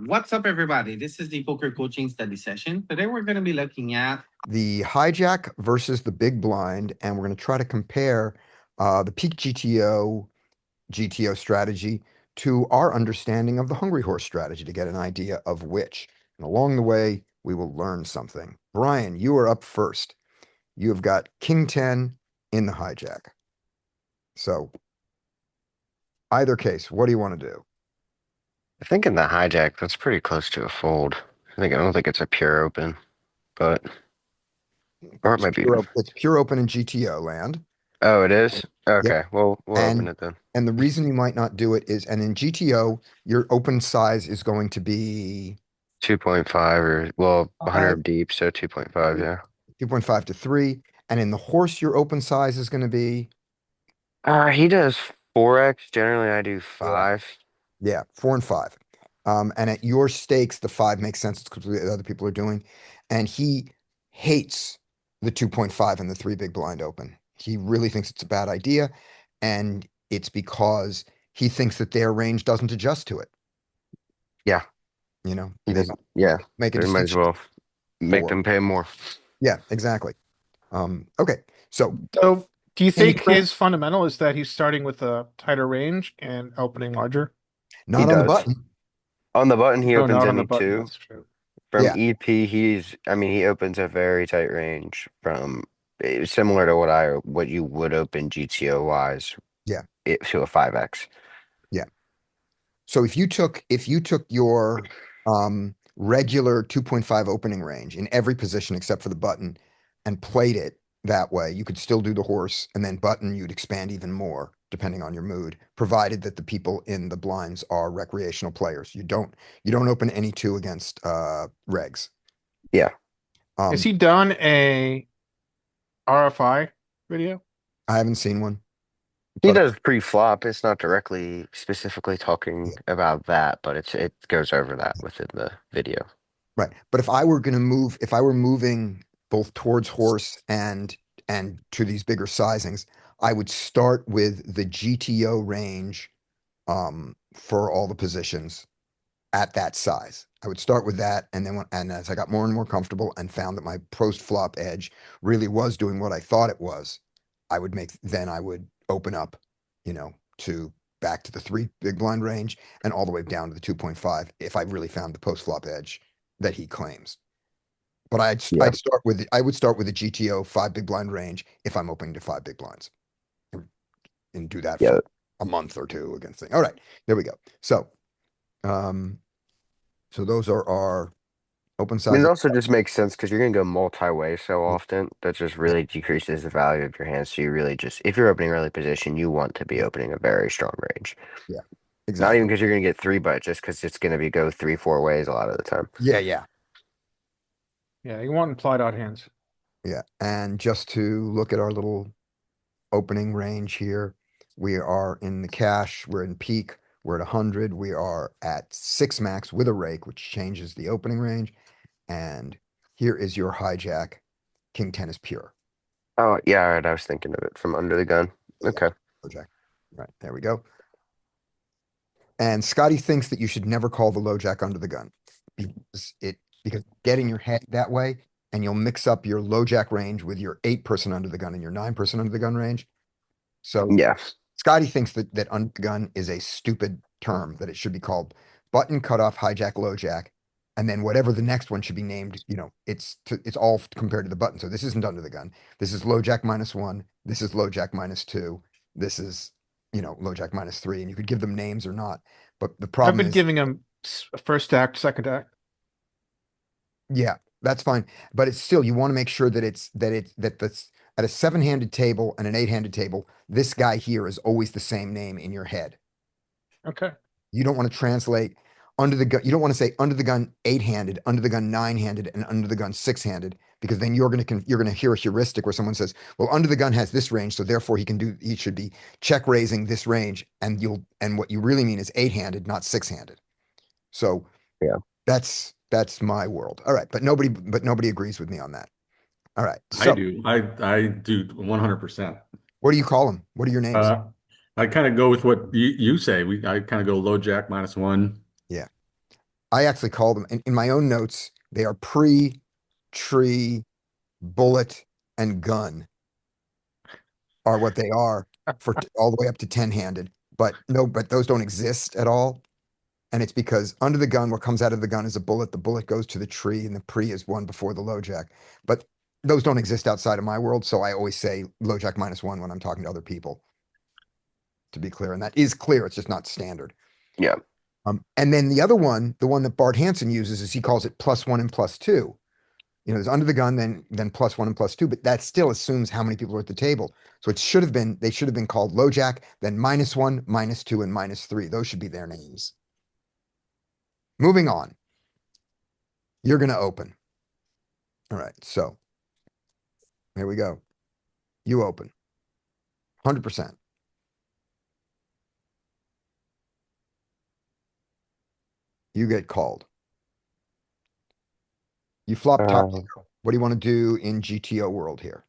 What's up, everybody? This is the poker coaching study session. Today, we're going to be looking at The hijack versus the big blind, and we're going to try to compare the peak GTO strategy to our understanding of the hungry horse strategy to get an idea of which. And along the way, we will learn something. Brian, you are up first. You have got King 10 in the hijack. So, either case, what do you want to do? I think in the hijack, that's pretty close to a fold. I don't think it's a pure open, but or it might be. It's pure open in GTO land. Oh, it is? Yep. Okay, well, we'll open And it then. and the reason you might not do it is, and in GTO, your open size is going to be 2.5 or well, 5, 100 deep, so 2.5, yeah. 2.5 to 3. And in the horse, your open size is going to be, He does 4x. Generally, I do yeah, 5. yeah, 4 and 5. And at your stakes, the 5 makes sense because the other people are doing. And he hates the 2.5 and the 3 big blind open. He really thinks it's a bad idea. And it's because he thinks that their range doesn't adjust to it. Yeah, he They doesn't. don't Yeah, make a they might as distinction well make for. them pay more. Yeah, exactly. Okay. So So, do you any think prep, his fundamental is that he's starting with a tighter range and opening larger? He not on the does. button. On the button, he No, opens not on the any button. two. That's true. From Yeah, EP, he opens a very tight range from similar to what you would open GTO wise yeah, to a 5x. yeah. So if you took your regular 2.5 opening range in every position except for the button and played it that way, you could still do the horse and then button you'd expand even more depending on your mood, provided that the people in the blinds are recreational players. You don't open any two against regs. Yeah. Has Um, he done a RFI video? I haven't seen one, He but does pre-flop. It's not directly specifically yeah, talking about that, but it goes over that within the video. right. But if I were moving both towards horse and to these bigger sizings, I would start with the GTO range for all the positions at that size. I would start with that, and and as I got more and more comfortable and found that my post flop edge really was doing what I thought it was, I would open up, to back to the 3 big blind range and all the way down to the 2.5 if I really found the post flop edge that he claims. But Yeah. I would start with the GTO 5 big blind range if I'm opening to 5 big blinds and do that Yeah. for a month or two against things. All right, there we go. Um, so those are our open I mean, it sizing. also just makes sense because you're gonna go multi-way so often that just Yeah, really decreases the value of your hand. So you really just, if you're opening early position, you want to be yeah, opening a very strong range. yeah, Not even exactly. because you're gonna get three, but just because it's gonna be go three, 4 ways a lot of the time. Yeah, yeah, Yeah, you want implied odd hands. yeah. And just to look at our little opening range here, we are in the cash, we're in peak, we're at 100, we are at 6 max with a rake, which changes the opening range. And here is your hijack. King 10 is pure. Oh, yeah, all right. I was thinking of it from under the gun. Yeah, Okay. low jack. Right, there we go. And Scotty thinks that you should never call the low jack under the gun because get in your head that way, and you'll mix up your low jack range with your 8-person under the gun and your 9-person under the gun range. So Yeah. Scotty thinks that under the gun is a stupid term, that it should be called button cutoff hijack low jack, and then whatever the next one should be named, it's all compared to the button. So this isn't under the gun. This is low jack -1. This is low jack -2. This is low jack -3, and you could give them names or not. But the I've problem been is, giving him first act, second act. yeah, that's fine. But it's still, you want to make sure that that's at a 7-handed table and an 8-handed table, this guy here is always the same name in your head. Okay. You don't want to translate under the gun. You don't want to say under the gun 8-handed, under the gun 9-handed, and under the gun 6-handed, because then you're gonna hear a heuristic where someone says, "Well, under the gun has this range, so therefore he should be check raising this range," and what you really mean is 8-handed, not 6-handed. So Yeah. that's my world. All right, but nobody agrees with me on that. All right, I so do. I do 100%. what do you call them? What are your names? Uh, I kind of go with what you say. I kind of go low jack -1. Yeah. I actually call them, in my own notes, they are tree, bullet, and gun are what they are for all the way up to 10-handed. But no, but those don't exist at all. And it's because under the gun, what comes out of the gun is a bullet. The bullet goes to the tree, and the pre is one before the low jack. But those don't exist outside of my world, so I always say low jack -1 when I'm talking to other people, to be clear. And that is clear, it's just not standard. Yeah. And then the other one, the one that Bart Hansen uses, is he calls it +1 and +2. You know, there's under the gun, then +1 and +2, but that still assumes how many people are at the table. So they should have been called low jack, then -1, -2, and -3. Those should be their names. Moving on. You're gonna open. All right, so here we go. You open. 100%. You get called. You flop top Uh, zero. What do you want to do in GTO world here?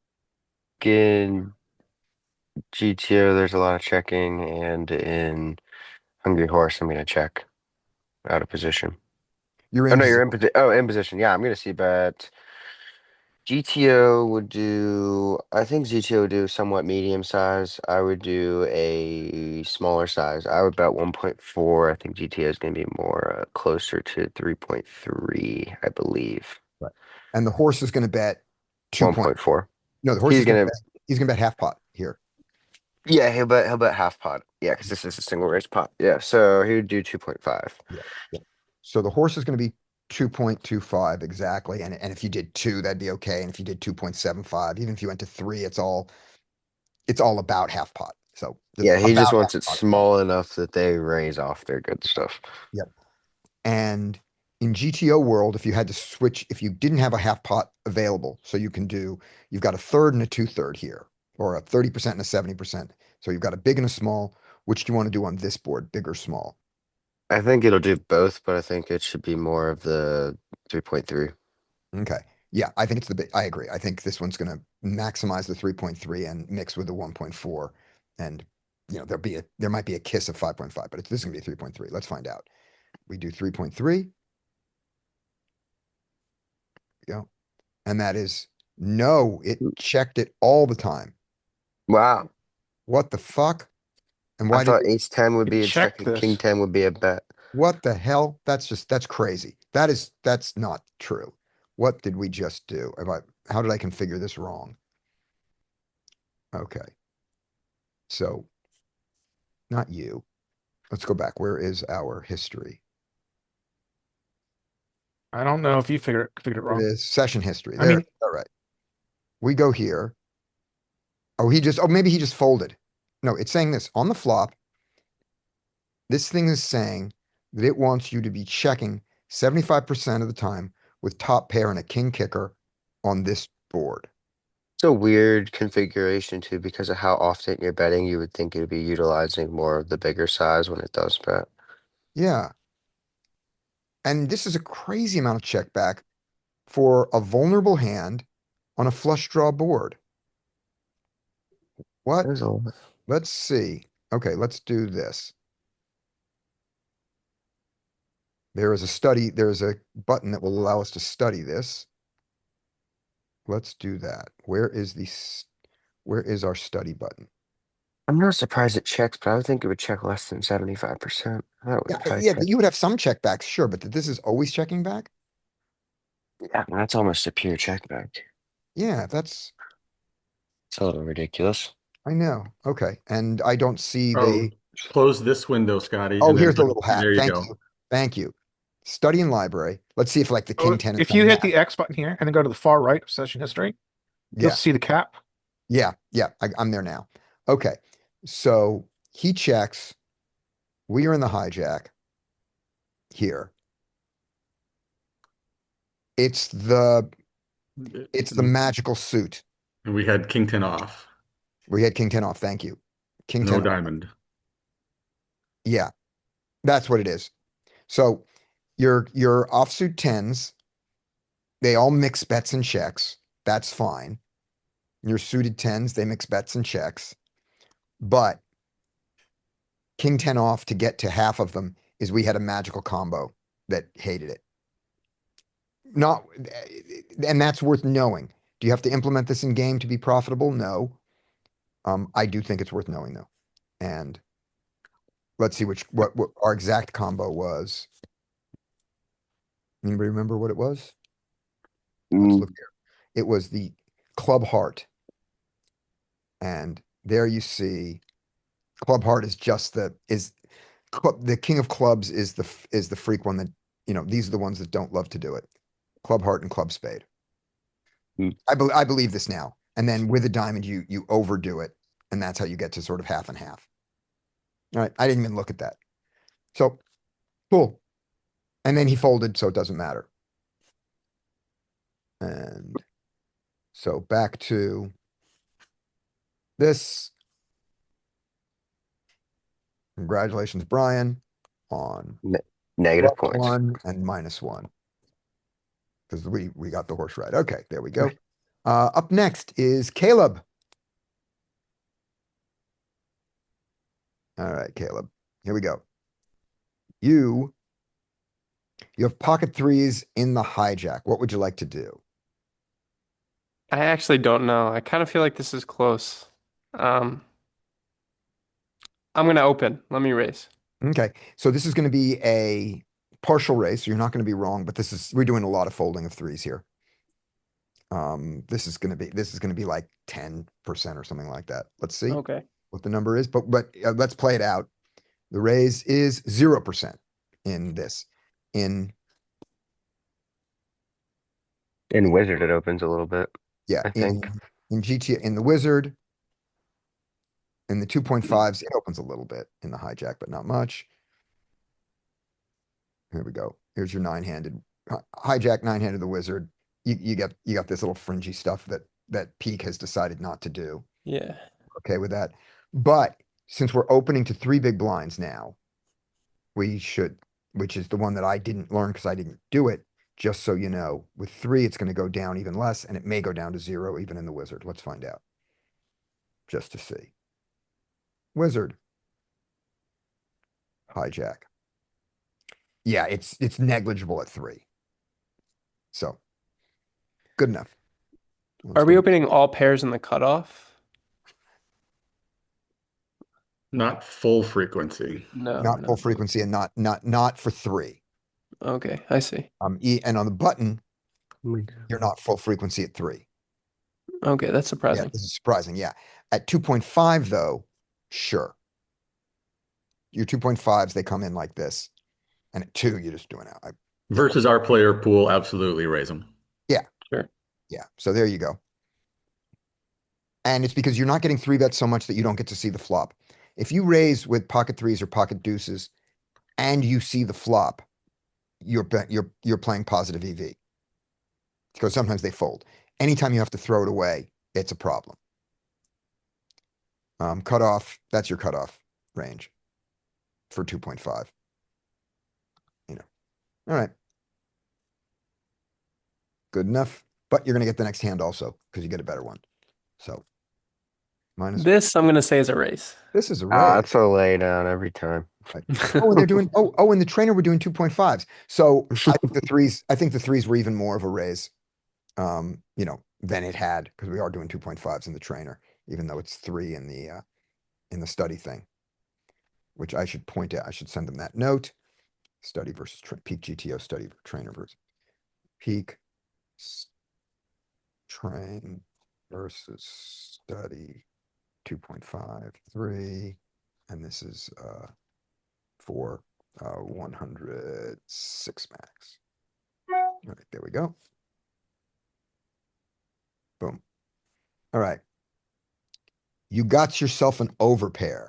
in GTO, there's a lot of checking, and in Hungry Horse, I'm gonna check out of position. You're Oh in no, you're position. in position. Oh, in position. Yeah, I'm gonna see bet. GTO would do. I think GTO would do somewhat medium size. I would do a smaller size. I would bet 1.4. I think GTO is gonna be more closer to 3.3. I believe Right. And the horse is going to bet 2 point. 1.4. No, the horse He's is going to gonna. bet. He's going to bet half pot here. Yeah, he'll bet half pot. Yeah, because this is a single race pot. Yeah, so he would do 2.5. Yeah. Yeah. So the horse is going to be 2.25 exactly. And if you did 2, that'd be okay. And if you did 2.75, even if you went to 3, it's all about half pot. So Yeah, he about just half wants it pot. small enough that they raise off their good stuff. Yep. And in GTO world, if you had to switch, if you didn't have a half pot available, so you've got a third and a 2/3 here, or a 30% and a 70%. So you've got a big and a small. Which do you want to do on this board, big or small? I think it'll do both, but I think it should be more of the 3.3. Okay. Yeah, I think it's the big, I agree. I think this one's going to maximize the 3.3 and mix with the 1.4. And, there might be a kiss of 5.5, but this is going to be 3.3. Let's find out. We do 3.3. Go. And that is no, it checked it all the time. Wow. What the fuck? And I why did thought it, ace 10 would It be a check checked and king this. 10 would be a bet. what the hell? That's crazy. That's not true. What did we just do? How did I configure this wrong? Okay. So, not you. Let's go back. Where is our history? I don't know if you figured it It wrong. is session history. I There. mean, All right. We go here. Maybe he just folded. No, it's saying this on the flop. This thing is saying that it wants you to be checking 75% of the time with top pair and a king kicker on this board. It's a weird configuration too, because of how often you're betting. You would think it would be utilizing more of the bigger size when it does bet. Yeah. And this is a crazy amount of check back for a vulnerable hand on a flush draw board. What? There's a lot. Let's see. Okay, let's do this. There is a button that will allow us to study this. Let's do that. Where is our study button? I'm not surprised it checks, but I would think it would check less than 75%. That would Yeah, probably yeah, check. you would have some check backs, sure, but this is always checking back? Yeah, that's almost a pure check back. Yeah, It's a little ridiculous. I know. Okay. And I don't see Oh, close this window, Scotty, oh, and then here's the little hat. there you Thank go. you. Thank you. Study in library. Let's see if like the oh, king 10 is if you hit done the X button here and then go to the far right of session history, that. you'll Yeah. see the cap. Yeah. Yeah. I'm there now. Okay. So he checks. We are in the hijack here. It's the magical suit. And we had king 10 off, We had king 10 off. Thank you. King no 10 off. diamond. Yeah. That's what it is. So your offsuit tens, they all mix bets and checks. That's fine. Your suited tens, they mix bets and checks. But king 10 off to get to half of them is we had a magical combo that hated it. Not, and that's worth knowing. Do you have to implement this in game to be profitable? No. I do think it's worth knowing though. And let's see what our exact combo was. Anybody remember what it was? Let's Mm, look here. It was the club heart. And there you see club heart is just the king of clubs is the freak one that, these are the ones that don't love to do it. Club heart and club spade. mm. I believe this now. And then with a diamond, you overdo it, and that's how you get to sort of half and half. All right, I didn't even look at that. So cool. And then he folded, so it doesn't matter. And so back to this. Congratulations, Brian, on Negative points. +1 and -1. Because we got the horse right. Okay, there we go. Up next is Caleb. All right, Caleb. Here we go. You have pocket threes in the hijack. What would you like to do? I actually don't know. I kind of feel like this is close. Um, I'm gonna open. Let me raise. Okay, so this is going to be a partial race. So you're not going to be wrong, but we're doing a lot of folding of threes here. This is going to be like 10% or something like that. Let's see Okay. what the number is, but let's play it out. The raise is 0% in this. In In Wizard, it opens a little bit. Yeah, I think. in GTA, in the Wizard, in the 2.5s, it opens a little bit in the hijack, but not much. Here we go. Here's your hijack, nine-handed the Wizard. You got this little fringy stuff that Peak has decided not to do. Yeah. Okay with that. But since we're opening to 3 big blinds now, we should, which is the one that I didn't learn because I didn't do it. Just so you know, with 3, it's going to go down even less, and it may go down to 0 even in the Wizard. Let's find out. Just to see. Wizard. Hijack. Yeah, it's negligible at 3. So good enough. Are we opening all pairs in the cutoff? Not full frequency. No, Not we're full not. frequency and not for 3. Okay, I see. And on the button, Oh you're not full frequency at 3. Okay, that's Yeah, surprising. this is surprising. Yeah. At 2.5 though, sure. Your 2.5s, they come in like this. And at 2, you're just doing it. Versus our player pool, absolutely raise them. Sure. Yeah. So there you go. And it's because you're not getting 3 bets so much that you don't get to see the flop. If you raise with pocket threes or pocket deuces and you see the flop, you're playing positive EV. Because sometimes they fold. Anytime you have to throw it away, it's a problem. Cutoff, that's your cutoff range for 2.5. All right. Good enough. But you're going to get the next hand also because you get a better one. So minus This I'm gonna say is a race. this is a Ah, raise. it's a lay down every time. Oh, and they're doing and the trainer we're doing 2.5s. So I think the threes were even more of a raise, than it had because we are doing 2.5s in the trainer, even though it's 3 in the study thing. Which I should point out. I should send them that note. Study versus PeakGTO study trainer versus peak train versus study 2.5, 3. And this is for 106 max. All right, there we go. Boom. All right. You got yourself an overpair.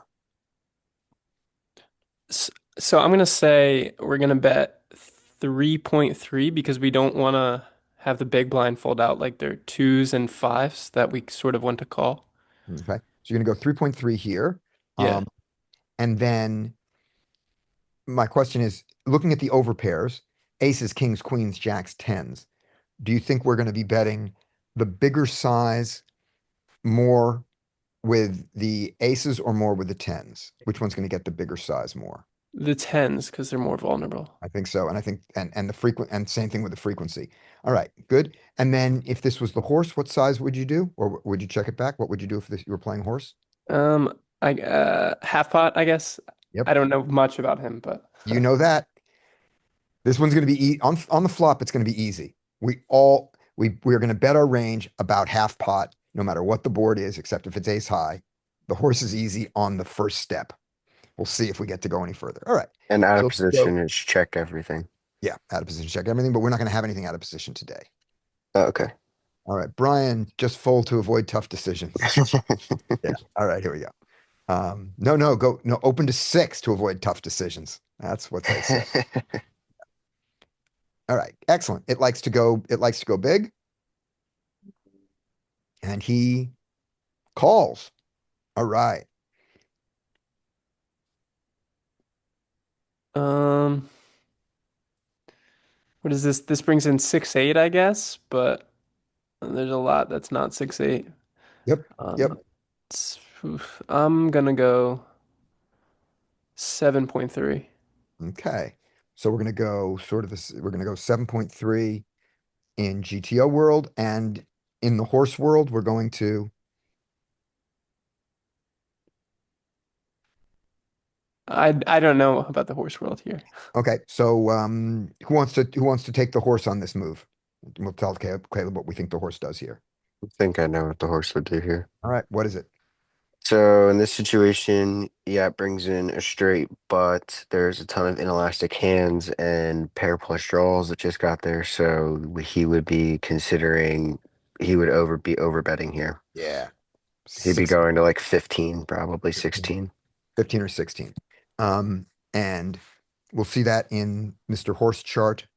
So I'm gonna say we're gonna bet 3.3 because we don't want to have the big blind fold out like they're 2s and 5s that we sort of want to call. Okay. So you're gonna go 3.3 here. Yeah. And then my question is, looking at the overpairs, aces, kings, queens, jacks, tens, do you think we're going to be betting the bigger size more with the aces or more with the tens? Which one's going to get the bigger size more? The tens, because they're more vulnerable. I think so. And I think, and the frequent, and same thing with the frequency. All right, good. And then if this was the horse, what size would you do? Or would you check it back? What would you do if you were playing horse? Half pot, I guess. Yep. I don't know much about him, but You know that. This one's going to be on the flop. It's going to be easy. We're going to bet our range about half pot, no matter what the board is, except if it's ace high. The horse is easy on the first step. We'll see if we get to go any further. All right. And out So of let's go. position is check everything. Yeah, out of position, check everything, but we're not going to have anything out of position today. Oh, okay. All right, Brian, just fold to avoid tough decisions. Yeah. All right, here we go. No, open to 6 to avoid tough decisions. That's what they say. All right, excellent. It likes to go big. And he calls. All right. um, what is this? This brings in 6-8, I guess, but there's a lot that's not 6-8. Yep. Yep. I'm gonna go 7.3. Okay. So we're gonna go sort of this, we're gonna go 7.3 in GTO world, and in the horse world, we're going to I don't know about the horse world here. okay. So who wants to take the horse on this move? We'll tell Caleb what we think the horse does here. I think I know what the horse would do here. All right, what is it? So in this situation, yeah, it brings in a straight, but there's a ton of inelastic hands and pair plus draws that just got there. So he would be considering he would be over betting here. Yeah. He'd be 16, going to like 15, probably 16. 15 or 16. And we'll see that in Mr. Horse chart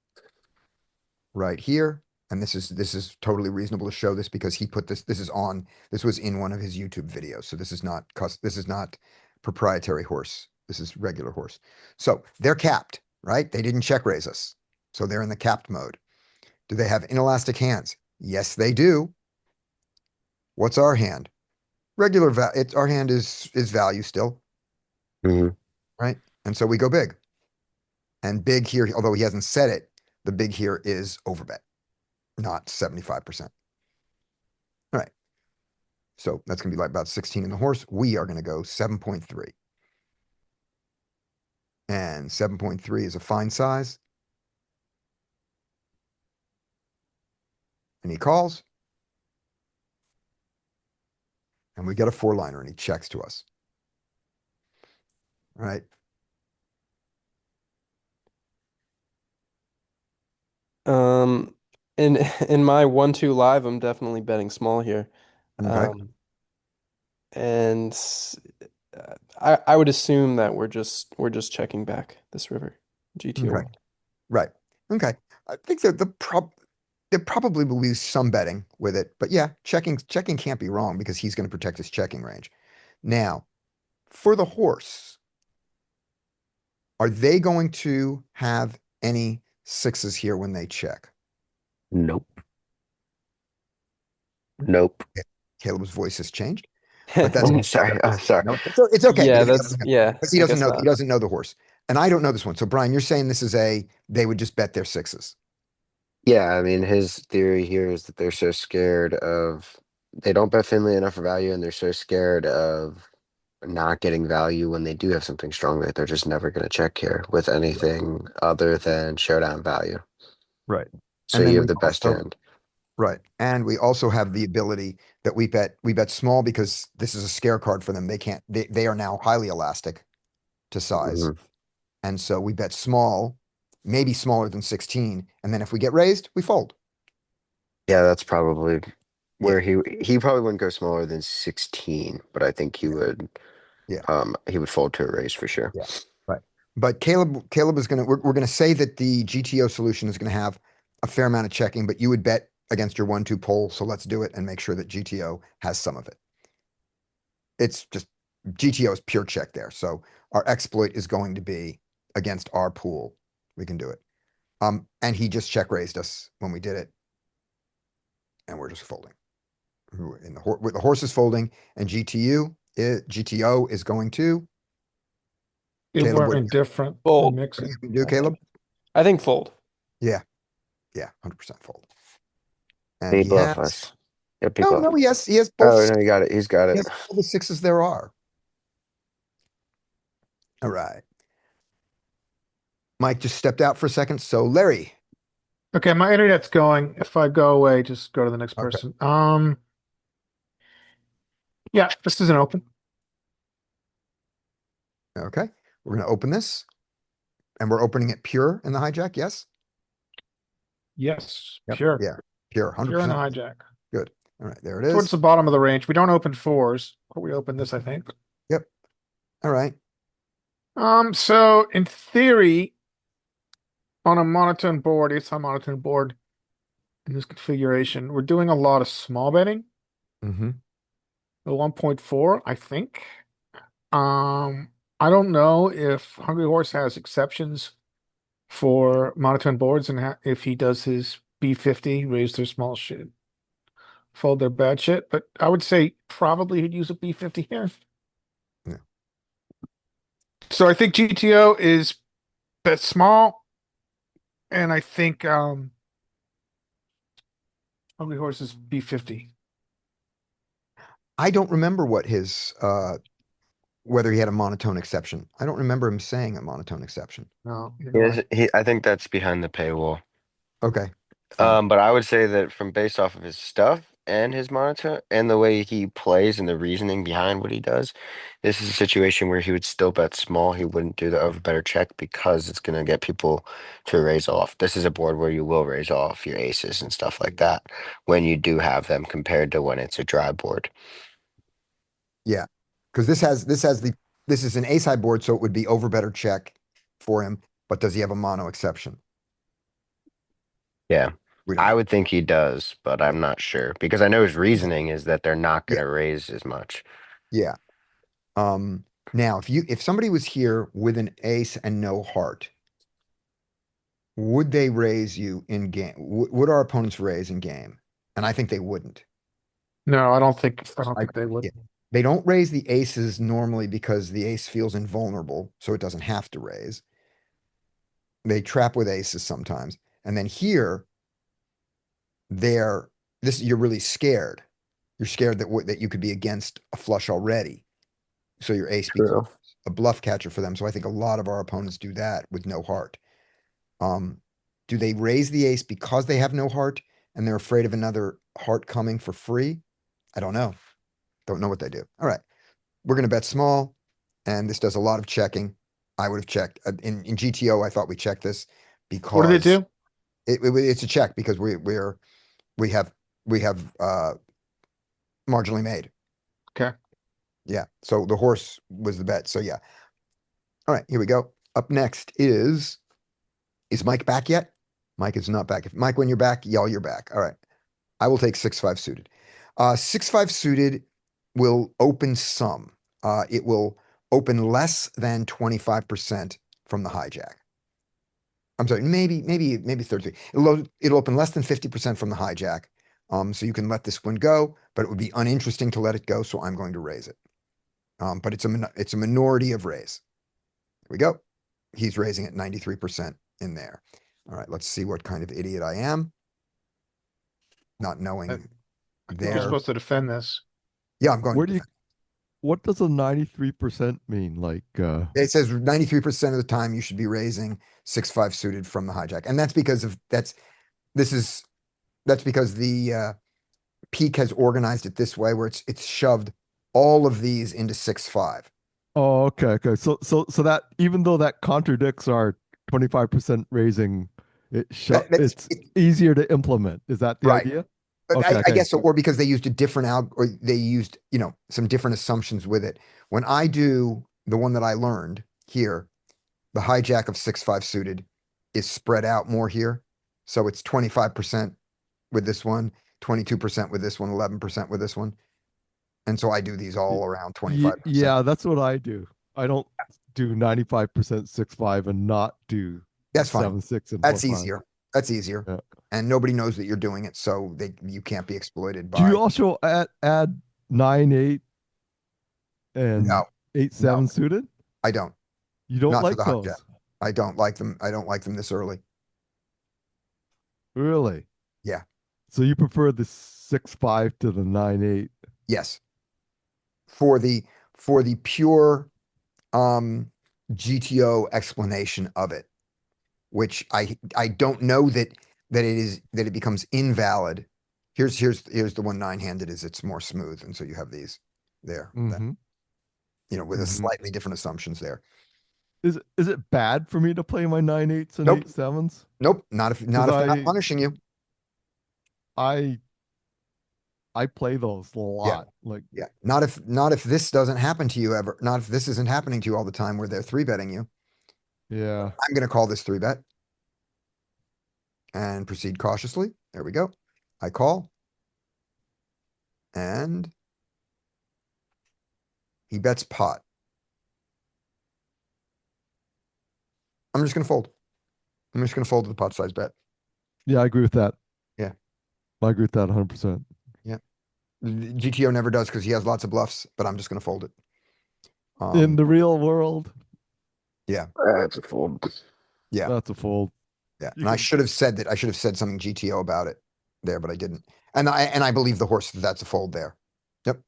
right here. And this is totally reasonable to show this because he put this was in one of his YouTube videos. So this is not proprietary horse. This is regular horse. So they're capped, right? They didn't check raise us. So they're in the capped mode. Do they have inelastic hands? Yes, they do. What's our hand? Our hand is value still, Mhm. right? And so we go big. And big here, although he hasn't said it, the big here is overbet, not 75%. All right. So that's going to be like about 16 in the horse. We are going to go 7.3. And 7.3 is a fine size. And he calls. And we get a 4-liner and he checks to us. All right. In in my 1-2 live, I'm definitely betting small here. Okay. And I would assume that we're just checking back this river, GTO Okay. world. Right. Okay. I think that there probably will be some betting with it, but yeah, checking can't be wrong because he's going to protect his checking range. Now, for the horse, are they going to have any 6s here when they check? Nope. Nope. Caleb's voice has changed, but that's Sorry. Oh, sorry. no, it's okay Yeah, because he I doesn't guess know not. he doesn't know the horse, and I don't know this one. So Brian, you're saying this is they would just bet their 6s. Yeah, I mean, his theory here is that they're so scared of they don't bet Finley enough for value, and they're so scared of not getting value when they do have something strong that they're just never going to check here with anything other than showdown value. Right. So And then you we have the best also hand. right, and we also have the ability that we bet small because this is a scare card for them. They are now highly elastic to size, Mhm. and so we bet small, maybe smaller than 16, and then if we get raised, we fold. Yeah, that's probably Yeah. where he probably wouldn't go smaller than 16, but I think Yeah. he would fold to a raise for sure. Yeah. Right. But Caleb is we're gonna say that the GTO solution is gonna have a fair amount of checking, but you would bet against your 1-2 poll. So let's do it and make sure that GTO has some of it. It's just GTO is pure check there. So our exploit is going to be against our pool. We can do it. And he just check raised us when we did it. And we're just folding. With the horse is folding, and GTO is going to If Caleb, we're what do indifferent Fold. in what mixing. do you do, Caleb? I think fold. Yeah, 100% fold. And They he bluff has, us. Yep, no, bluff. no, he has Oh, both, no, you got it. He's got he it. has all the sixes there are. All right. Mike just stepped out for a second. So Larry, Okay, my internet's going. If I go away, just go to the next Okay. person. Yeah, this is an open. okay, we're gonna open this. And we're opening it pure in the hijack, yes? Yes, Yep, pure. yeah, pure, Pure in the 100%. hijack. Good. All right, there it Towards is. the bottom of the range. We don't open fours, but we open this, I think. Yep. All right. So in theory, on a monotone board, it's a monotone board in this configuration, we're doing a lot of small betting. Mm-hmm. The 1.4, I think. I don't know if Hungry Horse has exceptions for monotone boards and if he does his B50, raise their small shit, fold their bad shit, but I would say probably he'd use a B50 here. Yeah. So I think GTO is bet small, and I think Hungry Horse is B50. I don't remember what his whether he had a monotone exception. I don't remember him saying a monotone exception. No, Yes, I think that's behind the paywall. Okay. Fine. But I would say that from based off of his stuff and his monitor and the way he plays and the reasoning behind what he does, this is a situation where he would still bet small. He wouldn't do the over better check because it's gonna get people to raise off. This is a board where you will raise off your aces and stuff like that when you do have them compared to when it's a dry board. Yeah. Because this is an ace high board, so it would be over better check for him. But does he have a mono exception? Yeah. We don't I know. would think he does, but I'm not sure because I know his reasoning is that they're not going to raise as much. Yeah. Now if somebody was here with an ace and no heart, would they raise you in game? Would our opponents raise in game? And I think they wouldn't. No, I don't think they would. Yeah. They don't raise the aces normally because the ace feels invulnerable, so it doesn't have to raise. They trap with aces sometimes. And then here, you're really scared. You're scared that you could be against a flush already. So your ace True. becomes a bluff catcher for them. So I think a lot of our opponents do that with no heart. Do they raise the ace because they have no heart and they're afraid of another heart coming for free? I don't know. Don't know what they do. All right. We're going to bet small, and this does a lot of checking. I would have checked in GTO. I thought we checked this because What did it do? It's a check because we have marginally made. Okay. Yeah. So the horse was the bet. So yeah. All right. Here we go. Up next is Mike back yet? Mike is not back. If Mike, when you're back, yell you're back. All right. I will take 6-5 suited. 6-5 suited will open some. It will open less than 25% from the hijack. I'm sorry, maybe 33. It'll open less than 50% from the hijack. So you can let this one go, but it would be uninteresting to let it go, so I'm going to raise it. But it's a minority of raise. Here we go. He's raising it 93% in there. All right, let's see what kind of idiot I am. Not knowing You're there. supposed to defend this. Yeah, I'm going Where to do you, defend. what does a 93% mean? Like, It says 93% of the time you should be raising 6-5 suited from the hijack. And that's because the Peak has organized it this way where it's shoved all of these into 6-5. oh, okay. So that even though that contradicts our 25% raising, it's easier to implement. Is that the Right. idea? But Okay. I guess so, or because they used a different or they used, some different assumptions with it. When I do the one that I learned here, the hijack of 6-5 suited is spread out more here. So it's 25% with this one, 22% with this one, 11% with this one. And so I do these all around 25%. Yeah, that's what I do. I don't do 95% 6-5 and not do That's fine. 7-6 and That's 4-5. easier. That's easier. Yeah. And nobody knows that you're doing it, so you can't be exploited by. Do you also add 9-8 and No, 8-7 suited? I don't. You don't Not to like the hijack. those, I don't like them. I don't like them this early. really? Yeah. So you prefer the 6-5 to the 9-8? Yes. For the pure GTO explanation of it, which I don't know that it becomes invalid. Here's the one 9-handed is it's more smooth, and so you have these there. That, Mm-hmm. with a Mhm. slightly different assumptions there. Is it bad for me to play my 9-8s and Nope. 8-7s? Nope, not if they're not punishing you. I I play those a lot. Like, Yeah. Not if this doesn't happen to you ever. Not if this isn't happening to you all the time where they're 3-betting you. yeah. I'm gonna call this 3-bet and proceed cautiously. There we go. I call. And he bets pot. I'm just gonna fold. I'm just gonna fold to the pot size bet. Yeah, I agree with that. Yeah. I agree with that 100%. Yeah. GTO never does because he has lots of bluffs, but I'm just gonna fold it. In the real world, Yeah. That's a fold. Yeah. that's a fold. Yeah. You And I can- should have said that. I should have said something GTO about it there, but I didn't. And I believe the horse that's a fold there. Yep.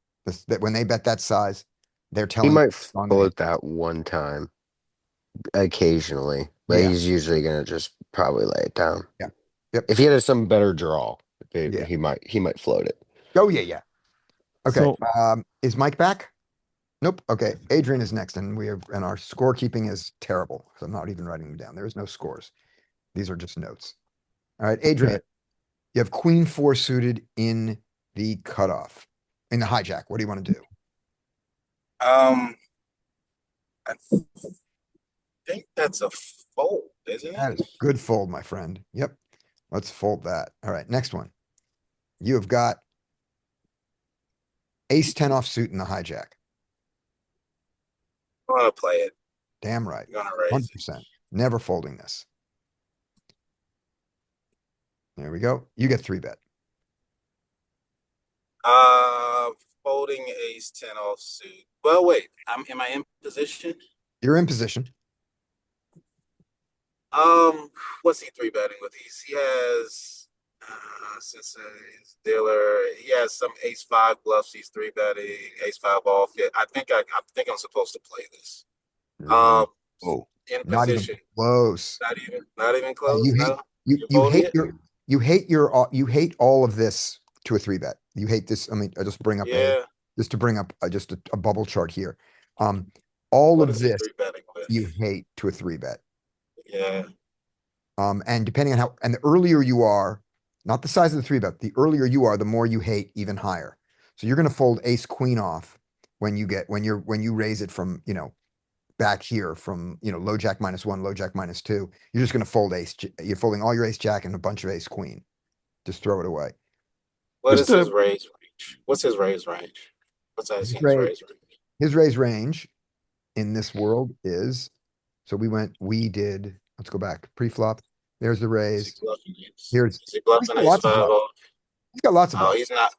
That when they bet that size, they're He telling might on the fold that one time, occasionally, but Yeah. he's usually gonna just probably lay it down. Yeah. Yep. If he had some better draw, Yeah. he might float it. Oh yeah, yeah. Okay. So Is Mike back? Nope. Okay. Adrian is next, and our scorekeeping is terrible. So I'm not even writing them down. There is no scores. These are just notes. All right, Adrian, Okay. you have Queen 4 suited in the cutoff, in the hijack. What do you want to do? I think that's a fold, isn't That it? is a good fold, my friend. Yep. Let's fold that. All right, next one. You have got ace 10 offsuit in the hijack. I'm gonna play it. Damn right. I'm gonna raise it. 100%. Never folding this. There we go. You get 3-bet. Folding ace 10 offsuit. Well, wait. Am I in position? You're in position. What's he 3-betting with these? He has since he's dealer, he has some ace 5 bluffs. He's 3-betting ace 5 off. Yeah, I think I'm supposed to play this. Oh, In not even position. close. Not even close. You hate No? you You're you folding hate it? you hate all of this to a 3-bet. You hate this. I mean, I just bring up Yeah. just to bring up just a bubble chart here. All What of is he this 3-betting with? you hate to a 3-bet. Yeah. And depending on and the earlier you are, not the size of the 3-bet, the earlier you are, the more you hate even higher. So you're going to fold ace queen off when you raise it from, back here from, low jack -1, low jack -2. You're just going to fold you're folding all your ace jack and a bunch of ace queen. Just throw it away. What Just is his to- raise range? What's his raise range? What's His IC's raise- raise range? His raise range in this world is, so let's go back, pre-flop. There's the Is raise. he bluffing Here's, Is he bluffing he's got ace lots of 5 bluffs. off? He's got lots of Oh, bluffs.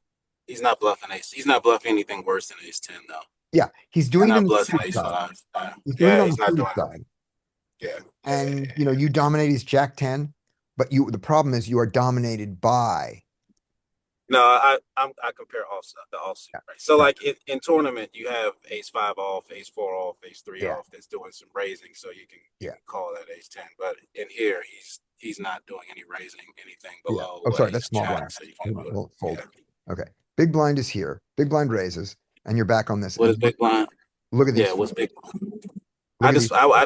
he's not bluffing ace. He's not bluffing anything worse than ace 10 though. Yeah, he's doing He's it not on the bluffing suited ace side. 5. He's doing it Yeah, on he's the not suited doing side. Yeah. And, you dominate his jack 10, but the problem is you are dominated by, No, I compare the offsuit, Yeah. right? So Yeah. like in tournament, you have ace 5 off, ace 4 off, ace 3 Yeah. off that's doing some raising, so you can Yeah. call that ace 10. But in here, he's not doing any raising, anything Yeah. below. Oh, sorry, ace that's small jack, blind. so you can We'll fold. yeah. Okay. Big blind is here. Big blind raises, and you're back on this. What And is big blind? Look at these. Yeah, what's big blind? Look I at just these. I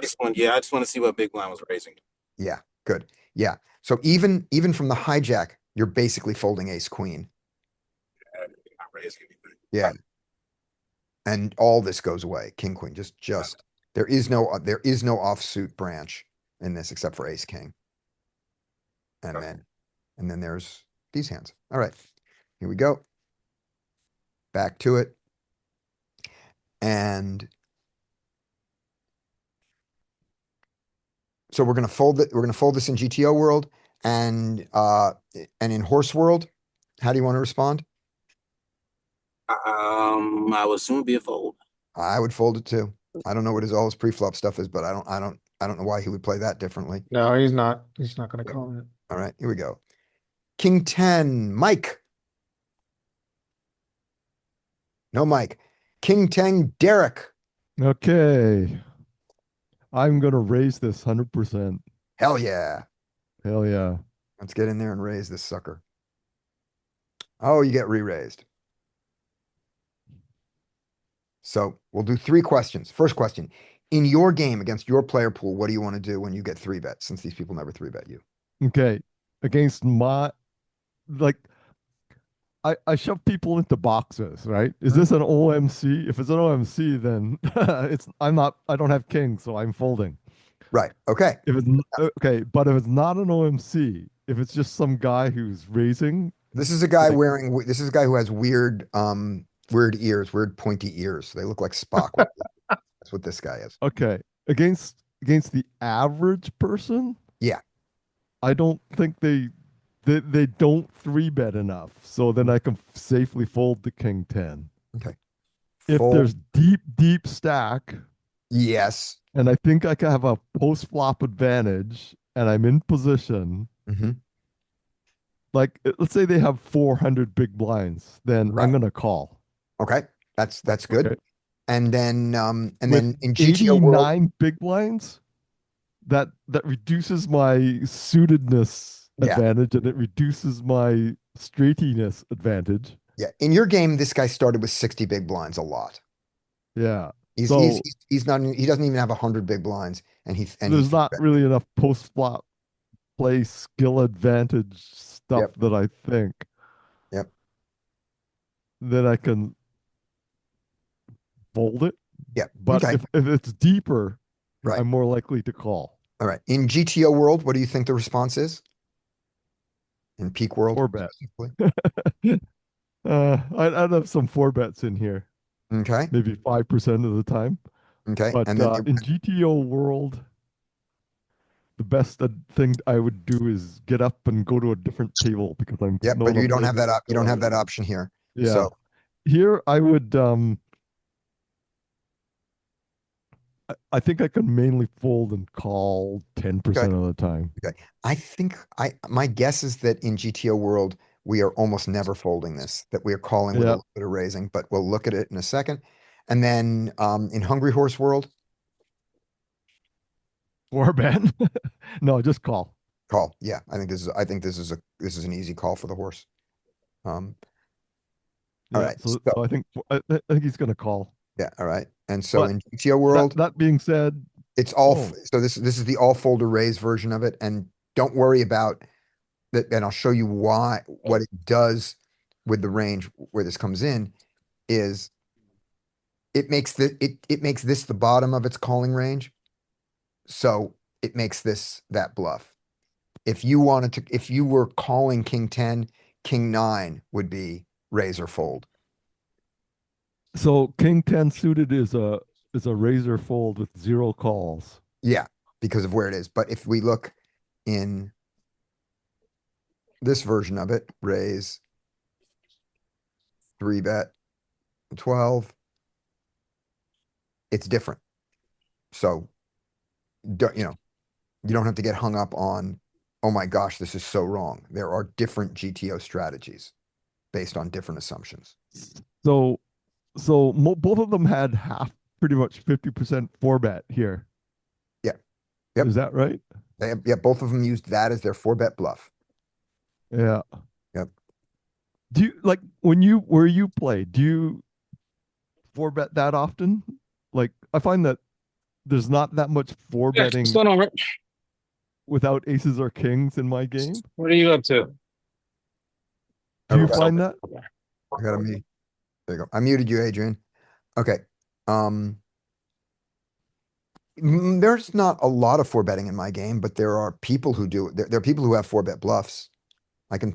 just want to see what big blind was raising. Yeah, good. Yeah. So even from the hijack, you're basically folding ace queen. Not raising anything. Yeah. And all this goes away. King, queen, just there is no offsuit branch in this except for ace king. And then there's these hands. All right. Here we go. Back to it. And so we're going to fold it. We're going to fold this in GTO world and in horse world. How do you want to respond? I would assume it'd be a fold. I would fold it too. I don't know what all his pre-flop stuff is, but I don't know why he would play that differently. No, he's not. He's not going to call it. All right, here we go. King 10, Mike. No, Mike. King 10, Derek. Okay. I'm gonna raise this 100%. Hell yeah. Hell yeah. Let's get in there and raise this sucker. Oh, you get re-raised. So we'll do 3 questions. First question. In your game against your player pool, what do you want to do when you get 3 bets, since these people never 3 bet you? Okay. Against like I shove people into boxes, right? Is this an OMC? If it's an OMC, then I don't have king, so I'm folding. Right. Okay. If it's okay, but if it's not an OMC, if it's just some guy who's raising, This is a guy like, this is a guy who has weird ears, weird pointy ears. They look like Spock. That's what this guy is. okay, against the average person, Yeah. I don't think they don't 3-bet enough. So then I can safely fold the king 10. Okay. If Fold. there's deep stack, Yes. and I think I can have a post flop advantage, and I'm in position. Mm-hmm. Like, let's say they have 400 big blinds, then Right. I'm gonna call. Okay. That's good. Okay. And then With then in GTO world, 89 big blinds, that reduces my suitedness Yeah. advantage, and it reduces my straightiness advantage. yeah. In your game, this guy started with 60 big blinds, a lot. Yeah. He doesn't even have 100 big blinds, and There's not really enough post flop play skill advantage stuff Yep. that I think Yep. that I can fold it. Yeah. But Okay. if it's deeper, Right. I'm more likely to call. All right. In GTO world, what do you think the response is? In peak world? 4-bet. specifically? I'd have some 4-bets in here, Okay. maybe 5% of the time. Okay. But And then in GTO world, the best thing I would do is get up and go to a different table, because I'm yeah, but you don't have that you don't have that option here. Yeah. So Here I would I think I can mainly fold and call 10% of the time. I think my guess is that in GTO world, we are almost never folding this, that we are calling with a Yeah. little bit of raising, but we'll look at it in a second. And then in Hungry Horse world, 4-bet. No, just call. call. Yeah, I think this is an easy call for the horse. All Yeah, right. so I think he's gonna call. Yeah, all right. And so But in GTO world, that being said, it's all Oh. so this is the all folder raise version of it, and don't worry about that. And I'll show you what it does with the range where this comes in is it makes this the bottom of its calling range, so it makes this that bluff. If you were calling king 10, king 9 would be raise or fold. so king 10 suited is a razor fold with 0 calls. Yeah, because of where it is. But if we look in this version of it, raise, 3-bet, 12, it's different. So you don't have to get hung up on, oh my gosh, this is so wrong. There are different GTO strategies based on different assumptions. So both of them had pretty much 50% 4-bet here. Yeah. Yep. Is that right? Both of them used that as their 4-bet bluff. Yeah. Yep. Do you like where you play? Do you 4-bet that often? Like, I find that there's not that much 4-betting What's going on, Rich? without aces or kings in my game. What are you up to? Do you Okay. find that? I got to mute. There you go. I muted you, Adrian. Okay. There's not a lot of 4-betting in my game, but there are people who do. There are people who have 4-bet bluffs. I can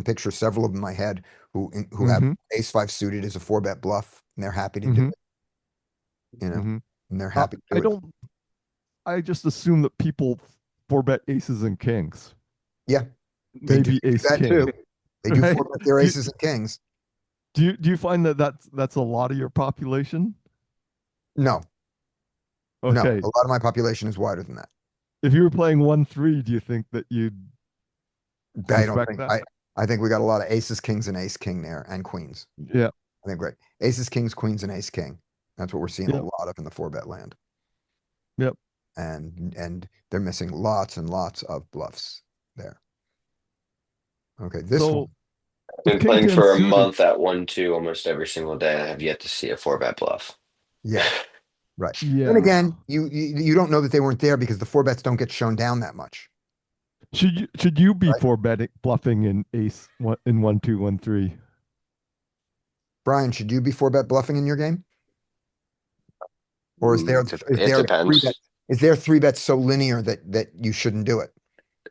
picture several of them in my head who have ace 5 suited as a 4-bet bluff, and they're happy to do it. And they're happy to do it. I just assume that people 4-bet aces and kings. Yeah. They Maybe do ace that king. too. They do Right? 4-bet their aces and kings. Do you find that that's a lot of your population? No. No, Okay. a lot of my population is wider than that. If you were playing 1-3, do you think that you'd I don't respect think that? I think we got a lot of aces, kings, and ace king there, and queens. Yeah. I think great. Aces, kings, queens, and ace king. That's what we're seeing a Yep. lot of in the 4-bet land. Yep. And they're missing lots and lots of bluffs there. Okay, this So one. with Been king playing 10 for a suited, month at 1-2 almost every single day. I have yet to see a 4-bet bluff. Yeah, right. yeah. And again, you don't know that they weren't there because the 4-bets don't get shown down that much. Should you be Right. 4-betting bluffing in ace one in 1-2, 1-3? Brian, should you be 4-bet bluffing in your game? Or is there It depends. is there 3-bet so linear that you shouldn't do it?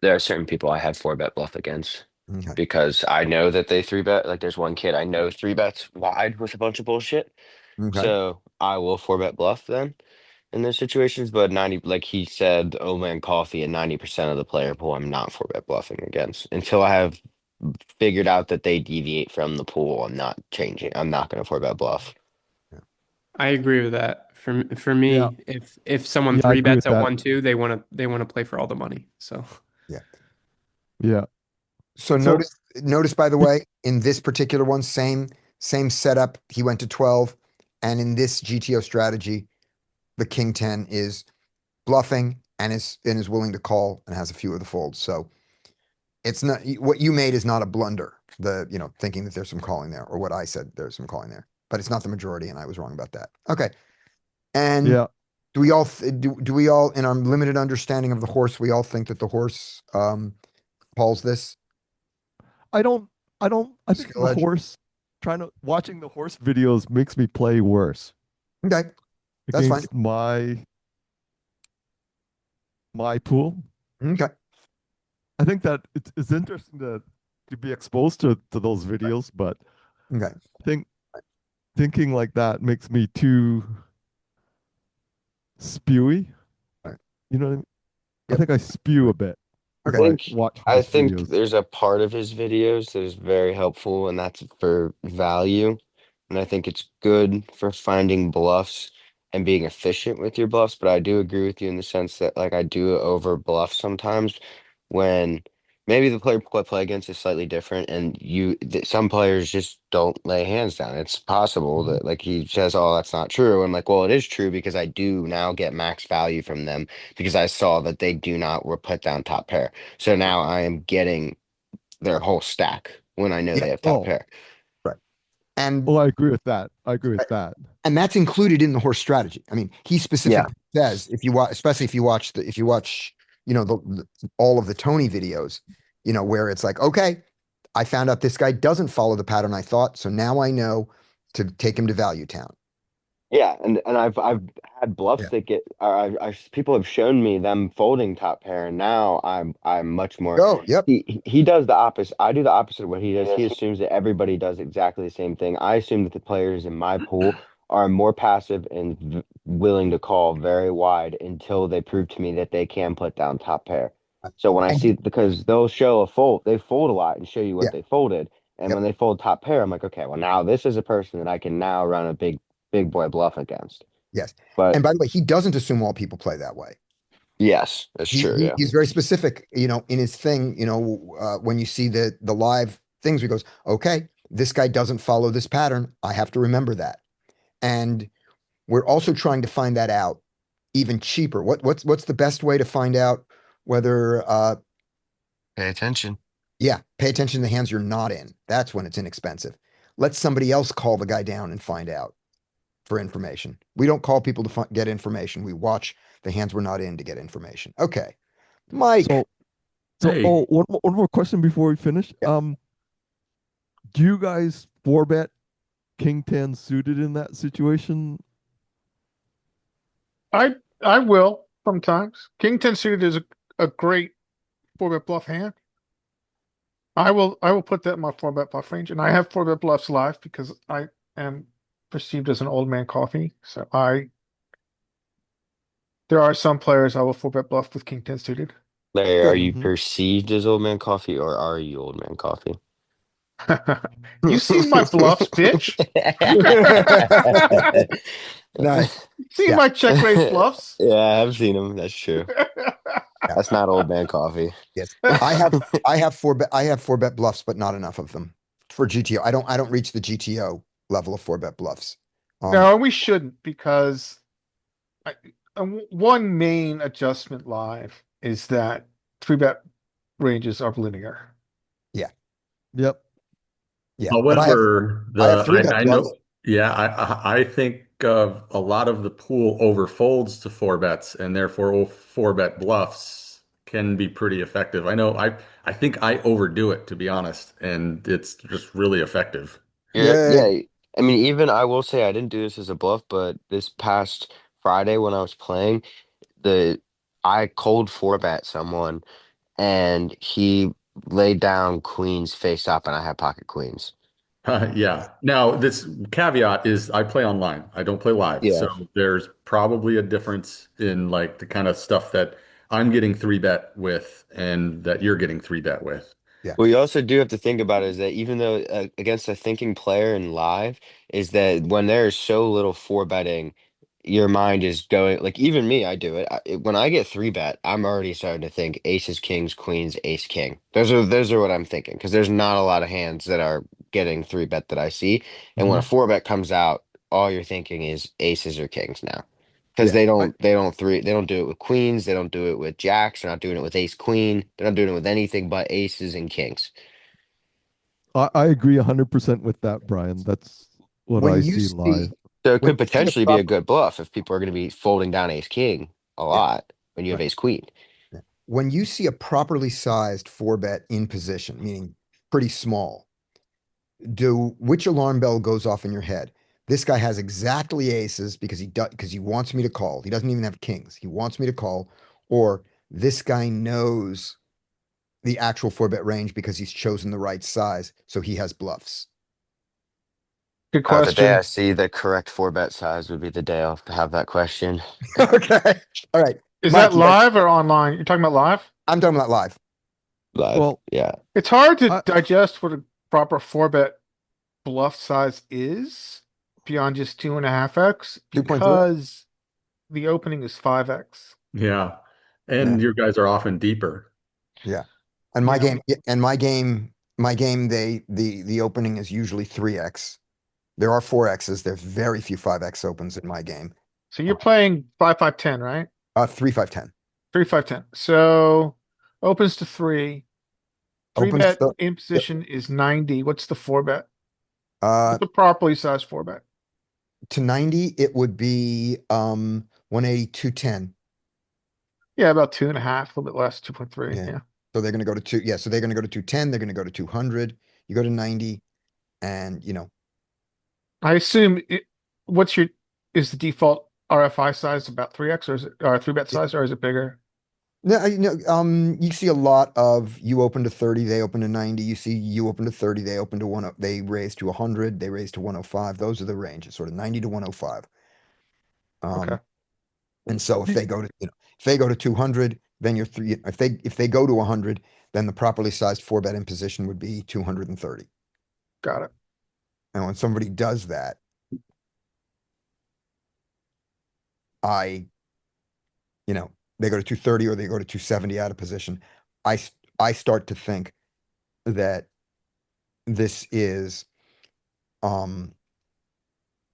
There are certain people I have 4-bet bluff against Okay. because I know that they 3-bet. Like there's one kid I know 3-bets wide with a bunch of bullshit. Okay. So I will 4-bet bluff then in those situations. But 90, like he said, old man coffee and 90% of the player pool, I'm not 4-bet bluffing against until I have figured out that they deviate from the pool. I'm not changing. I'm not going to 4-bet bluff. I agree with that. For Yeah. me, if someone Yeah, I three agree bets with at that. 1-2, they want to play for all the money. So Yeah. Yeah. So So notice by the way, in this particular one, same setup. He went to 12, and in this GTO strategy, the king 10 is bluffing and is willing to call and has a few of the folds. So it's not what you made is not a blunder. Thinking that there's some calling there, or what I said there's some calling there, but it's not the majority, and I was wrong about that. Okay, and yeah. do we all do we all in our limited understanding of the horse, we all think that the horse calls this I think skill the edge? horse watching the horse videos makes me play worse Okay, that's fine. against my pool. Okay, I think that it's interesting to be exposed to those videos, but okay. I think thinking like that makes me too spewy. Right. You know what I mean? I Yep. think I spew a bit if Okay. I watch I horse think videos. there's a part of his videos that is very helpful, and that's for value. And I think it's good for finding bluffs and being efficient with your bluffs. But I do agree with you in the sense that, like, I do over bluff sometimes when maybe the player I play against is slightly different, and some players just don't lay hands down. It's possible Mhm. that, like, he says, "Oh, that's not true," and like, well, it is true because I do now get max value from them because I saw that they do not put down top pair. So now I am getting their whole stack when I know Yeah. they have top Oh, pair. Right. And well, I agree with that. I agree with that. and that's included in the horse strategy. I mean, he Yeah. specifically says if you watch, especially if you watch all of the Tony videos, where it's like, okay, I found out this guy doesn't follow the pattern I thought, so now I know to take him to Value Town. Yeah, and I've had bluffs Yeah. that get people have shown me them folding top pair, and now I'm much more. Oh, yep. He does the opposite. I do the opposite of what he does. He assumes that everybody does exactly the same thing. I assume that the players in my pool are more passive and willing to call very wide until they prove to me that they can put down top pair. So when I And see, because they'll show a fold, they fold a lot and show you yeah, what they folded. And yep, when they fold top pair, I'm like, okay, well now this is a person that I can now run a big boy bluff against. yes. But And by the way, he doesn't assume all people play that way. yes, that's true. Yeah. He's very specific, in his thing, when you see the live things, he goes, okay, this guy doesn't follow this pattern. I have to remember that. And we're also trying to find that out even cheaper. What's the best way to find out whether Pay attention. yeah, pay attention to the hands you're not in. That's when it's inexpensive. Let somebody else call the guy down and find out for information. We don't call people to get information. We watch the hands we're not in to get information. Okay. Mike. So Hey. one more question before we finish. Yeah. Do you guys 4-bet king 10 suited in that situation? I will sometimes. King 10 suited is a great 4-bet bluff hand. I will put that in my 4-bet bluff range, and I have 4-bet bluffs live because I am perceived as an old man coffee. So there are some players I will 4-bet bluff with King 10 suited. Larry, are Good. you Mhm. perceived as old man coffee or are you old man coffee? You seen my bluffs, bitch? Nice. See Yeah. my check raise bluffs? Yeah, I've seen them. That's true. Yeah. That's not old man coffee. Yes. I have four bet bluffs, but not enough of them for GTO. I don't reach the GTO level of four bet bluffs. No, we shouldn't because I, one main adjustment live is that three bet ranges are linear. Yep. Yeah. But However, I have three bet I bluffs. know, yeah, I think a lot of the pool overfolds to four bets, and therefore four bet bluffs can be pretty effective. I think I overdo it, to be honest, and it's just really effective. Yeah. Yeah. I mean, even I will say I didn't do this as a bluff, but this past Friday when I was playing, the I cold four bet someone and he laid down queens face up and I had pocket queens. Yeah. Now, this caveat is I play online. I don't play live. So Yeah. there's probably a difference in like the kind of stuff that I'm getting three bet with and that you're getting three bet with. Yeah. What you also do have to think about is that even though against a thinking player in live, is that when there is so little four betting, your mind is going like even me, I do it. When I get three bet, I'm already starting to think aces, kings, queens, ace, king. Those are what I'm thinking because there's not a lot of hands that are getting three bet that I see. And when a Mhm. four bet comes out, all you're thinking is aces or kings now. Because Yeah. they don't do it with queens, they don't do it with jacks, they're not doing it with ace queen, they're not doing it with anything but aces and kings. I agree 100% with that, Brian. That's what When I you see live. see So it when could you see a potentially be a proper good bluff if people are going to be folding down ace king a yeah, lot when you have Right. ace queen. yeah. When you see a properly sized four bet in position, meaning pretty small, which alarm bell goes off in your head? This guy has exactly aces because he wants me to call. He doesn't even have kings. He wants me to call, or this guy knows the actual four bet range because he's chosen the right size, so he has bluffs. Good The day I question. see the correct four bet size would be the day I'll have that question. Okay. All right. Is Mike, that live or online? You're talking about live? I'm talking about live. Live. Well, Yeah. It's hard to I, digest what a proper four bet bluff size is beyond just 2.5x 2.0? because the opening is 5x. Yeah. Yeah. And your guys are often deeper. Yeah. And my Yeah. game, the opening is usually 3x. There are 4x's. There's very few 5x opens in my game. So you're playing 5-5-10, right? 3-5-10. 3-5-10. So opens to three. Three Opens bet to, in position is 90. What's the four bet? uh, What's the properly sized four bet? to 90, it would be 180, 210. Yeah, about 2.5, a little bit less, 2.3. Yeah. Yeah. So they're going to go to two. Yeah. So they're going to go to 210. They're going to go to 200. You go to 90 and I assume what's your is the default RFI size about 3x or is it or three bet yeah. size or is it bigger? No, you see a lot of you open to 30, they open to 90. You see you open to 30, they open to they raise to 100, they raise to 105. Those are the ranges, sort of 90 to 105. Okay. And so if y- they go to, if they go to 200, then you're three. If they go to 100, then the properly sized four bet in position would be 230. Got it. And when somebody does that, I, they go to 230 or they go to 270 out of position. I start to think that this is um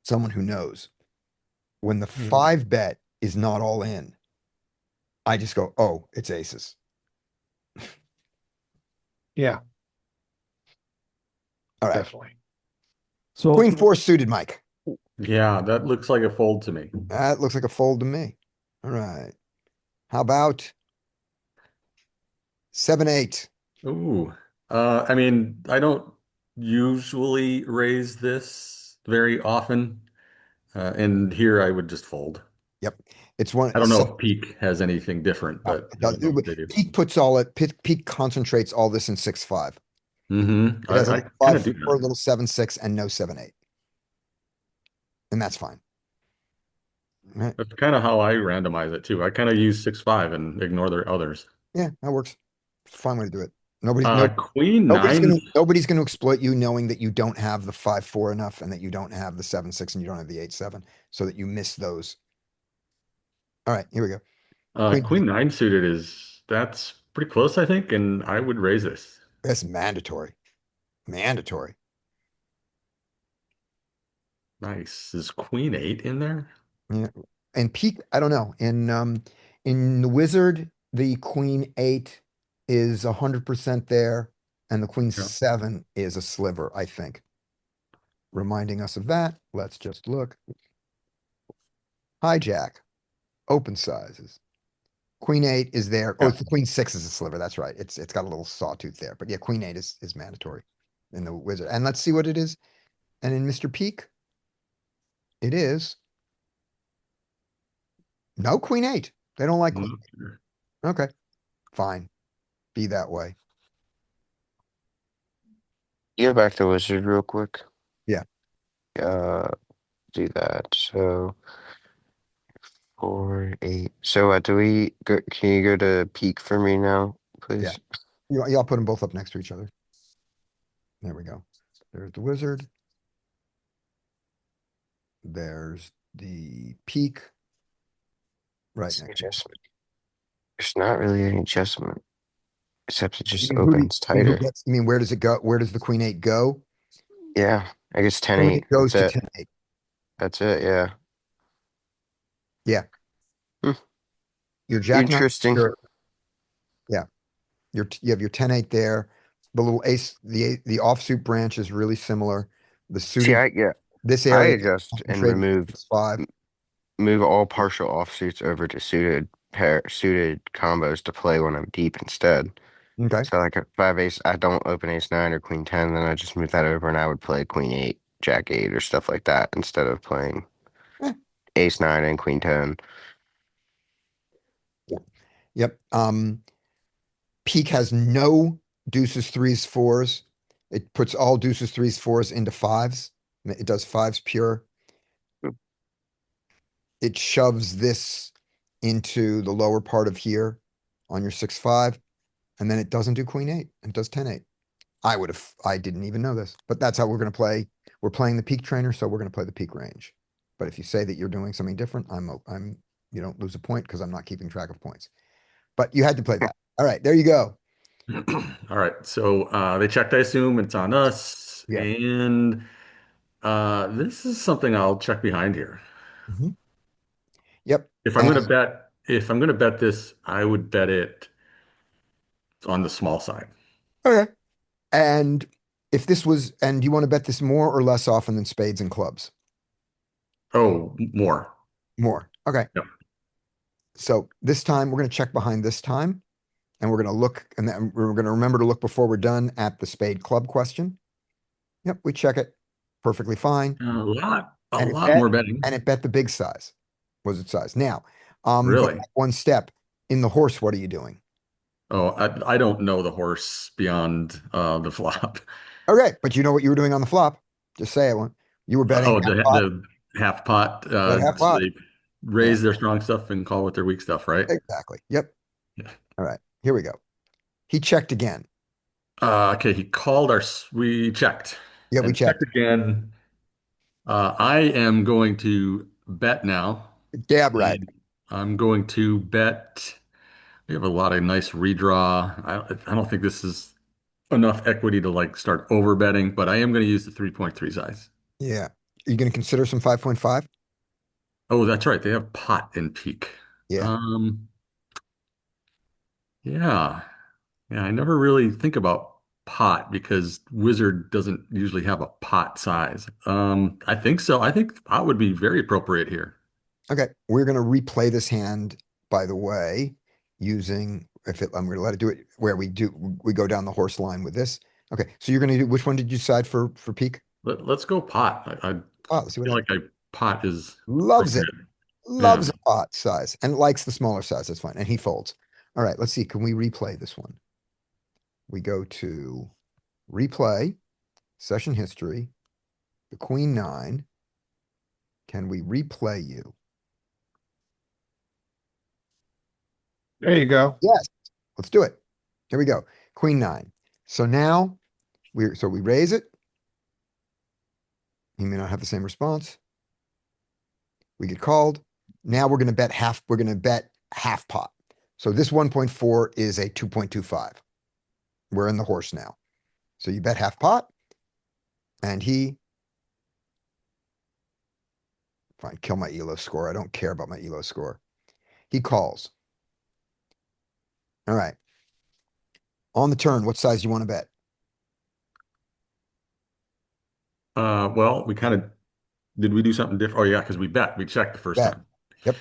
someone who knows. When the Mhm. five bet is not all in, I just go, oh, it's aces. Yeah, All right. definitely. so Queen four suited, Mike. Yeah, that looks like a fold to me. That looks like a fold to me. All right. How about 7-8? Ooh. I mean, I don't usually raise this very often. And here I would just fold. Yep. It's one. I don't know if Peak has anything different, but It I does. don't know if they do. Peak concentrates all this in 6-5. Mm-hmm. It has a I little kind five of do four, a that. little 7-6, and no 7-8. And that's fine. All right. That's kind of how I randomize it too. I kind of use 6-5 and ignore the others. Yeah, that works. It's a fine way to do it. Nobody's Queen nine. nobody's gonna exploit you knowing that you don't have the 5-4 enough and that you don't have the 7-6 and you don't have the 8-7, so that you miss those. All right, here we go. Queen nine suited that's pretty close, I think, and I would raise this. That's mandatory. Mandatory. Nice. Is Queen eight in there? Yeah. And peak, I don't know. In the wizard, the queen 8 is 100% there, and the queen Yeah. 7 is a sliver, I think. Reminding us of that, let's just look. Hijack, open sizes. Queen 8 is there. Oh, Yeah. it's the queen 6 is a sliver. That's right. It's got a little sawtooth there. But yeah, queen 8 is mandatory in the wizard. And let's see what it is. And in Mr. Peak, it is no queen 8. They don't like queen. Okay, fine. Be that way. Go back to wizard real quick. Yeah. Do that. So 4, 8. So do we go? Can you go to peak for me now, please? Y'all put them both up next to each other. There we go. There's the wizard. There's the peak. Right What's the next to it. adjustment? There's not really any adjustment, except it just You mean, who do opens you mean, who tighter. gets- you mean, where does it go? Where does the queen 8 go? Yeah, I guess 10, Queen 8. 8 goes to That's it. 10-8. That's it. Yeah. Yeah. Hmm. Your jack nine. Interesting. Yeah. You have your 10-8 there. The little ace, the offsuit branch is really similar. The See, suited, this I area adjust and concentrated remove 5. move all partial offsuits over to suited combos to play when I'm deep instead. Okay. So like if I have ace, I don't open ace 9 or queen 10, then I just move that over and I would play queen 8, jack 8 or stuff like that instead of playing Eh. ace 9 and queen 10. Yep. Peak has no deuces, threes, fours. It puts all deuces, threes, fours into 5s. It does 5s pure. It shoves this into the lower part of here on your 6-5, and then it doesn't do queen 8. It does 10-8. I didn't even know this, but that's how we're going to play. We're playing the peak trainer, so we're going to play the peak range. But if you say that you're doing something different, you don't lose a point because I'm not keeping track of points. But you had to play that. All right, there you go. All right. So they checked, I assume it's on us. Yeah. And this is something I'll check behind here. Mhm. Yep. If I'm gonna bet this, I would bet it on the small side. Okay. And and you want to bet this more or less often than spades and clubs? Oh, more. More. Okay. Yep. So this time we're going to check behind this time, and we're going to look, and then we're going to remember to look before we're done at the spade club question. Yep, we check it perfectly fine. A And it lot bet, more betting. and it bet the big size. Was it size? Now, go Really? back one step. In the horse, what are you doing? Oh, I don't know the horse beyond the flop. Okay, but you know what you were doing on the flop. Just say it one. You were betting Oh, half pot. the half pot. Bet half So pot. they raise their strong stuff and call it their weak stuff, right? Exactly. Yep. Yeah. All right, here we go. He checked again. Okay, he called we checked. Yeah, we And checked. again. I am going to bet now. Dab right. And I'm going to bet. We have a lot of nice redraw. I don't think this is enough equity to like start over betting, but I am going to use the 3.3 size. Yeah. Are you going to consider some 5.5? Oh, that's right. They have pot and peak. Yeah. Yeah. Yeah, I never really think about pot because Wizard doesn't usually have a pot size. I think so. I think pot would be very appropriate here. Okay. We're going to replay this hand, by the way, using, I'm going to let it do it where we go down the horse line with this. Okay. So you're going to do, which one did you decide for peak? Let's go pot. I Let's see what feel happens. like pot is Loves it. appropriate. Loves Yeah. a pot size and likes the smaller size. That's fine. And he folds. All right. Let's see. Can we replay this one? We go to replay, session history, the queen 9. Can we replay you? There you go. Yes. Let's do it. Here we go. Queen nine. So now we raise it. He may not have the same response. We get called. Now we're going to bet half pot. So this 1.4 is a 2.25. We're in the horse now. So you bet half pot and fine, kill my ELO score. I don't care about my ELO score. He calls. All right. On the turn, what size do you want to bet? Well, did we do something different? Oh yeah, because we checked the first Bet. time. Yep.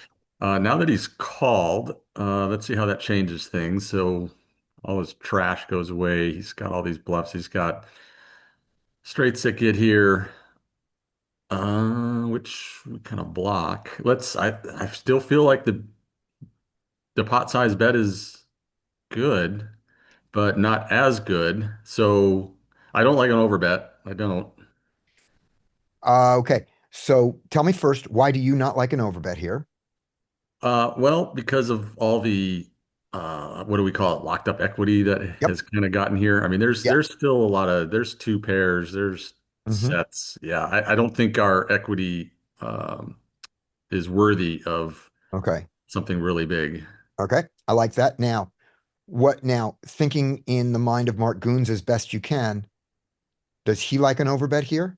Now that he's called, let's see how that changes things. So all his trash goes away. He's got all these bluffs. He's got straight sicket here, which we kind of block. I still feel like the pot size bet is good, but not as good. So I don't like an overbet. I don't. Okay. So tell me first, why do you not like an overbet here? Well, because of all the what do we call it? Locked up equity that Yep. has kind of gotten here. I mean, Yeah. there's still a lot of there's two pairs, there's Mm-hmm. sets. Yeah, I don't think our equity is worthy of Okay. something really big. Okay. I like that. Now, thinking in the mind of Mark Goons as best you can, does he like an overbet here?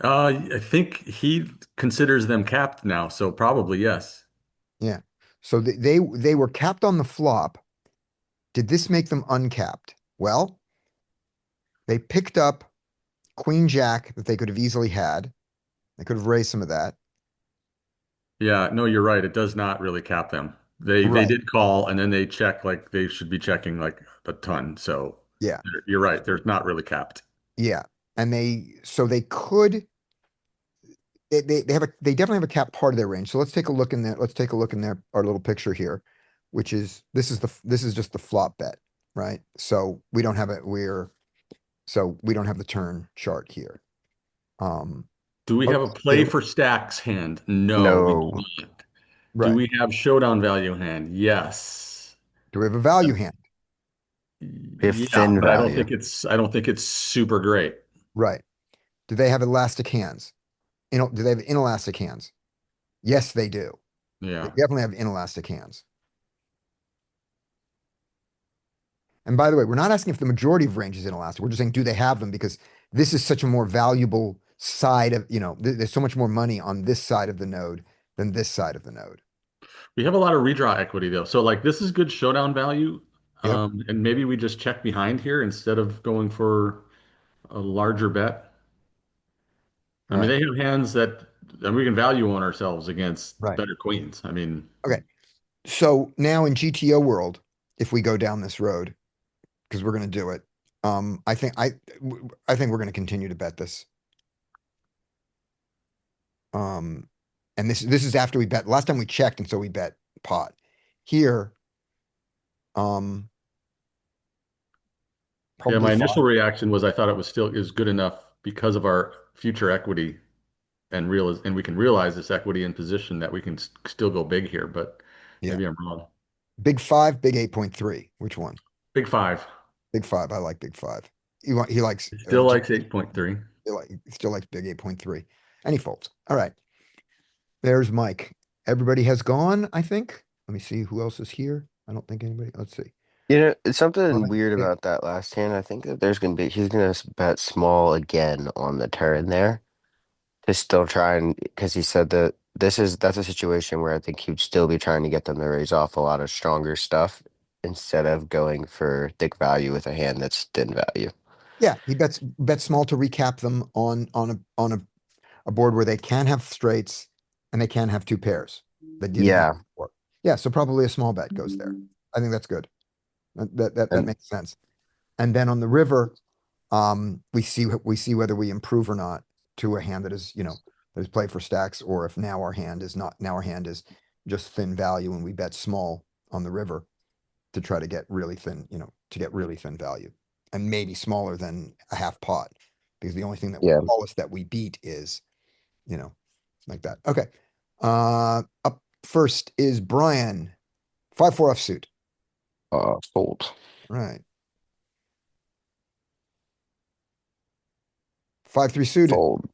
I think he considers them capped now, so probably yes. Yeah. So they were capped on the flop. Did this make them uncapped? Well, they picked up Queen Jack that they could have easily had. They could have raised some of that. Yeah, no, you're right. It does not really cap them. They Right. did call and then they check like they should be checking like a ton. So Yeah. you're right. They're not really capped. Yeah. And they could they definitely have a cap part of their range. So let's take a look in there. Let's take a look in their our little picture here, which is this is just the flop bet, right? So we don't have we don't have the turn chart here. Um, Do we oh, have a we play do. for stacks hand? No, we do No. not. Do Right. we have showdown value hand? Yes. Do we have a value hand? We have Yeah, thin but value. I don't think it's super great. Right. Do they have elastic hands? Do they have inelastic hands? Yes, they do. They Yeah. definitely have inelastic hands. And by the way, we're not asking if the majority of range is inelastic. We're just saying, do they have them? Because this is such a more valuable side of, there's so much more money on this side of the node than this side of the node. We have a lot of redraw equity though. So like this is good showdown value. Yep. And maybe we just check behind here instead of going for a larger bet. I mean, Right. they have hands that we can value on ourselves against Right. better queens. I mean, Okay. So now in GTO world, if we go down this road, because we're going to do it, I think we're going to continue to bet this. Um, and this is after we bet. Last time we checked, and so we bet pot. Here, um, yeah, probably my five. initial reaction was I thought it was still is good enough because of our future equity and we can realize this equity in position that we can still go big here, but Yeah. maybe I'm wrong. Big five, big 8.3. Which one? Big five. Big five. I like big five. He likes He still likes 8.3. he still likes big 8.3. And he folds. All right. There's Mike. Everybody has gone, I think. Let me see who else is here. I don't think anybody. Let's see. You know, it's something Brian, weird Nick. about that last hand. I think that he's gonna bet small again on the turn there to still try and because he said that that's a situation where I think he'd still be trying to get them to raise off a lot of stronger stuff instead of going for thick value with a hand that's thin value. Yeah, he bets small to recap them on a board where they can have straights and they can have two pairs that didn't have Yeah, before. Yeah, so probably a small bet goes there. I think that's good. That and makes sense. And then on the river, we see whether we improve or not to a hand that is, that is played for stacks, or if now our hand is not now our hand is just thin value and we bet small on the river to try to get really thin, to get really thin value. And maybe smaller than a half pot. Because the only thing that yeah, smallest that we beat is, you know, like that. Okay. Up first is Brian. 5-4 offsuit. fold. Right. 5-3 suited. Fold.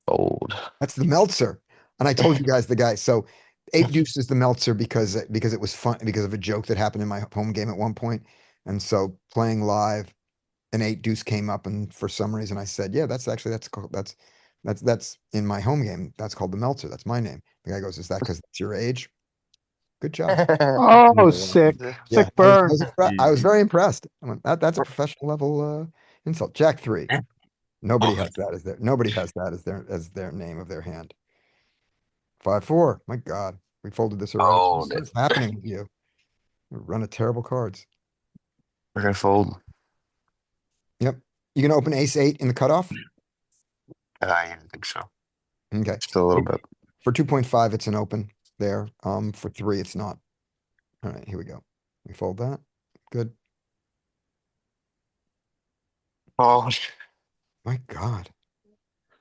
Fold. That's the Meltzer. And I told you guys the guy. So 8 deuce is the Meltzer because it was fun because of a joke that happened in my home game at one point. And so playing live, an 8 deuce came up, and for some reason I said, yeah, that's in my home game. That's called the Meltzer. That's my name. The guy goes, is that because it's your age? Good job. Oh, sick. Yeah, Sick burn. I was very impressed. I went, that's a professional level insult. Jack 3. Nobody has that as their name of their hand. 5-4. My God, we folded this already. Fold. What's happening with you? You run a terrible cards. We're gonna fold. Yep. You gonna open ace 8 in the cutoff? I didn't think so. Okay. Just a little bit. For 2.5, it's an open there. For 3, it's not. All right, here we go. We fold that. Good. Oh, My God.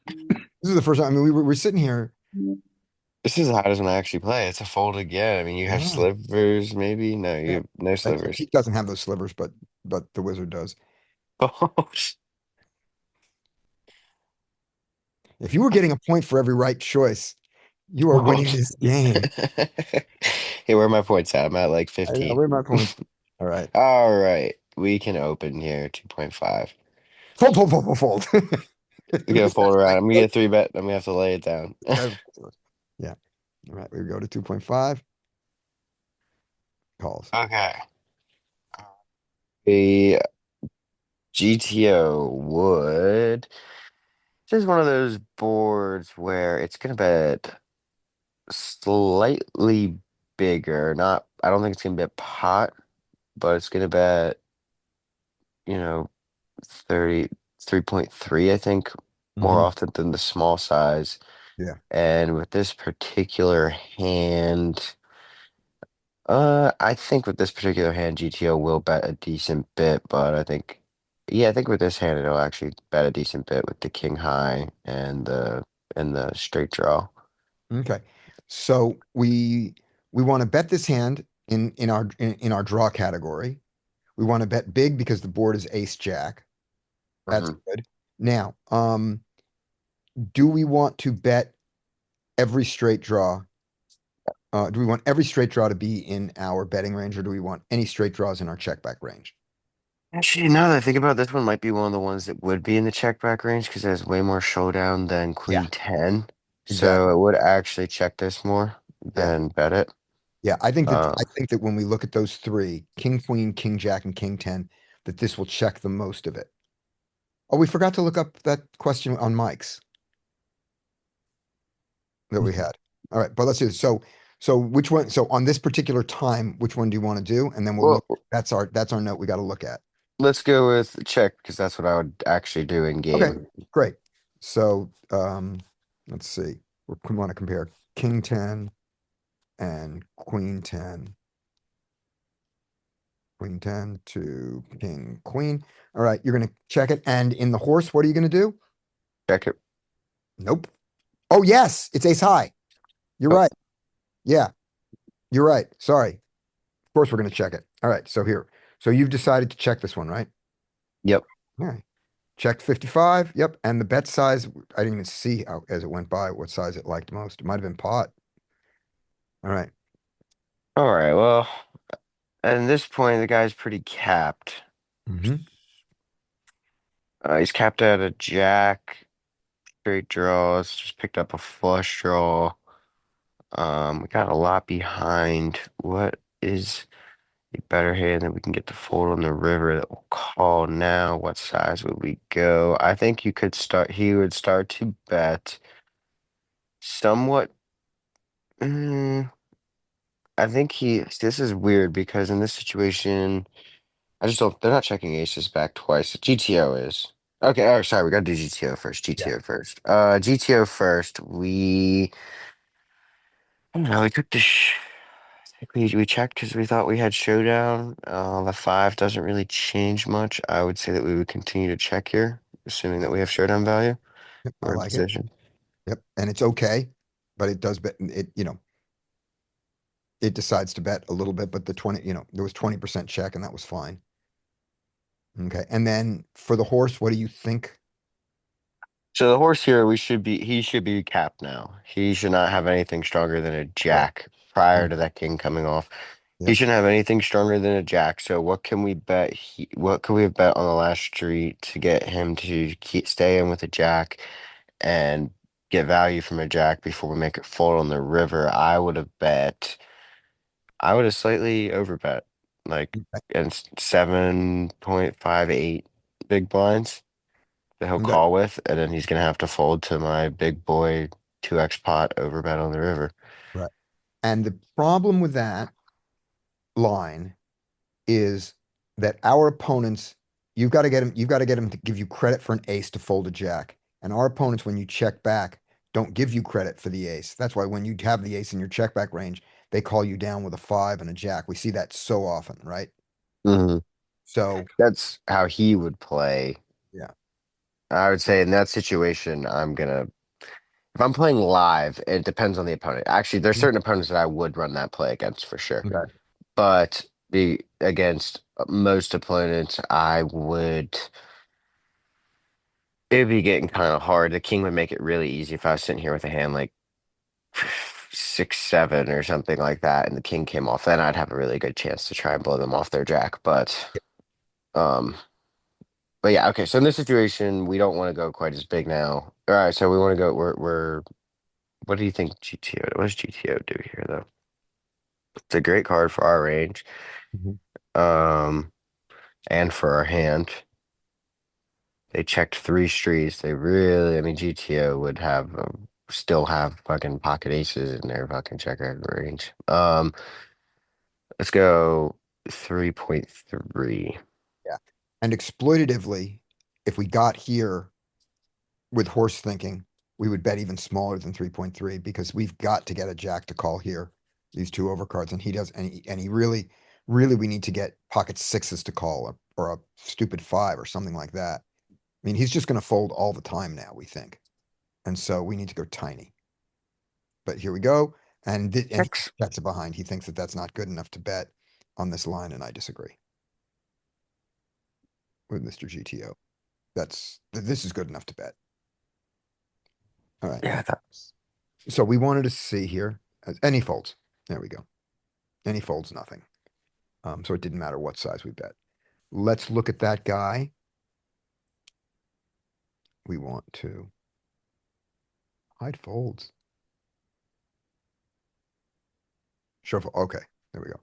This is the first time. I mean, we're sitting here. this is the hottest one I actually play. It's a fold again. I mean, you have Yeah. slivers, maybe? No, you Yeah. have no slivers. He doesn't have those slivers, but the wizard does. Oh, If you were getting a point for every right choice, you are winning this game. Hey, where are my points at? I'm at like I 15. where are my points? All right. All right. We can open here 2.5. Fold, fold, fold, fold, fold. We're gonna fold around. I'm gonna get a 3-bet. I'm gonna have to lay it down. Yeah. All right. We go to 2.5. Calls. Okay. The GTO would. This is one of those boards where it's gonna bet slightly bigger. Not, I don't think it's gonna bet pot, but it's gonna bet, you know, 33.3, I think, more Mhm. often than the small size. Yeah. And with this particular hand, I think with this particular hand, GTO will bet a decent bit, but yeah, I think with this hand, it'll actually bet a decent bit with the king high and the straight draw. Okay. So we want to bet this hand in our draw category. We want to bet big because the board is ace jack. That's Mhm. good. Now, do we want to bet every straight draw? Do we want every straight draw to be in our betting range, or do we want any straight draws in our check back range? Actually, now that I think about it, this one might be one of the ones that would be in the check back range because it has way more showdown than Yeah, Queen 10. So exactly. it would actually check this more Yeah. than bet it. Yeah, I Uh, think that when we look at those three, king, queen, king, jack, and king 10, that this will check the most of it. Oh, we forgot to look up that question on Mike's that we had. All right, but let's do this. So which one? So on this particular time, which one do you want to do? And then we'll well, look. That's our note we got to look at. let's go with check because that's what I would actually do in Okay, game. great. So let's see. We want to compare king 10 and queen 10. Queen 10 to king queen. All right, you're gonna check it. And in the horse, what are you gonna do? Check it. Nope. Oh, yes, it's ace high. You're Oh, right. Yeah, you're right. Sorry. Of course, we're gonna check it. All right, so here. So you've decided to check this one, right? yep. All right. Checked 55. Yep. And the bet size, I didn't even see how, as it went by what size it liked most. It might have been pot. All right. All right. Well, at this point, the guy's pretty capped. Mm-hmm. He's capped at a jack, straight draws, just picked up a flush draw. We got a lot behind. What is a better hand that we can get to fold on the river that we'll call now? What size would we go? I think he would start to bet somewhat. mm, I think this is weird because in this situation, I just don't, they're not checking aces back twice. GTO is. Okay, oh, sorry, we gotta do GTO first. Yeah. GTO first. GTO first. I don't know, we took the I think we checked because we thought we had showdown. The 5 doesn't really change much. I would say that we would continue to check here, assuming that we have showdown value Yep, I or like it. decision. Yep. And it's okay, but it does bet it, it decides to bet a little bit, but the 20, there was 20% check and that was fine. Okay, and then for the horse, what do you think? So the horse here, he should be capped now. He should not have anything stronger than a jack prior to that king coming off. He Yep. shouldn't have anything stronger than a jack. So what can we bet? What could we have bet on the last street to get him to stay in with a jack and get value from a jack before we make it fold on the river? I would have slightly overbet, like in 7.58 big blinds that he'll Okay. call with, and then he's gonna have to fold to my big boy 2x pot overbet on the river. Right. And the problem with that line is that our opponents, you've got to get him to give you credit for an ace to fold a jack. And our opponents, when you check back, don't give you credit for the ace. That's why when you have the ace in your check back range, they call you down with a 5 and a jack. We see that so often, right? Mhm. So That's how he would play. yeah, I would say in that situation, if I'm playing live, it depends on the opponent. Actually, there's certain opponents that I would run that play against for sure. okay. But against most opponents, it'd be getting kind of hard. The king would make it really easy if I was sitting here with a hand like 6-7 or something like that, and the king came off. Then I'd have a really good chance to try and blow them off their jack. Um, but yeah, okay. So in this situation, we don't want to go quite as big now. All right, so we want to go. We're. What do you think GTO? What does GTO do here though? It's a great card for our range, Mhm. and for our hand. They checked 3 streets. I mean, GTO would still have fucking pocket aces in their fucking checker range. Let's go 3.3. Yeah. And exploitatively, if we got here with horse thinking, we would bet even smaller than 3.3 because we've got to get a jack to call here, these two overcards, and he does, and he really, really, we need to get pocket sixes to call or a stupid 5 or something like that. I mean, he's just going to fold all the time now, we think, and so we need to go tiny. But here we go, and he Checks. checks it behind. He thinks that that's not good enough to bet on this line, and I disagree with Mr. GTO. This is good enough to bet. All right. Yeah, So we wanted to see here, any folds. There we go. Any folds, nothing. So it didn't matter what size we bet. Let's look at that guy. We want to hide folds. Shuffle. Okay, there we go.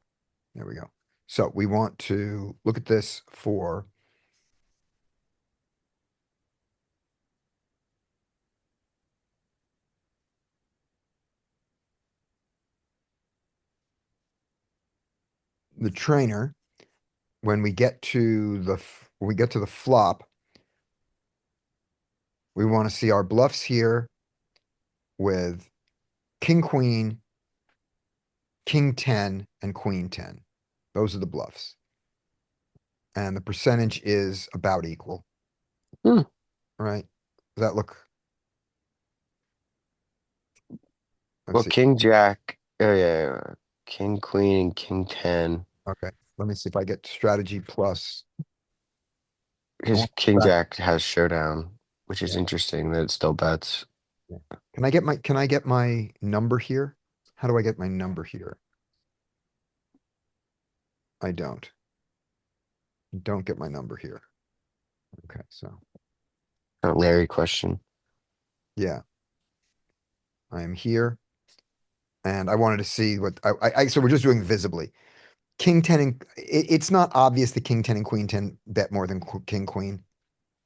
There we go. So we want to look at this for the trainer. When we get to the flop, we want to see our bluffs here with king, queen, king 10, and queen 10. Those are the bluffs. And the percentage is about equal. Hmm. Right? Does that look? Let's well, see. King Jack. Oh yeah, King Queen and King 10. Okay. Let me see if I get strategy plus. His want King strat- Jack has showdown, which is Yeah. interesting that it still bets. Yeah. Can I get my number here? How do I get my number here? I don't get my number here. Okay, so A Larry question. yeah. I am here. And I wanted to see what so we're just doing visibly. King 10 and it's not obvious that King 10 and Queen 10 bet more than King Queen.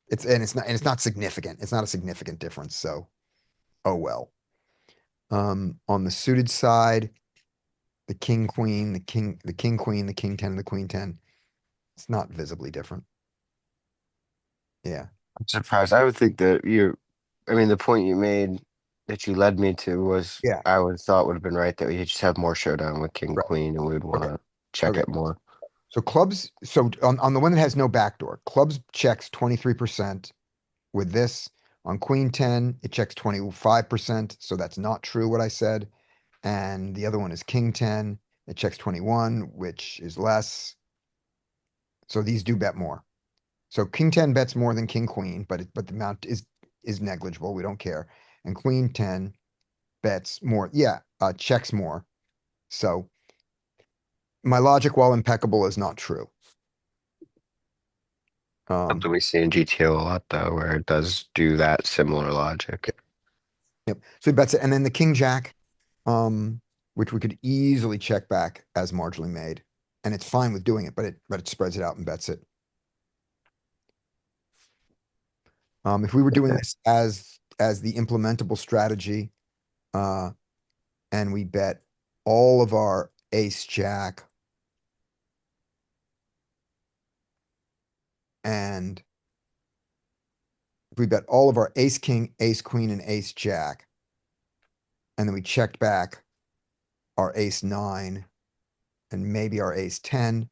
It's not significant. It's not a significant difference. So oh well. On the suited side, the King Queen, the King Queen, the King 10, and the Queen 10. It's not visibly different. Yeah. I'm surprised. I would think that I mean, the point you made that you led me to was Yeah. I would thought would have been right that we just have more showdown with King Right. Queen and we would want Okay. to check Okay. it more. So clubs, so on the one that has no backdoor, clubs checks 23%. With this, on Queen 10, it checks 25%. So that's not true what I said. And the other one is King 10. It checks 21, which is less. So these do bet more. So king 10 bets more than king queen, but the amount is negligible. We don't care. And queen 10 bets more. Yeah, checks more. So my logic, while impeccable, is not true. Something we see in GTO a lot though, where it does do that similar logic. Yep. So he bets it, and then the king jack, which we could easily check back as marginally made, and it's fine with doing it, but it spreads it out and bets it. If we were doing Okay. this as the implementable strategy, uh, and we bet all of our ace jack and if we bet all of our ace king, ace queen, and ace jack, and then we checked back our ace nine and maybe our ace 10,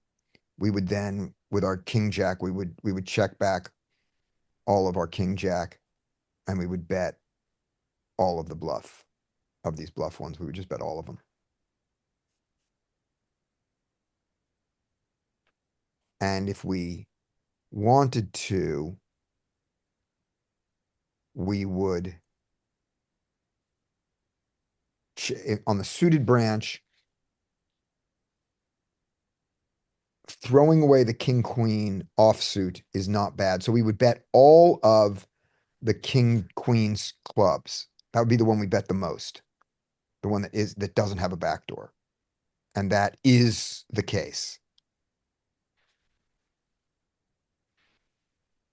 we would then, with our king jack, we would check back all of our king jack and we would bet all of the bluff of these bluff ones. We would just bet all of them. And if we wanted to, we would on the suited branch, throwing away the king queen offsuit is not bad. So we would bet all of the king queen's clubs. That would be the one we bet the most. The one that doesn't have a backdoor. And that is the case.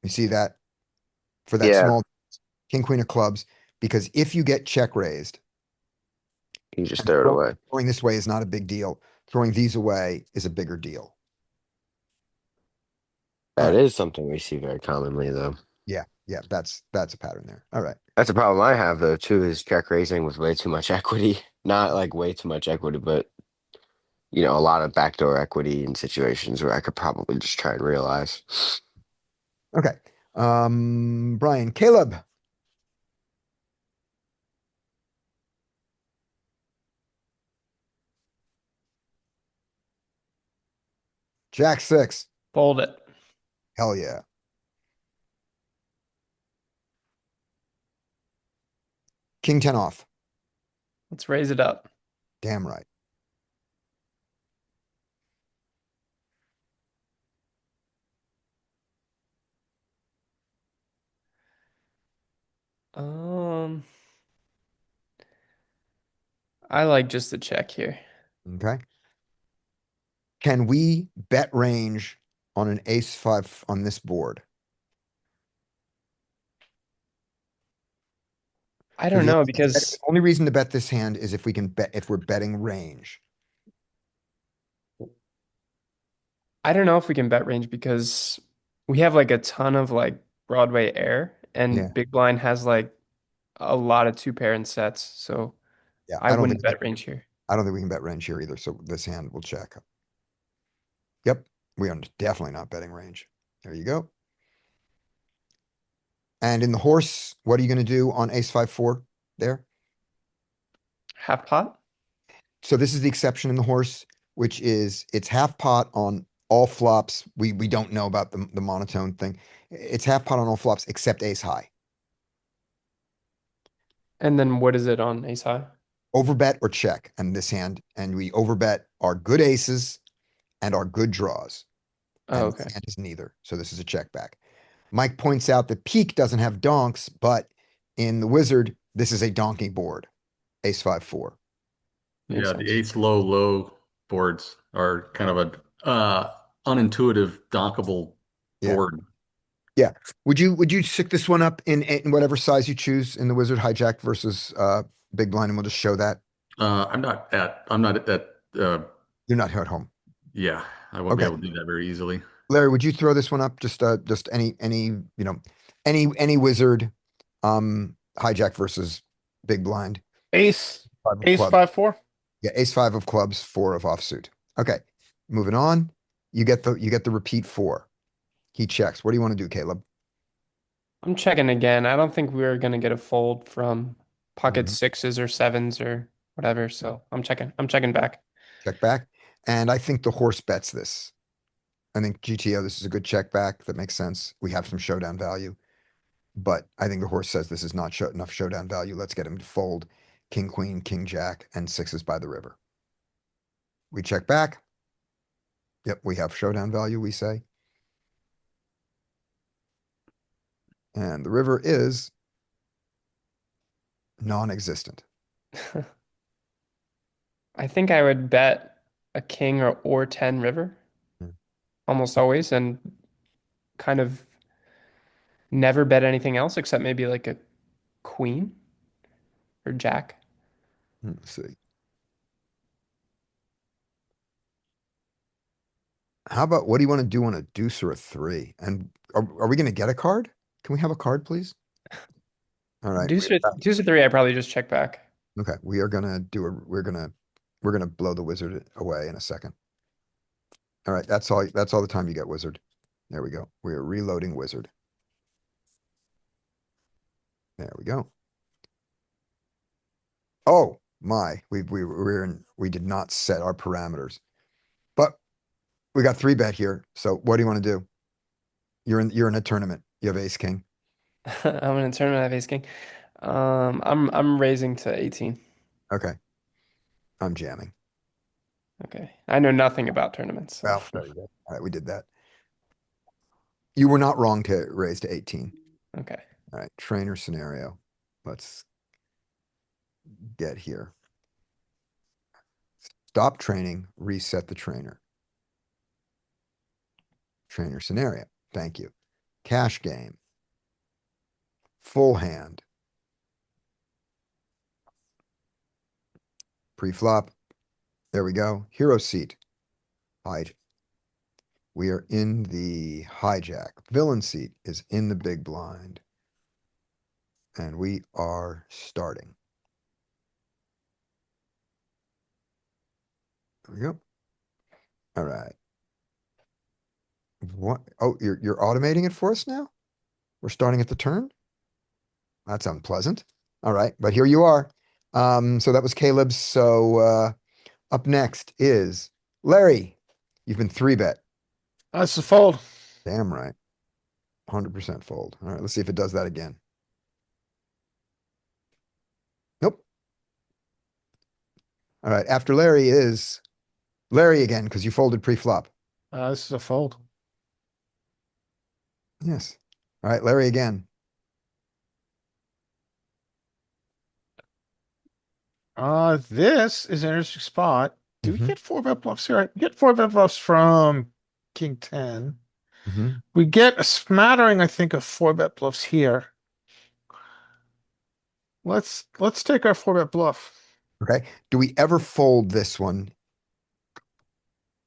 You see that for that Yeah, small king queen of clubs, because if you get check raised, you just and throw it away. throwing this way is not a big deal. Throwing these away is a bigger deal. All That right. is something we see very commonly though. Yeah, that's a pattern there. All right. That's a problem I have though too, is check raising with way too much equity. Not like way too much equity, but a lot of backdoor equity in situations where I could probably just try and realize. Okay. Brian, Caleb. Jack six. Fold it. Hell yeah. King 10 off. Let's raise it up. Damn right. Um, I like just the check here. Okay. Can we bet range on an ace five on this board? I don't know because The only reason to bet this hand is if we can bet, if we're betting range. I don't know if we can bet range because we have like a ton of like Broadway air Yeah. and Big Blind has like a lot of two pair and sets. So Yeah. I wouldn't bet range here. I don't think we can bet range here either. So this hand will check. Yep. We are definitely not betting range. There you go. And in the horse, what are you going to do on ace five, four there? Half pot? So this is the exception in the horse, which is it's half pot on all flops. We don't know about the monotone thing. It's half pot on all flops except ace high. And then what is it on ace high? Overbet or check and this hand, and we overbet our good aces and our good draws. Oh, And okay. this hand is neither. So this is a check back. Mike points out that Peak doesn't have donks, but in the wizard, this is a donkey board. Ace five, four. Makes Yeah, the sense. ace low low boards are kind of a unintuitive dockable Yeah. board. Yeah. Would you stick this one up in whatever size you choose in the wizard hijack versus big blind, and we'll just show that? I'm not at You're not here at home. yeah, I won't be Okay. able to do that very easily. Larry, would you throw this one up? Just any wizard hijack versus big blind. Ace, Five of ace clubs. 5-4. Yeah, ace five of clubs, four of offsuit. Okay. Moving on. You get the repeat four. He checks. What do you want to do, Caleb? I'm checking again. I don't think we're gonna get a fold from pocket Mhm. sixes or sevens or whatever. So I'm checking. I'm checking back. Check back. And I think the horse bets this. I think GTO, this is a good check back. That makes sense. We have some showdown value. But I think the horse says this is not enough showdown value. Let's get him to fold king, queen, king, jack, and sixes by the river. We check back. Yep, we have showdown value, we say. And the river is non-existent. I think I would bet a king or 10 river Hmm. almost always, and kind of never bet anything else except maybe like a queen or jack. Let's see. How about, what do you want to do on a deuce or a three? And are we going to get a card? Can we have a card, please? All right. Deuce or three, I probably just check back. Okay. We are going to do we're going to blow the wizard away in a second. All right. That's all the time you get, wizard. There we go. We are reloading wizard. There we go. Oh my, we did not set our parameters, but we got 3-bet here. So what do you want to do? You're in a tournament. You have ace king. I'm in a tournament. I have ace king. I'm raising to 18. Okay. I'm jamming. Okay. I know nothing about tournaments. So. Well, there you go. All right, we did that. You were not wrong to raise to 18. Okay. All right, trainer scenario. Let's get here. Stop training, reset the trainer. Trainer scenario. Thank you. Cash game. Full hand. Pre-flop. There we go. Hero seat. Hide. We are in the hijack. Villain seat is in the big blind. And we are starting. There we go. All right. What? Oh, you're automating it for us now? We're starting at the turn? That's unpleasant. All right, but here you are. So that was Caleb's. So up next is Larry. You've been 3-bet. That's a fold. Damn right. 100% fold. All right, let's see if it does that again. Nope. All right, after Larry is Larry again, because you folded pre-flop. This is a fold. Yes. All right, Larry again. This is an interesting spot. Do we Mhm. get 4-bet bluffs here? We get 4-bet bluffs from King 10. Mhm. We get a smattering, I think, of 4-bet bluffs here. Let's take our 4-bet bluff. Okay. Do we ever fold this one?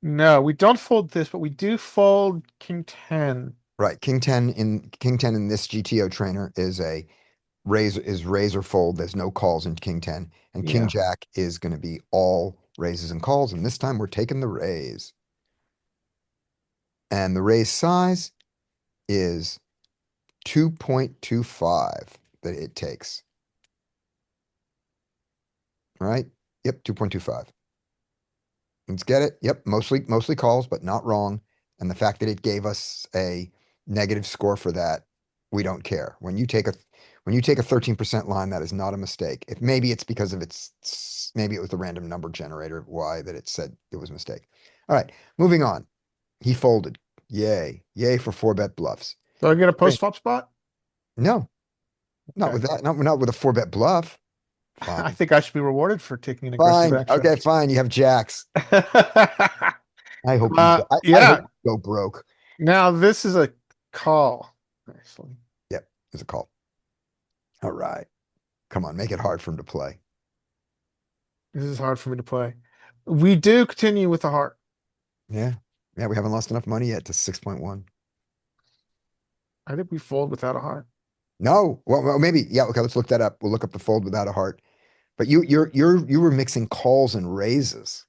No, we don't fold this, but we do fold King 10. Right. King 10 in this GTO trainer is a raise or fold. There's no calls in King 10. And King Yeah. Jack is going to be all raises and calls. And this time we're taking the raise. And the raise size is 2.25 that it takes. All right. Yep, 2.25. Let's get it. Yep, mostly calls, but not wrong. And the fact that it gave us a negative score for that, we don't care. When you take a 13% line, that is not a mistake. If maybe it's because of maybe it was the random number generator why that it said it was a mistake. All right, moving on. He folded. Yay. Yay for 4-bet bluffs. Do I get a post-flop spot? No, not Okay. with that. Not with a 4-bet bluff. I Fine. think I should be rewarded for taking an aggressive Fine. action. Okay, fine. You have jacks. I hope I yeah. hope you go broke. Now this is a call. Actually, Yep, it's a call. All right. Come on, make it hard for him to play. this is hard for me to play. We do continue with the heart. Yeah. Yeah, we haven't lost enough money yet to 6.1. I think we fold without a heart. No. Well, maybe. Yeah, okay, let's look that up. We'll look up the fold without a heart. But you were mixing calls and raises.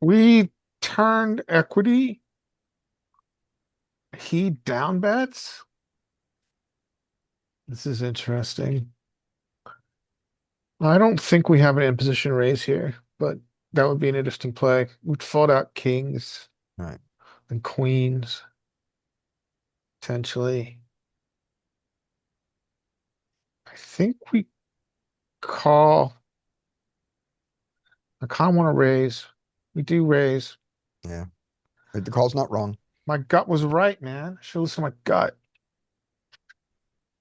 We turned equity. He down bets. This is interesting. I don't think we have an imposition raise here, but that would be an interesting play. We'd fold out kings Right. and queens, potentially. I think we call. I kind of want to raise. We do raise. Yeah. But the call's not wrong. My gut was right, man. I should listen to my gut.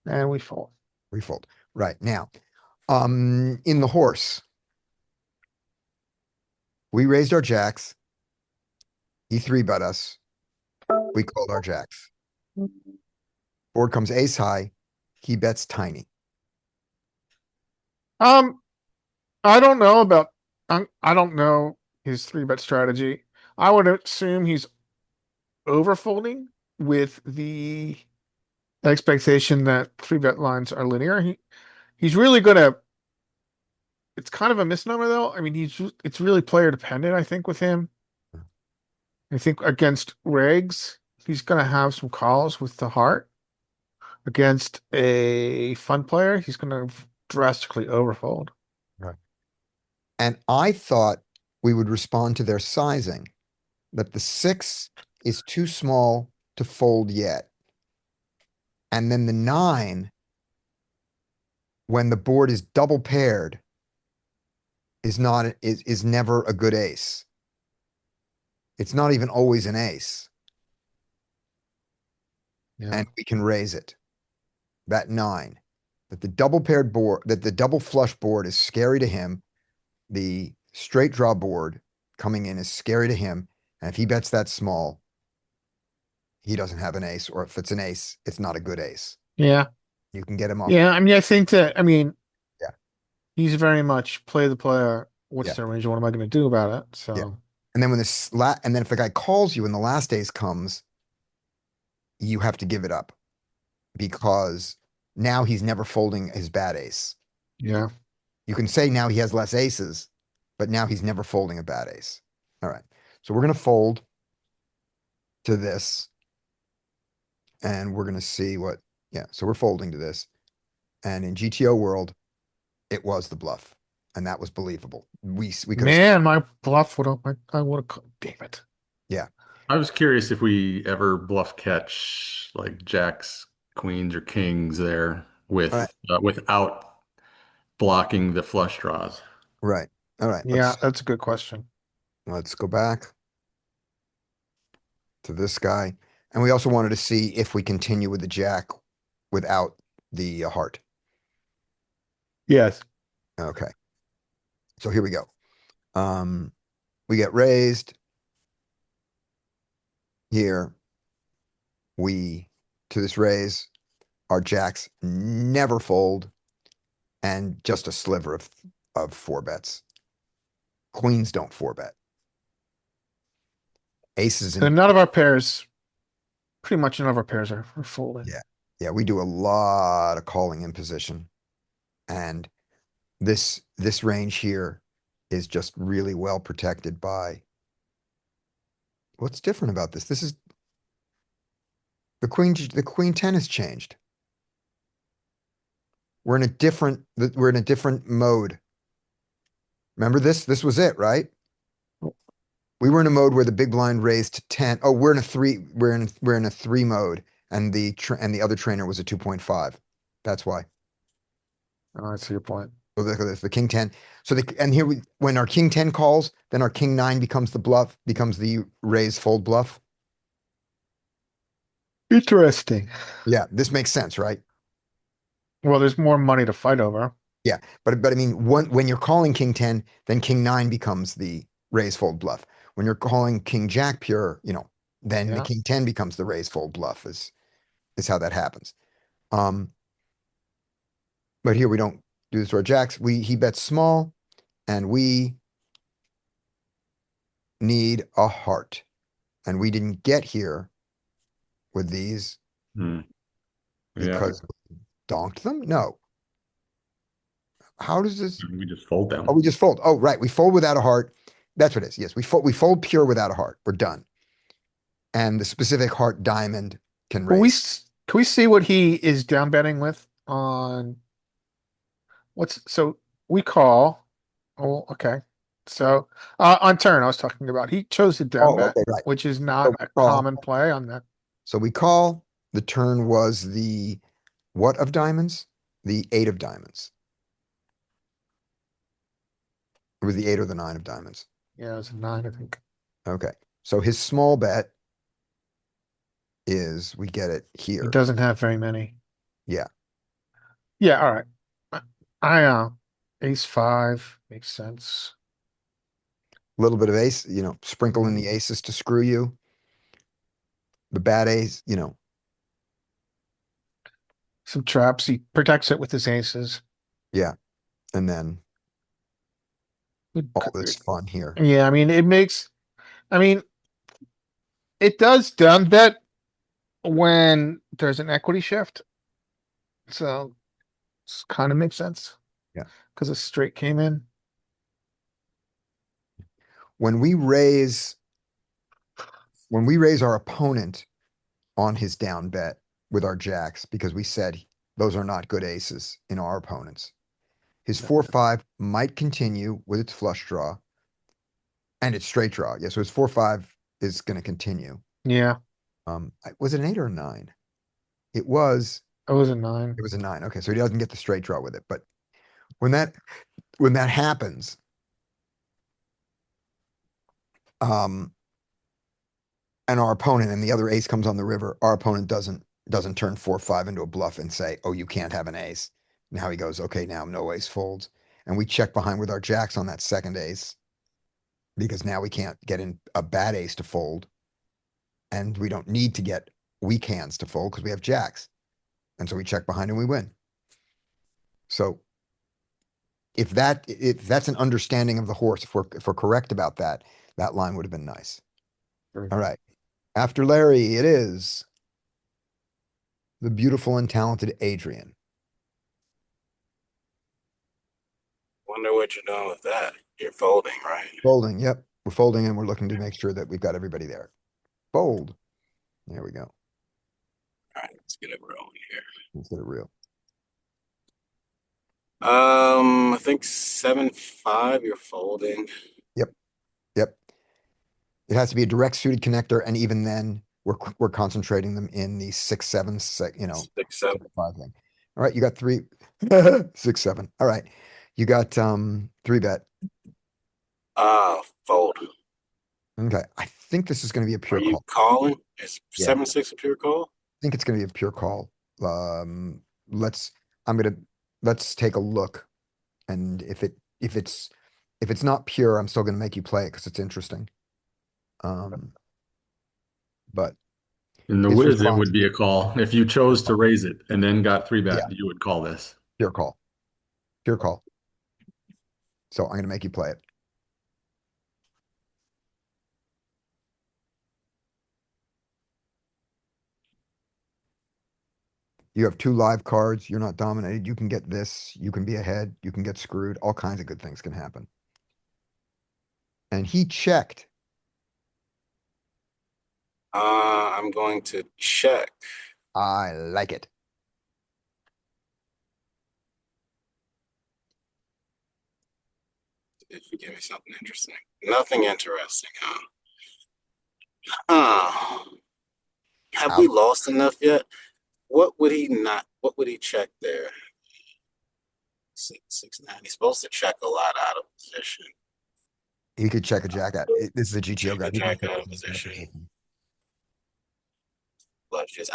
And we fold. We fold. Right. Now, in the horse, we raised our jacks. He three bet us. We called our jacks. Board comes ace high. He bets tiny. Um, I don't know about. I don't know his three bet strategy. I would assume he's overfolding with the expectation that three bet lines are linear. He's really gonna. It's kind of a misnomer though. I mean, it's really player dependent. I think with him. I think against regs, he's gonna have some calls with the heart. Against a fun player, he's gonna drastically overfold. Right. And I thought we would respond to their sizing, that the 6 is too small to fold yet. And then the 9, when the board is double paired, is never a good ace. It's not even always an ace. Yeah. And we can raise it. That 9. That the double paired board, that the double flush board is scary to him. The straight draw board coming in is scary to him. And if he bets that small, he doesn't have an ace, or if it's an ace, it's not a good ace. Yeah. You can get him off. Yeah. I mean, I think that, Yeah. he's very much play the player. What's Yeah. their range? What am I going to do about it? So, Yeah. And then when and then if the guy calls you and the last ace comes, you have to give it up because now he's never folding his bad ace. yeah. You can say now he has less aces, but now he's never folding a bad ace. All right. So we're going to fold to this and we're going to see what, yeah. So we're folding to this. And in GTO world, it was the bluff and that was believable. We could have, Man, my bluff would have, I would have, damn it. I was curious if we ever bluff catch like jacks, queens, or kings there All right. without blocking the flush draws. Right. All right. Yeah, that's a good question. Let's go back to this guy. And we also wanted to see if we continue with the jack without the heart. Yes. Okay. So here we go. We get raised. Here, to this raise, our jacks never fold and just a sliver of 4 bets. Queens don't 4 bet. Aces And and none of our pairs, pretty much none of our pairs are folding. yeah. Yeah, we do a lot of calling in position. And this range here is just really well protected by what's different about this? This is the queen 10 has changed. We're in a different mode. Remember this? This was it, right? We were in a mode where the big blind raised to 10. Oh, we're in a 3 mode and the other trainer was a 2.5. That's why. Oh, I see your point. So the king 10. So when our king 10 calls, then our king 9 becomes the raise fold bluff. Interesting. Yeah, this makes sense, right? Well, there's more money to fight over. Yeah, but I mean, when you're calling king 10, then king 9 becomes the raise fold bluff. When you're calling king jack pure, then the Yeah. king 10 becomes the raise fold bluff is how that happens. But here we don't do this to our jacks. He bets small and we need a heart. And we didn't get here with these Yeah. because we donked them? No. How does this? We just fold them. Oh, we just fold. Oh, right. We fold without a heart. That's what it is. Yes, we fold pure without a heart. We're done. And the specific heart diamond can raise. Can we see what he is down betting with on we call. Oh, okay. So, on turn, I was talking about, he chose the down Oh, bet, okay, right. which is So not we a call. common play on that. So we call, the turn was the what of diamonds? The 8 of diamonds. It was the 8 or the 9 of diamonds. Yeah, it was a 9, I think. Okay. So his small bet is, we get it He here. doesn't have very many. Yeah. Yeah, all right. Ace 5 makes sense. A little bit of ace, sprinkle in Mhm. the aces to screw you. The bad ace, Some traps. He protects it with his aces. yeah. And then Good all this grief. fun here. Yeah, I mean, it does down bet when there's an equity shift. So it kind of makes sense. Yeah. Because a straight came in. When we raise, our opponent on his down bet with our jacks, because we said those are not good aces in our opponents. His 4-5 might continue with its flush draw and its straight draw. Yeah, so his 4-5 is going to continue. Yeah, Was it an 8 or a 9? It was it was a 9. it was a 9. Okay, so he doesn't get the straight draw with it. But when that happens, and our opponent and the other ace comes on the river, our opponent doesn't turn 4-5 into a bluff and say, "Oh, you can't have an ace." Now he goes, "Okay, now no ace folds," and we check behind with our jacks on that second ace because now we can't get in a bad ace to fold, and we don't need to get weak hands to fold because we have jacks, and so we check behind and we win. So if that's an understanding of the horse, if we're correct about that, that line would have been nice. Mhm. All right. After Larry, it is the beautiful and talented Adrian. Wonder what you're doing with that. You're folding, right? Folding. Yep. We're folding and we're looking to make sure that we've got everybody there. Fold. There we go. All right, let's get it rolling here. Let's get it real. I think 7-5. You're folding. Yep. Yep. It has to be a direct suited connector, and even then, we're concentrating them in the 6-7, 6-7. 5 thing. All right, you got 3, 6-7. All right, you got 3-bet. Fold. Okay, I think this is going to be a Are pure you call. calling? Is Yeah. 7-6 a pure call? I think it's going to be a pure call. Let's. Let's take a look, and if it's not pure, I'm still going to make you play it because it's interesting. But In the his whiz, it response, would be a call. If you chose to raise it and then got 3-bet, Yeah. you would call this. pure call, pure call. So I'm going to make you play it. You have 2 live cards. You're not dominated. You can get this. You can be ahead. You can get screwed. All kinds of good things can happen. And he checked. I'm going to check. I like it. If you give me something interesting. Nothing interesting, huh? Uh, have we Out. lost enough yet? What would he not? What would he check there? 6-9. He's supposed to check a lot out of position. He could check a jack out. This is a GTO guy. Check a He can jack check out a of jack out of position. position. Blushes.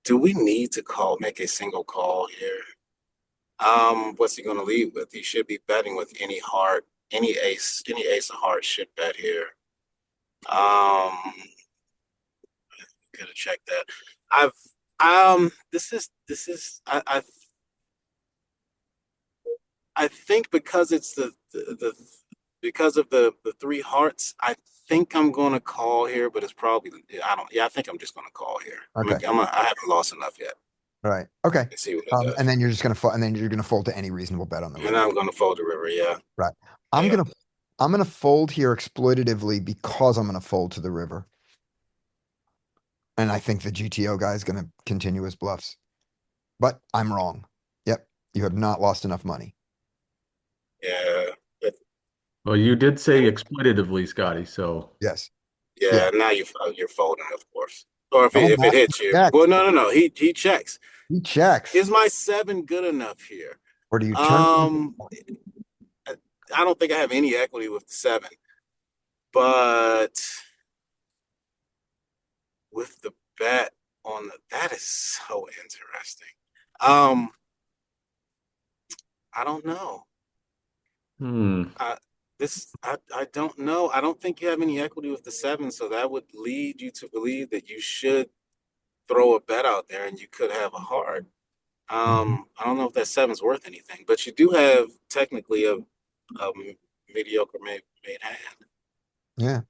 Do we need to make a single call here? What's he gonna lead with? He should be betting with any heart, any ace of hearts should bet here. Gotta check that. I think because it's the because of the 3 hearts, I think I'm gonna call here, but it's probably I think I'm just gonna call here. Okay. I haven't lost enough yet. All right. Okay. Let's see what it does. And then you're just gonna fold, and then you're gonna fold to any reasonable bet on the And river. I'm gonna fold the river, yeah. Right. I'm Yeah. gonna fold here exploitatively because I'm gonna fold to the river. And I think the GTO guy is gonna continue his bluffs. But I'm wrong. Yep. You have not lost enough money. Yeah, but- Well, you did say exploitatively, Scotty, so Yes. yeah. Yeah. Now you're folding, of course. Or Oh, if it Matt, hits you, check. well, no. He checks. He checks. Is my 7 good enough here? Or do you turn? Um, I I don't think I have any equity with the 7, but with the bet on that is so interesting. Um, I don't know. hmm. I don't know. I don't think you have any equity with the 7, so that would lead you to believe that you should throw a bet out there and you could have a heart. I don't know if that 7's worth anything, but you do have technically a mediocre made hand. Yeah.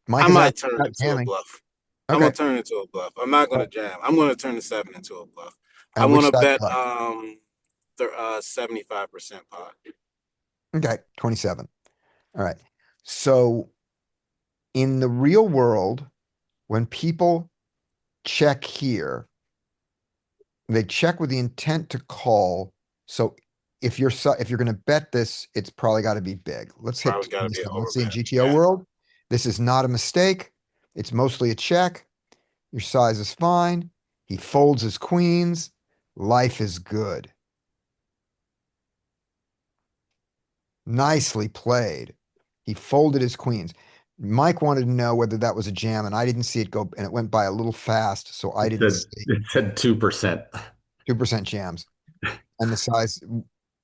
Mike I is out might turn it into a jamming. bluff. I'm Okay. gonna turn it into a bluff. I'm not gonna jam. I'm gonna turn the 7 into a bluff. I And which want to side bet you like? 75% pot. Okay. 27. All right. So in the real world, when people check here, they check with the intent to call. So if you're going to bet this, it's probably got to be big. Let's hit Probably gotta be an 27. Let's see in overbet. GTO Yeah. world. This is not a mistake. It's mostly a check. Your size is fine. He folds his queens. Life is good. Nicely played. He folded his queens. Mike wanted to know whether that was a jam, and I didn't see it go, and it went by a little fast, so I didn't see It said 2%. 2% jams. And the size,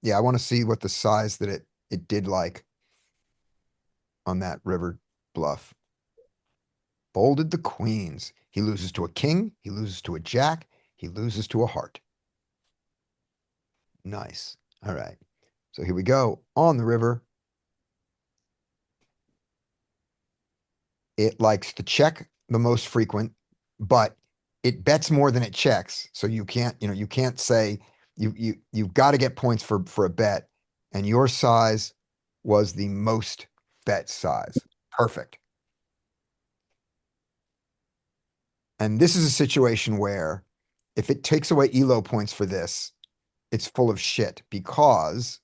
yeah, I want to see what the size that it did like on that river bluff. Folded the queens. He loses to a king, he loses to a jack, he loses to a heart. Nice. All right. So here we go on the river. It likes to check the most frequent, but it bets more than it checks. So you can't, you can't say you've got to get points for a bet. And your size was the most bet size. Perfect. And this is a situation where if it takes away ELO points for this, it's full of shit because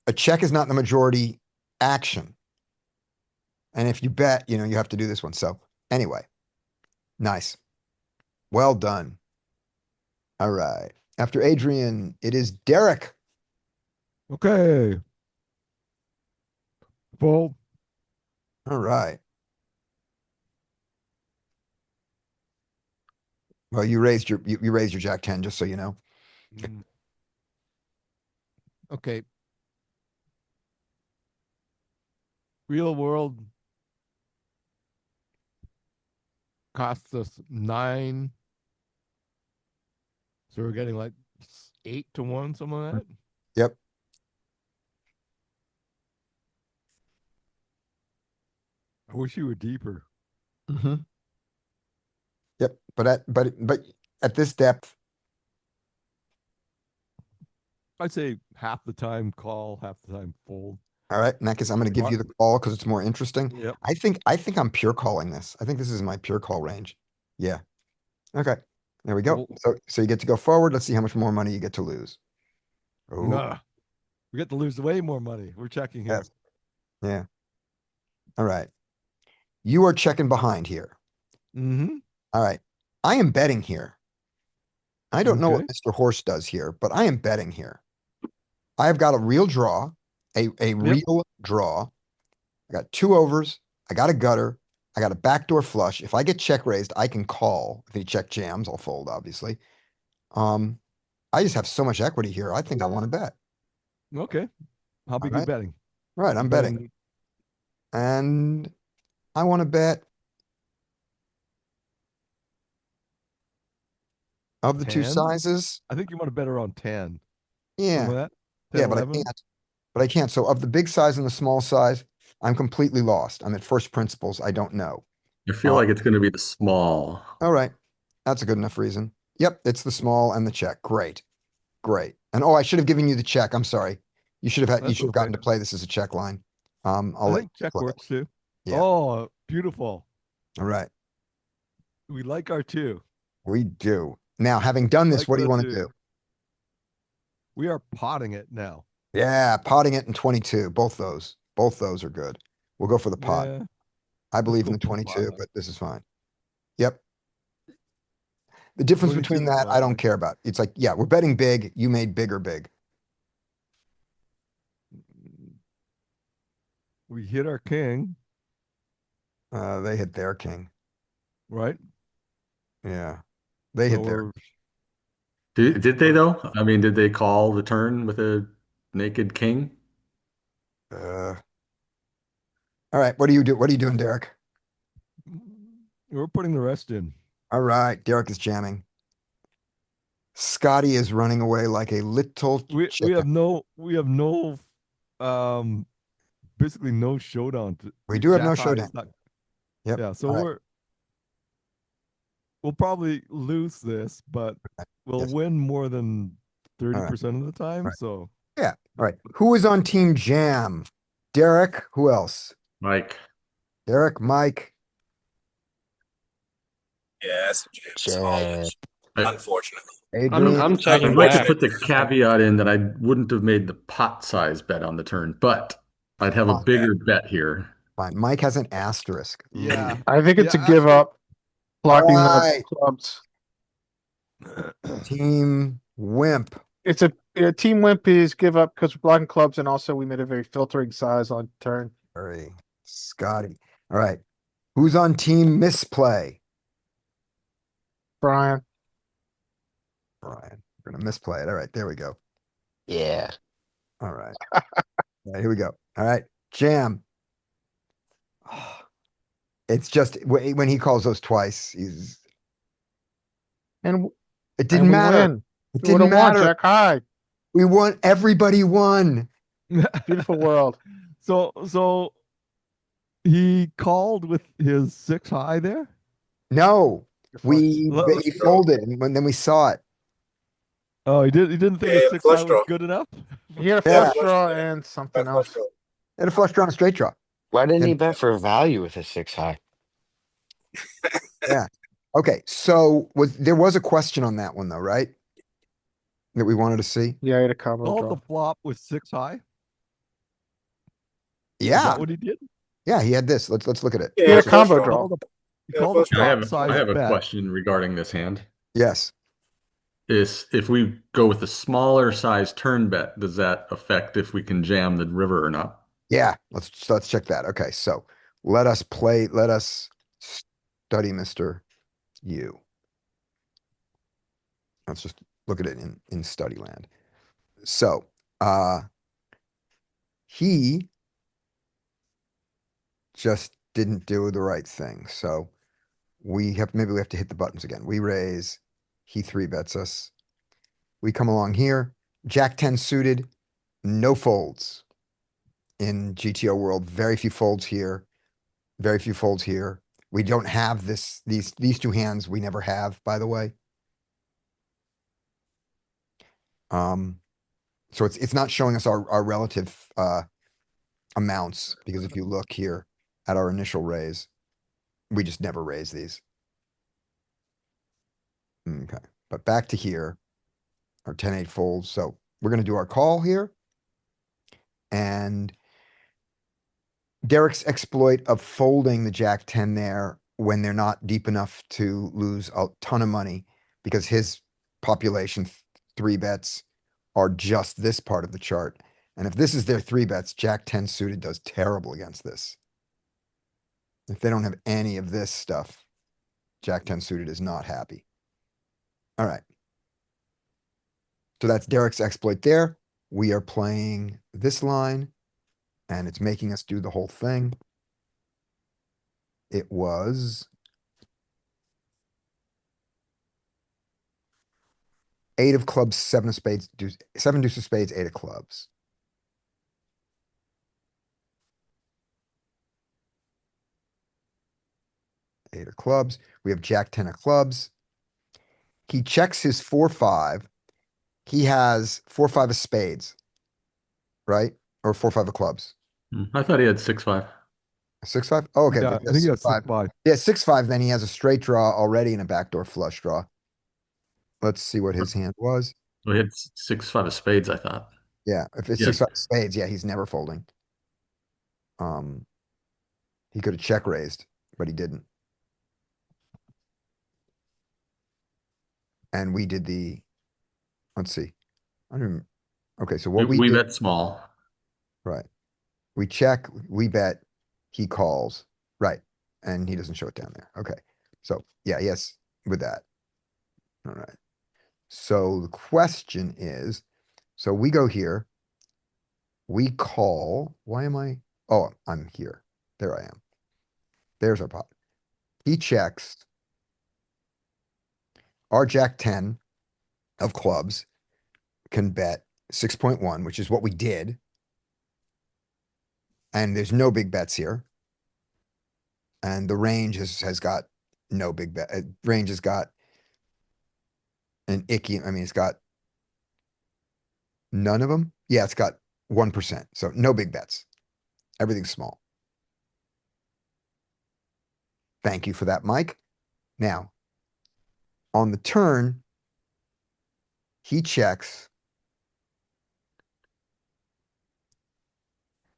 a check is not the majority action. And if you bet, you have to do this one. So anyway, nice. Well done. All right. After Adrian, it is Derek. Okay. Fold. All right. Well, you raised your Jack 10, just so you know. Mm. Okay. Real world costs us 9. So we're getting like 8-1, something like that. Yep. I wish you were deeper. Mm-hmm. Yep. But at this depth, I'd say half the time call, half the time fold. all right. In that case, I'm going to give you the call because it's more interesting. Yep. I think I'm pure calling this. I think this is my pure call range. Yeah. Okay. There we go. Cool. So you get to go forward. Let's see how much more money you get to lose. Oh, Nah. We get to lose way more money. We're checking here. yes. Yeah. All right. You are checking behind here. Mm-hmm. All right. I am betting here. I don't know what Okay. Mr. Horse does here, but I am betting here. I've got a real draw, a real draw. I got 2 overs. I got a gutter. I got a backdoor flush. If I get check raised, I can call. If he check jams, I'll fold, obviously. I just have so much equity here. I think I want to bet. Okay. How big All are you right. betting? Right, I'm betting. And I want to bet of the 2 10? sizes. I think you want to bet around 10. Yeah. Something like that? 10, Yeah, but I 11? can't. But I can't. So of the big size and the small size, I'm completely lost. I'm at first principles. I don't know. I feel like it's going to be the small. All right. That's a good enough reason. Yep, it's the small and the check. Great. Great. And oh, I should have given you the check. I'm sorry. You should have That's gotten okay. to play this as a check line. I'll I let think you check play it. works too. Yeah. Oh, beautiful. All right. We like our 2. We do. Now, having done this, Like what do you the want to 2. do? We are potting it now. Yeah, potting it in 22. Both those are good. We'll go for the pot. Yeah. I believe in go the for the pot 22, then. but this is fine. Yep. The difference 22 between is that, I don't nothing. care about. It's like, yeah, we're betting big. You made bigger big. We hit our king, They hit their king. right? Yeah. They So hit their. we're Did they though? I mean, did they call the turn with a naked king? Uh, all right. What are you doing, Derek? we're putting the rest in. All right. Derek is jamming. Scotty is running away like a little We chicken. we have no um basically no showdown. We do have no Jack high is showdown. not- Yep. Yeah, so All right. we'll probably lose this, but we'll Yes. win more than right. 30% of the time. Right. So Yeah. All right. Who is on Team Jam? Derek. Who else? Mike. Derek, Mike. Yeah, that's a jam. It's all in, Jam. unfortunately. Adrian. I'm I'd checking like to back. put the caveat in that I wouldn't have made the pot size bet on the turn, but I'd have a Fine. bigger bet here. Fine. Mike has an asterisk. yeah. I think it's a Yeah, give up, blocking the Alright. clubs. Team Wimp. It's a team wimp is give up because we're blocking clubs, and also we made a very filtering size on turn. Sorry. Scotty. All right. Who's on Team Misplay? Brian, Brian. We're gonna misplay it. All right. There we go. Yeah. All right. All right, here we go. All right. Jam. It's just when he calls those twice, and it didn't we matter. win. It We would didn't have won, matter. Jack high. We won. Everybody won. Beautiful world. So he called with his 6 high there. No, we Let- he folded, and then we saw it. Oh, he didn't think Yeah, his 6 flush high was draw. good enough. He had a Yeah. flush draw and something else. And a flush draw and a straight draw. Why didn't he And- bet for value with a 6 high? Okay, so there was a question on that one though, right? That we wanted to see. Yeah, he had a combo Called draw. the flop with 6 high. Is Yeah, that what he did? yeah, he had this. Let's look at it. He had a flush combo draw. draw. He Yeah, called a flush draw. I flop have size I have a bet. question regarding this hand. Yes. Is if we go with the smaller size turn bet, does that affect if we can jam the river or not? Yeah, let's check that. Okay, so let us study Mr. U. Let's just look at it in study land. So he just didn't do the right thing. So maybe we have to hit the buttons again. We raise, he 3-bets us. We come along here, Jack 10 suited, no folds. In GTO world, very few folds here. Very few folds here. We don't have these 2 hands we never have, by the way. So it's not showing us our relative amounts, because if you look here at our initial raise, we just never raise these. Okay, but back to here, our 10-8 folds. So we're gonna do our call here. And Derek's exploit of folding the Jack 10 there when they're not deep enough to lose a ton of money, because his population 3-bets are just this part of the chart. And if this is their 3-bets, Jack 10 suited does terrible against this. If they don't have any of this stuff, Jack 10 suited is not happy. All right. So that's Derek's exploit there. We are playing this line, and it's making us do the whole thing. It was 8 of clubs, 7 of spades, 7 deuce of spades, 8 of clubs. Eight of clubs. We have Jack 10 of clubs. He checks his 4-5. He has 4-5 of spades, right? Or 4-5 of clubs. I thought he had 6-5. 6-5? Oh, okay. Yeah, if I think he has 6-5. 6-5. Yeah, 6-5, then he has a straight draw already and a backdoor flush draw. Let's see what his hand was. We had 6-5 of spades, I thought. Yeah, if it's Yeah. 6-5 spades, yeah, he's never folding. He could have check raised, but he didn't. And we did let's see. I don't even, okay, so what we We did, bet small. right. We check, we bet, he calls, right. And he doesn't show it down there. Okay. So yeah, yes, with that. All right. So the question is, so we go here, we call, why am I? Oh, I'm here. There I am. There's our pot. He checks. Our Jack 10 of clubs can bet 6.1, which is what we did. And there's no big bets here. And the range has got no big bet. Range has got an icky, I mean, it's got none of them. Yeah, it's got 1%. So no big bets. Everything's small. Thank you for that, Mike. Now, on the turn, he checks.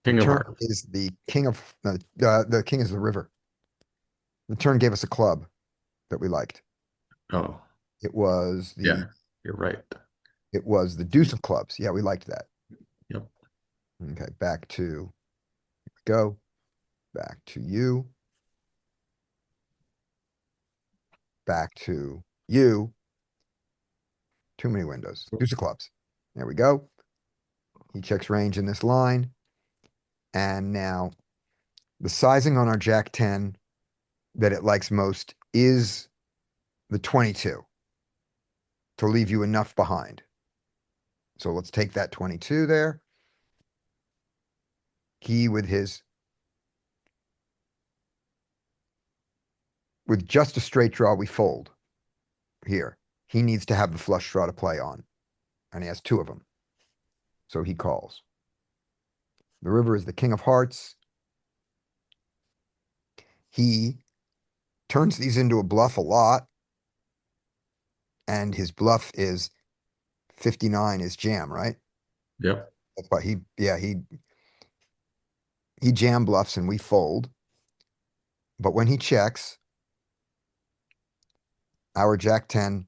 The King of turn hearts. is the king of the king is the river. The turn gave us a club that we liked. Oh, It was yeah, you're right. the deuce of clubs. Yeah, we liked that. Yep. Okay, back to go. Back to you. Back to you. Too many windows. Deuce of clubs. There we go. He checks range in this line. And now the sizing on our Jack 10 that it likes most is the 22 to leave you enough behind. So let's take that 22 there. He with just a straight draw, we fold here. He needs to have the flush draw to play on. And he has two of them. So he calls. The river is the king of hearts. He turns these into a bluff a lot. And his bluff is 59 is jam, right? Yep. That's why he jam bluffs and we fold. But when he checks, our Jack 10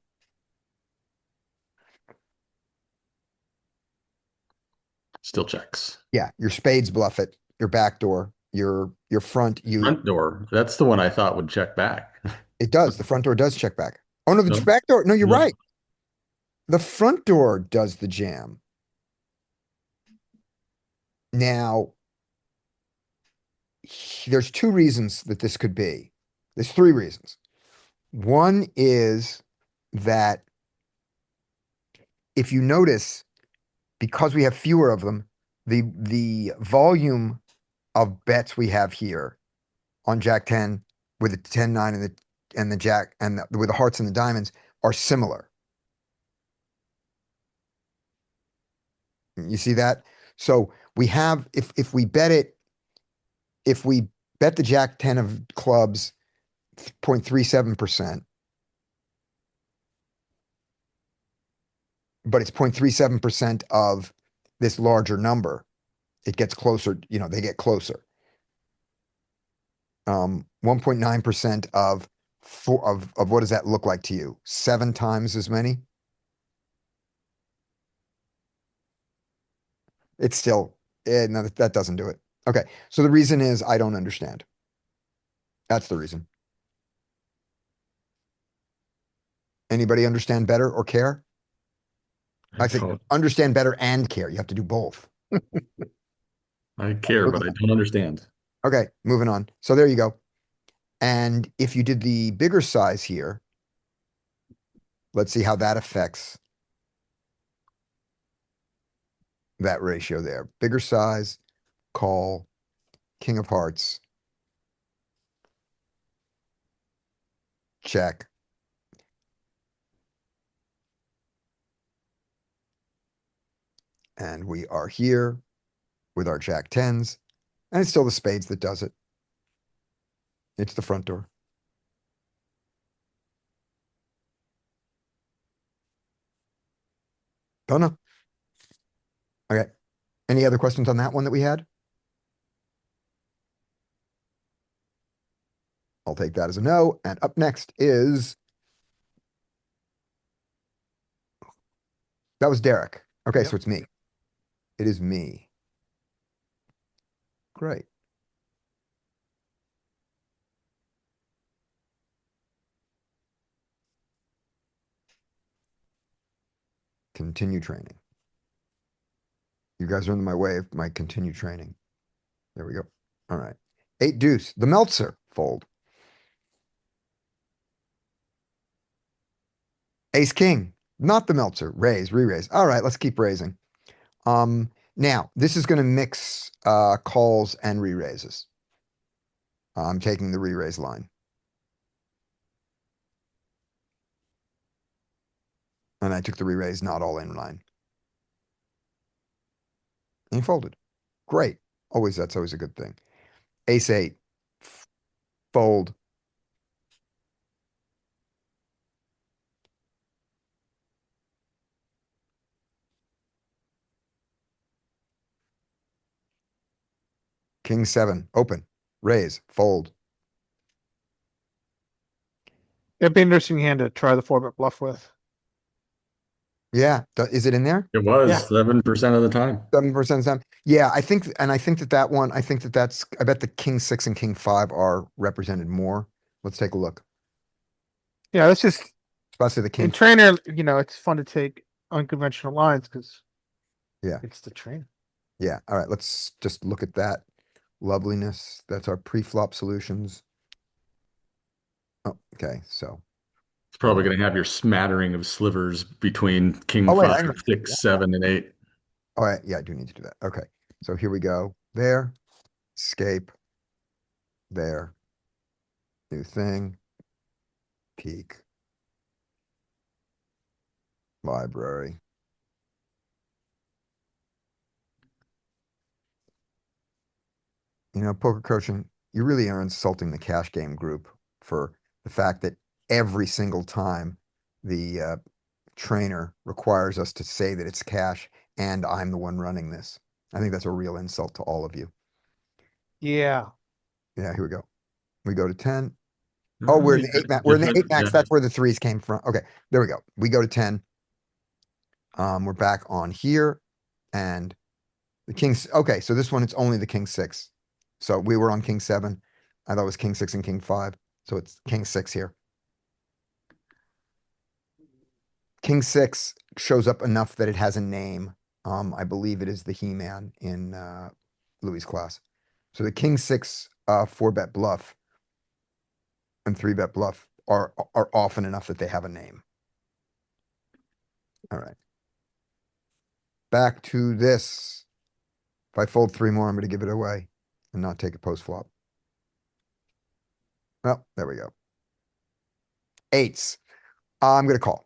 Still checks. yeah, your spades bluff it, your back door, your front, Front door. That's the one I thought would check back. it does. The front door does check back. Oh no, the No. back door. No, you're No. right. The front door does the jam. Now, there's two reasons that this could be. There's three reasons. One is that if you notice, because we have fewer of them, the volume of bets we have here on Jack 10 with the 10-9 and the Jack and with the hearts and the diamonds are similar. You see that? So we have if we bet the Jack 10 of clubs 0.37%, but it's 0.37% of this larger number, it gets closer, they get closer. 1.9% of what does that look like to you? 7 times as many? It's still, no, that doesn't do it. Okay, so the reason is I don't understand. That's the reason. Anybody understand better or care? I think don't- understand better and care. You have to do both. I care, but I don't understand. Okay, moving on. So there you go. And if you did the bigger size here, let's see how that affects that ratio there. Bigger size, call, king of hearts, check. And we are here with our Jack 10s. And it's still the spades that does it. It's the front door. Don't know. Okay. Any other questions on that one that we had? I'll take that as a no. And up next is, that was Derek. Okay, Yep. so it's me. It is me. Great. Continue training. You guys are in my way of my continue training. There we go. All right. 8 deuce. The Meltzer fold. Ace king. Not the Meltzer. Raise, re-raise. All right, let's keep raising. Now this is going to mix calls and re-raises. I'm taking the re-raise line. And I took the re-raise not all in line. And he folded. Great. That's always a good thing. Ace 8. Fold. King 7. Open. Raise. Fold. It'd be an interesting hand to try the 4-bet bluff with. Yeah. Is it in there? It was Yeah. 7% of the time. 7% of the time. Yeah, I think that one, I bet the king 6 and king 5 are represented more. Let's take a look. Yeah, that's just Especially the king. in trainer, it's fun to take unconventional lines because Yeah. it's the trainer. Yeah. All right. Let's just look at that loveliness. That's our pre-flop solutions. Oh, okay. So, It's probably going to have your smattering of slivers between king oh, wait, 5, I'm gonna do 6, that. 7, and 8. All right. Yeah, I do need to do that. Okay. So here we go. There. Escape. There. New thing. Peak. Library. Poker coaching, you really are insulting the cash game group for the fact that every single time the trainer requires us to say that it's cash and I'm the one running this. I think that's a real insult to all of you. Yeah. Yeah, here we go. We go to 10. All Oh, we're in right, the 8 max. We're in the 8 max. yeah. That's where the threes came from. Okay, there we go. We go to 10. We're back on here and the king's okay. So this one, it's only the king 6. So we were on king 7. I thought it was king 6 and king 5. So it's king 6 here. King 6 shows up enough that it has a name. I believe it is the He-Man in Louis' class. So the king 6 4-bet bluff and 3-bet bluff are often enough that they have a name. All right. Back to this. If I fold 3 more, I'm going to give it away and not take a post flop. Well, there we go. 8s. I'm going to call.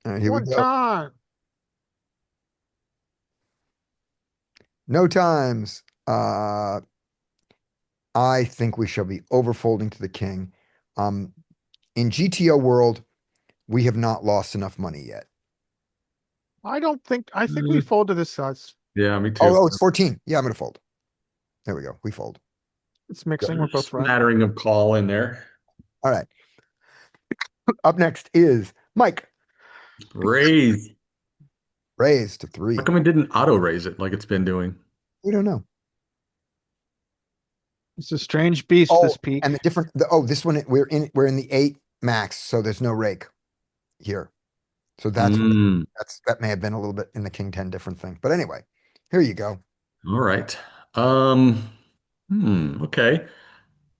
All right, here we One go. time. No times. I think we shall be overfolding to the king. In GTO world, we have not lost enough money yet. I think we fold to this size. Yeah, me too. Oh, it's 14. Yeah, I'm going to fold. There we go. We fold. It's mixing. We're both right. Smattering of call in there. All right. Up next is Mike. Raise. Raise to 3. How come it didn't auto raise it like it's been doing? We don't know. It's a strange beast, Oh, this peak. and this one, we're in the 8 max, so there's no rake here. So Mm, that may have been a little bit in the king 10 different thing. But anyway, here you go. all right. Okay.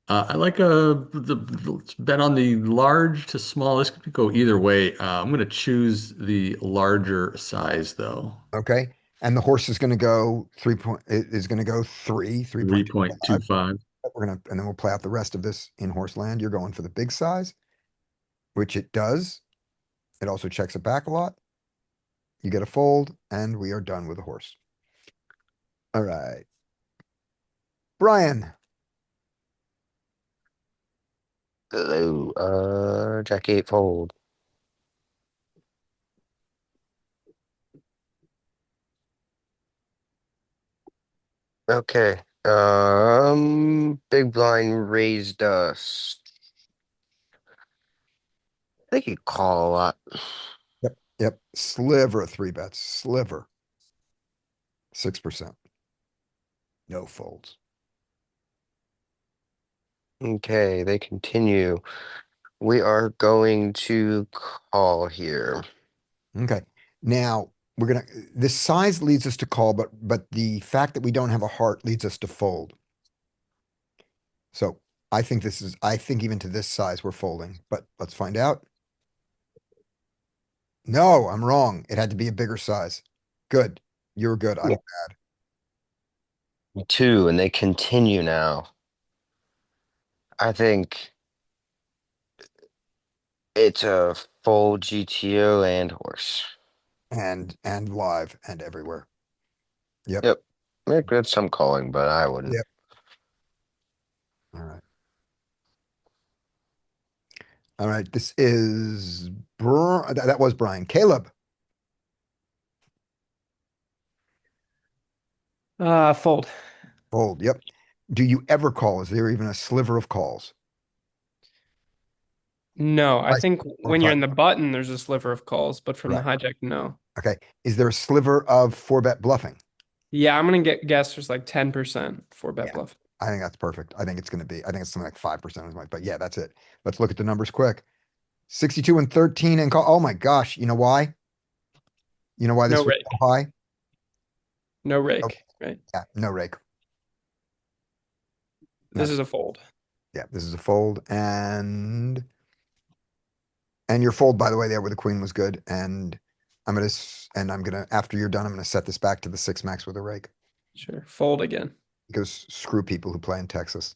I like let's bet on the large to small. This could go either way. I'm going to choose the larger size though. Okay. And the horse is going to go 3.25. 3.25. And then we'll play out the rest of this in horse land. You're going for the big size, which it does. It also checks it back a lot. You get a fold, and we are done with the horse. All right. Brian. Hello, Jack 8 fold. Okay. Big blind raised us. I think you call a lot. Yep. Sliver of three bets. Sliver. 6%. No folds. Okay, they continue. We are going to call here. Okay. Now we're gonna this size leads us to call, but the fact that we don't have a heart leads us to fold. So I think even to this size we're folding, but let's find out. No, I'm wrong. It had to be a bigger size. Good. You're good. I'm Two, and they continue now. I think it's a full GTO and horse. and live and everywhere. Yep. Yep. Make good some calling, but I wouldn't. Yep. All right. All right. This is that was Brian. Caleb. Fold. Fold. Yep. Do you ever call? Is there even a sliver of calls? No, I Price think or when you're price? in the button, there's a sliver of calls, but from the Right. hijack, no. Okay. Is there a sliver of four bet bluffing? Yeah, I'm gonna guess there's like 10% for bet Yeah. bluff. I think that's perfect. I think it's going to be, I think it's something like 5% or something, but yeah, that's it. Let's look at the numbers quick. 62 and 13 and call. Oh my gosh. You know why? You know why No this was rake. so high? No Oh, rake, right? yeah. No rake. This That's, is a fold. yeah, this is a fold and your fold, by the way, there where the queen was good. And I'm gonna, after you're done, I'm gonna set this back to the six max with a rake Sure. Fold again. because screw people who play in Texas.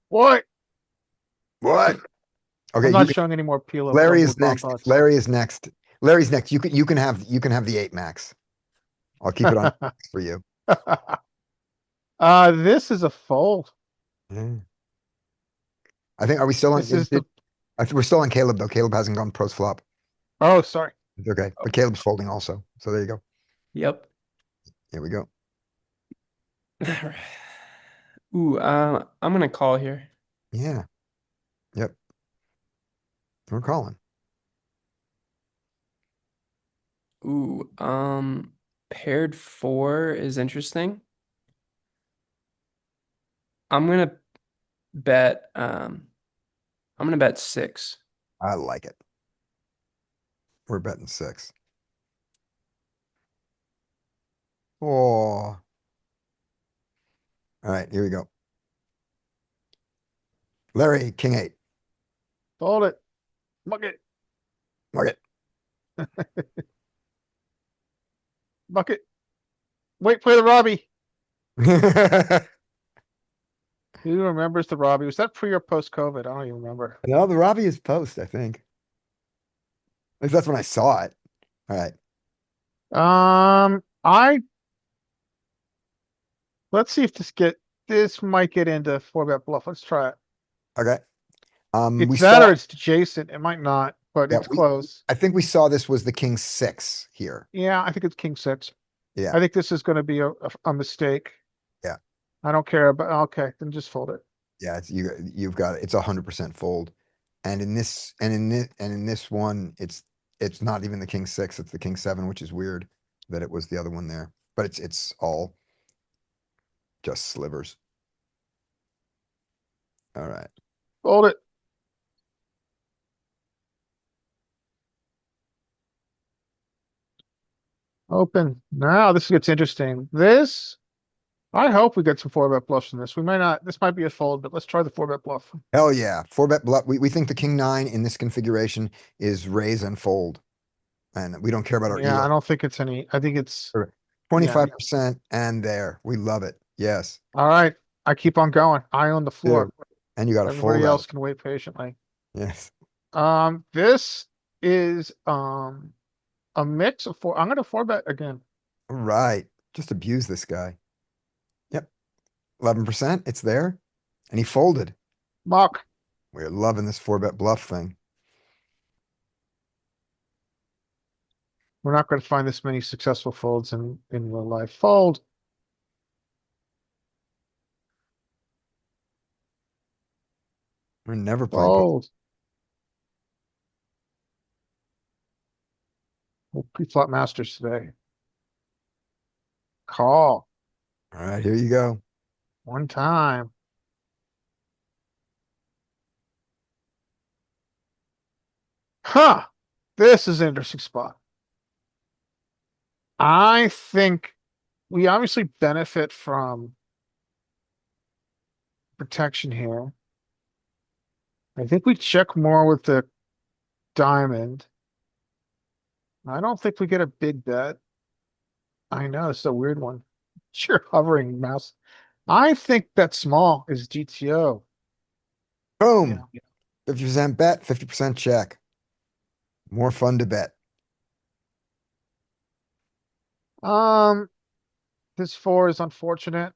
What? What? Okay, I'm you not can, showing any more peel of Larry is wood bomb next. thoughts. Larry is next. Larry's next. You can have the eight max. I'll keep it on for you. This is a fold. Yeah. I think, are we still on? This is the, I think we're still on Caleb though. Caleb hasn't gone post flop. oh, sorry. It's okay, but Caleb's folding also. So there you go. Yep. Here we go. Ooh, I'm gonna call here. Yeah. Yep. We're calling. Ooh, paired four is interesting. I'm gonna bet, I'm gonna bet six. I like it. We're betting six. Oh. All right, here we go. Larry, king eight. Fold it. Bucket. Mark Bucket. Wait for the Robbie. it. Who remembers the Robbie? Was that pre or post COVID? I don't even remember. No, the Robbie is post, I think. At least that's when I saw it. All right. I let's see if this might get into four bet bluff. Let's try it. Okay. We It's that saw, or it's adjacent. It might not, but yeah, it's close. I think we saw this was the king six here. Yeah, I think it's king six. Yeah. I think this is going to be a mistake. Yeah. I don't care about. Okay, then just fold it. Yeah. You've got it. It's 100% fold. And in this one, it's not even the king six, it's the king seven, which is weird that it was the other one there. But it's all just slivers. All right. Fold it. Open. Now this gets interesting. I hope we get some four bet bluffs in this. We might not. This might be a fold, but let's try the four bet bluff. Hell yeah. Four bet bluff. We think the king nine in this configuration is raise and fold. And we don't care about our Yeah, I ELO. don't think it's any. I think it's 25% and there. We love it. Yes. all right. I keep on going. I own the floor. And you got to Everybody fold else out. can wait patiently. Yes. This is a mix of four. I'm gonna four bet again. All right. Just abuse this guy. Yep. 11%. It's there. And he folded. Mock. We're loving this four bet bluff thing. We're not going to find this many successful folds in real life. Fold. We're never playing. Fold. Well, pre-flop masters today. Call. All right, here you go. One time. Huh. This is an interesting spot. I think we obviously benefit from protection here. I think we check more with the diamond. I don't think we get a big bet. I know, it's a weird one. Sure, hovering mouse. I think bet small is GTO. Boom. 50% bet, 50% check. More fun to bet. This 4 is unfortunate.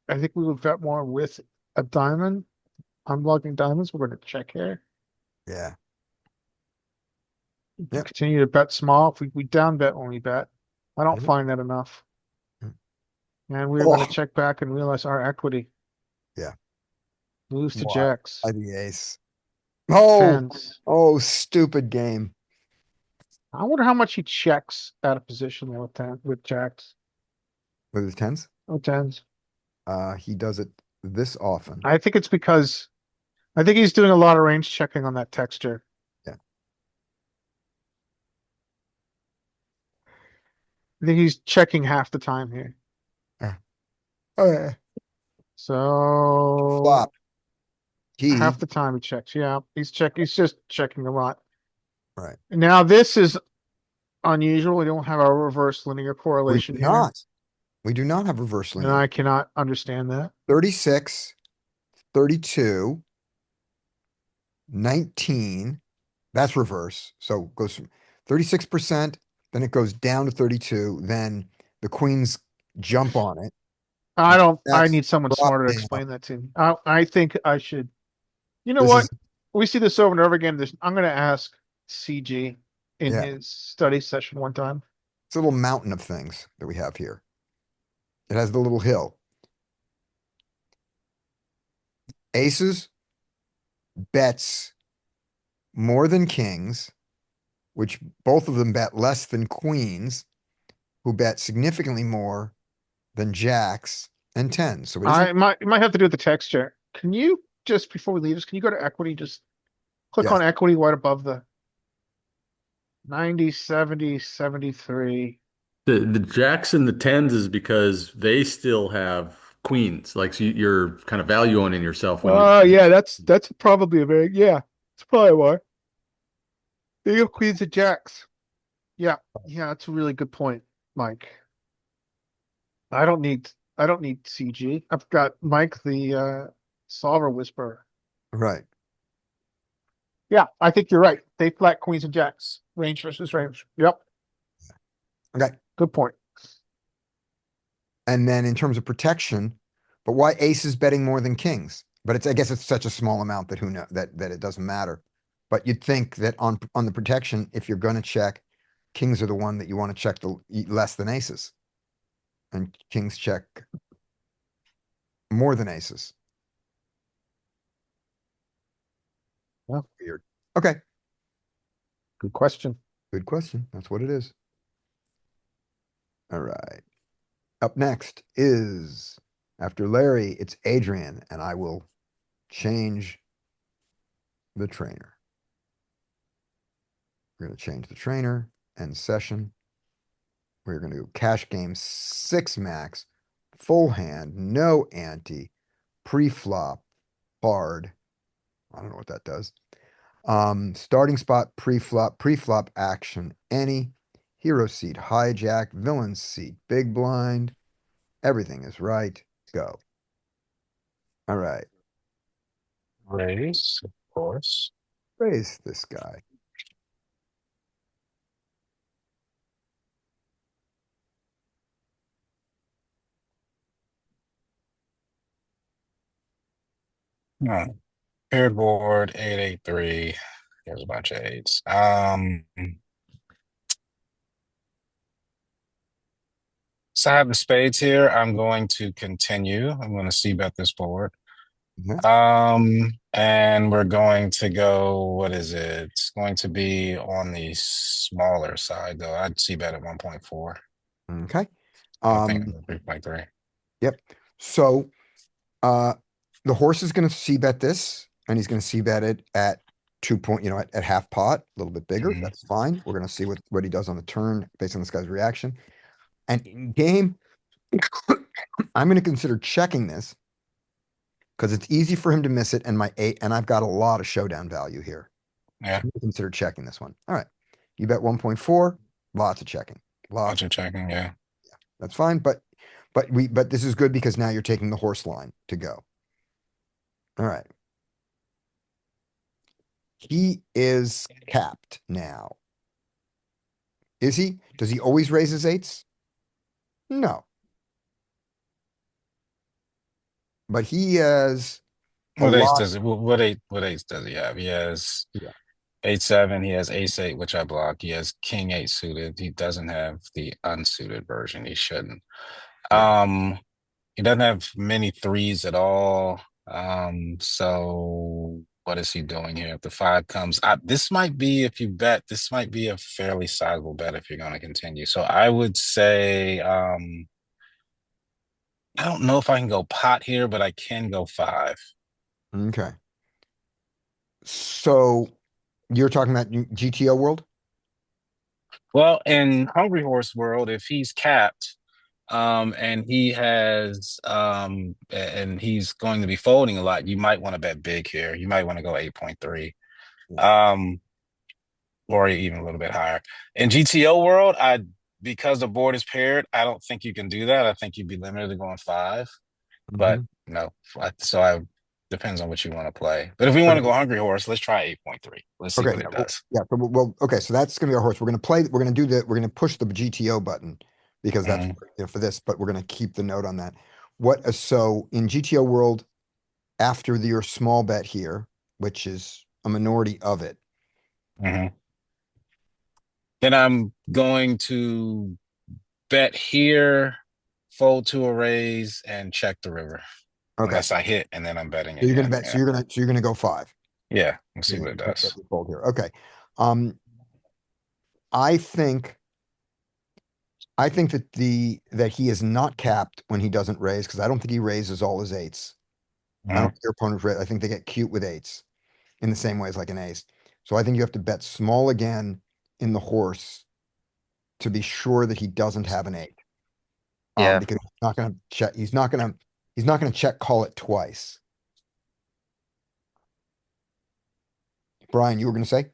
I think we would bet more with a diamond. Unblocking diamonds. We're going to check here. Yeah. Yep. Continue to bet small. If we down bet when we bet. I don't Mhm. find that enough. Mhm. And we're going Oh. to check back and realize our equity. Yeah. Lose to Why? jacks. By the ace. Oh, Tens. oh, stupid game. I wonder how much he checks out of position there with jacks. With his tens? Oh, tens. He does it this often. I think it's because I think he's doing a lot of range checking on that texture. Yeah. I think he's checking half the time here. Oh, yeah. So Flop. He, half the time he checks. Yeah, he's just checking a lot. right. Now this is unusual. We don't have a reverse linear We correlation do here. not. We do not have reverse And linear. I cannot understand that. 36, 32, 19. That's reverse. So it goes from 36%, then it goes down to 32, then the queens jump on it. I Jacks need someone drop smarter to down. explain that to me. I think I should. You know This what? is We see this over and over again. I'm going to ask CG in Yeah. his study session one time. it's a little mountain of things that we have here. It has the little hill. Aces, bets more than kings, which both of them bet less than queens, who bet significantly more than jacks and tens. So it isn't. I might have to do the texture. Can you just before we leave this, can you go to equity? Just click Yes. on equity right above the 90, 70, 73. The jacks and the tens is because they still have queens. Like so you're kind of value owning yourself when you. Oh yeah, that's probably a very it's probably why. They have queens and jacks. Yeah, that's a really good point, Mike. I don't need CG. I've got Mike the solver whisperer. Right. Yeah, I think you're right. They flat queens and jacks. Range versus range. Yep. Okay. Good point. And then in terms of protection, but why aces betting more than kings? But I guess it's such a small amount that who know that it doesn't matter. But you'd think that on the protection, if you're going to check, kings are the one that you want to check less than aces, and kings check more than aces. Well, Weird. Okay. good question. Good question. That's what it is. All right. Up next is, after Larry, it's Adrian, and I will change the trainer. We're going to change the trainer and session. We're going to do cash game 6 max, full hand, no ante, pre-flop, hard. I don't know what that does. Starting spot, pre-flop action, any, hero seat, hijack, villain seat, big blind. Everything is right. Go. All right. Raise, of course. Raise this guy. No. Paired board, 883. Here's a bunch of eights. So I have the spades here. I'm going to continue. I'm going to see bet this board. Mhm. And we're going to go, what is it? It's going to be on the smaller side, though. I'd see bet at 1.4. Okay. I'm thinking Um, 3.3. yep. So uh the horse is gonna see bet this, and he's gonna see bet it at 2 point, at half pot, a little bit bigger. Mhm. That's fine. We're gonna see what he does on the turn based on this guy's reaction. And in game, I'm gonna consider checking this because it's easy for him to miss it, and my eight, and I've got a lot of showdown value here. So Yeah, I'm gonna consider checking this one. All right. You bet 1.4, lots of checking. Lots bunch of of checking. Yeah. that's fine, but this is good because now you're taking the horse line to go. All right. He is capped now. Is he? Does he always raise his eights? No. But he has a What ace lot. does it? What ace does he have? He has Yeah. 8-7. He has ace 8, which I block. He has king 8 suited. He doesn't have the unsuited version. He shouldn't. Yeah. Um, he doesn't have many threes at all. So what is he doing here? If the five comes, this might be, if you bet, this might be a fairly sizable bet if you're going to continue. So I would say, I don't know if I can go pot here, but I can go five. Okay. So you're talking about GTO world? Well, in Hungry Horse World, if he's capped, and he has, and he's going to be folding a lot, you might want to bet big here. You might want to go 8.3. Yeah. Um, or even a little bit higher. In GTO world, because the board is paired, I don't think you can do that. I think you'd be limited to going five. But Mhm. no, I depends on what you want to play. But if we want to Okay. go Hungry Horse, let's try 8.3. Let's see Okay. what Yeah. it Well, does. yeah. Well, okay. So that's going to be our horse. We're going to play. We're going to do the. We're going to push the GTO button because that's Mhm, for this. But we're going to keep the note on that. What? So in GTO world, after your small bet here, which is a minority of it. mhm. Then I'm going to bet here, fold to a raise, and check the river. Okay. Unless I hit, and then I'm betting So you're going to again. bet. So Yeah. you're going to go five. Yeah. Let's see You're what going it to bet does. your fold here. Okay. Um, I think that he is not capped when he doesn't raise because I don't think he raises all his eights. I don't Mhm. think your opponent raise. I think they get cute with eights in the same way as like an ace. So I think you have to bet small again in the horse to be sure that he doesn't have an eight. Yeah. Because he's not going to check. He's not going to check call it twice. Brian, you were going to say?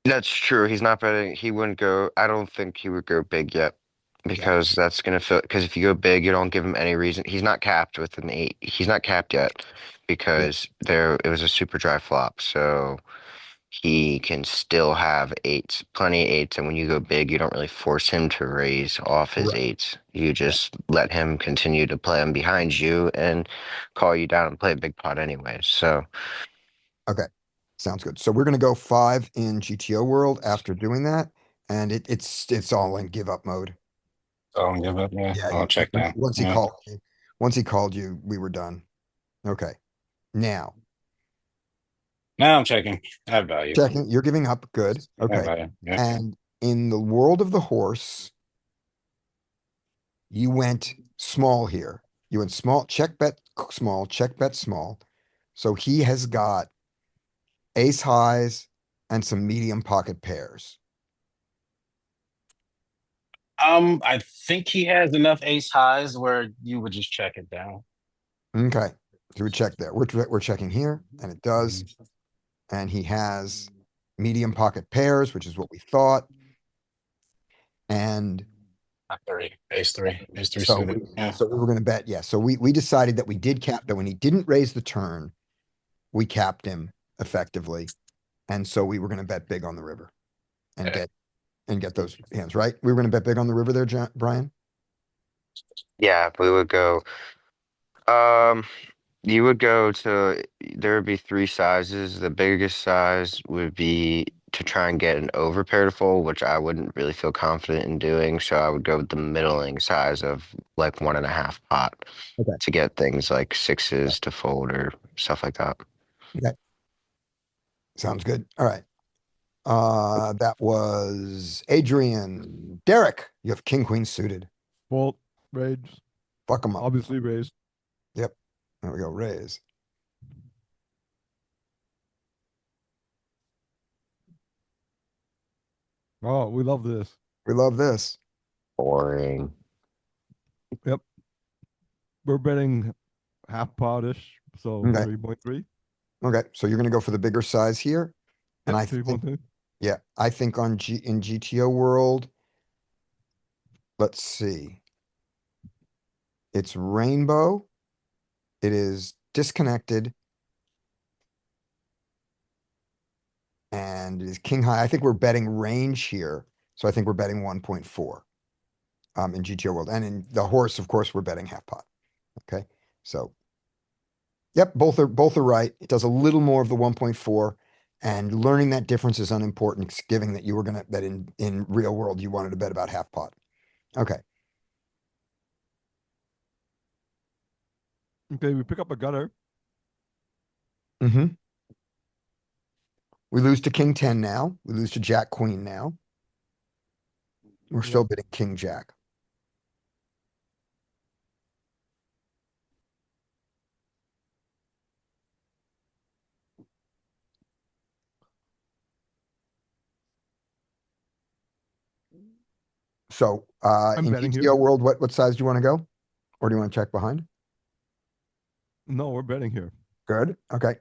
That's true. He's not betting. He wouldn't go. I don't think he would go big yet Yeah. because that's gonna feel. Because if you go big, you don't give him any reason. He's not capped with an 8. He's not capped yet Yeah. because it was a super dry flop. So he can still have eights, plenty of eights. And when you go big, you don't really force him to raise off his Right. eights. You Yeah. just let him continue to play them behind you and call you down and play a big pot anyway. So Okay. Sounds good. So we're going to go five in GTO world after doing that. And it's all in give up mode. So I'll give up. Yeah. Yeah, I'll check down. once he Yeah. called you, we were done. Okay. Now, Now I'm checking. I have value. checking, you're giving up. Good. I have Okay. value. Yeah. And in the world of the horse, you went small here. You went small, check bet small, check bet small. So he has got ace highs and some medium pocket pairs. I think he has enough ace highs where you would just check it down. Okay. So we check there. We're checking here, and it does. Mhm. And he has medium pocket pairs, which is what we thought. And Ace three so suited. Yeah. we were going to bet, yeah. So we decided that we did cap that when he didn't raise the turn, we capped him effectively, and so we were going to bet big on the river and Yeah. get those hands right. We were going to bet big on the river there, Brian. yeah, we would go. Um, you would go to, there would be three sizes. The biggest size would be to try and get an overpair to fold, which I wouldn't really feel confident in doing. So I would go with the middling size of like 1.5 pot Okay. to get things like sixes to fold or stuff like that. Okay. Sounds good. All right. That was Adrian. Derek, you have king queen suited. Well, rage, Fuck them up. obviously raised. Yep. There we go. Raise. Oh, we love this. We love this. Boring. Yep. We're betting half pot-ish, so Okay. 3.3. Okay. So you're gonna go for the bigger size here. And Yep, I think 3.3. yeah, I think on in GTO world, let's see. It's rainbow. It is disconnected. And it is king high. I think we're betting range here. So I think we're betting 1.4 in GTO world. And in the horse, of course, we're betting half pot. Okay. So yep, both are right. It does a little more of the 1.4. And learning that difference is unimportant, given that you were gonna that in real world you wanted to bet about half pot. Okay. Okay, we pick up a gutter. Mm-hmm. We lose to king 10 now. We lose to jack queen now. We're Yep. still bidding king jack. So I'm in betting here. GTO world, what size do you want to go? Or do you want to check behind? No, we're betting here. Good. Okay.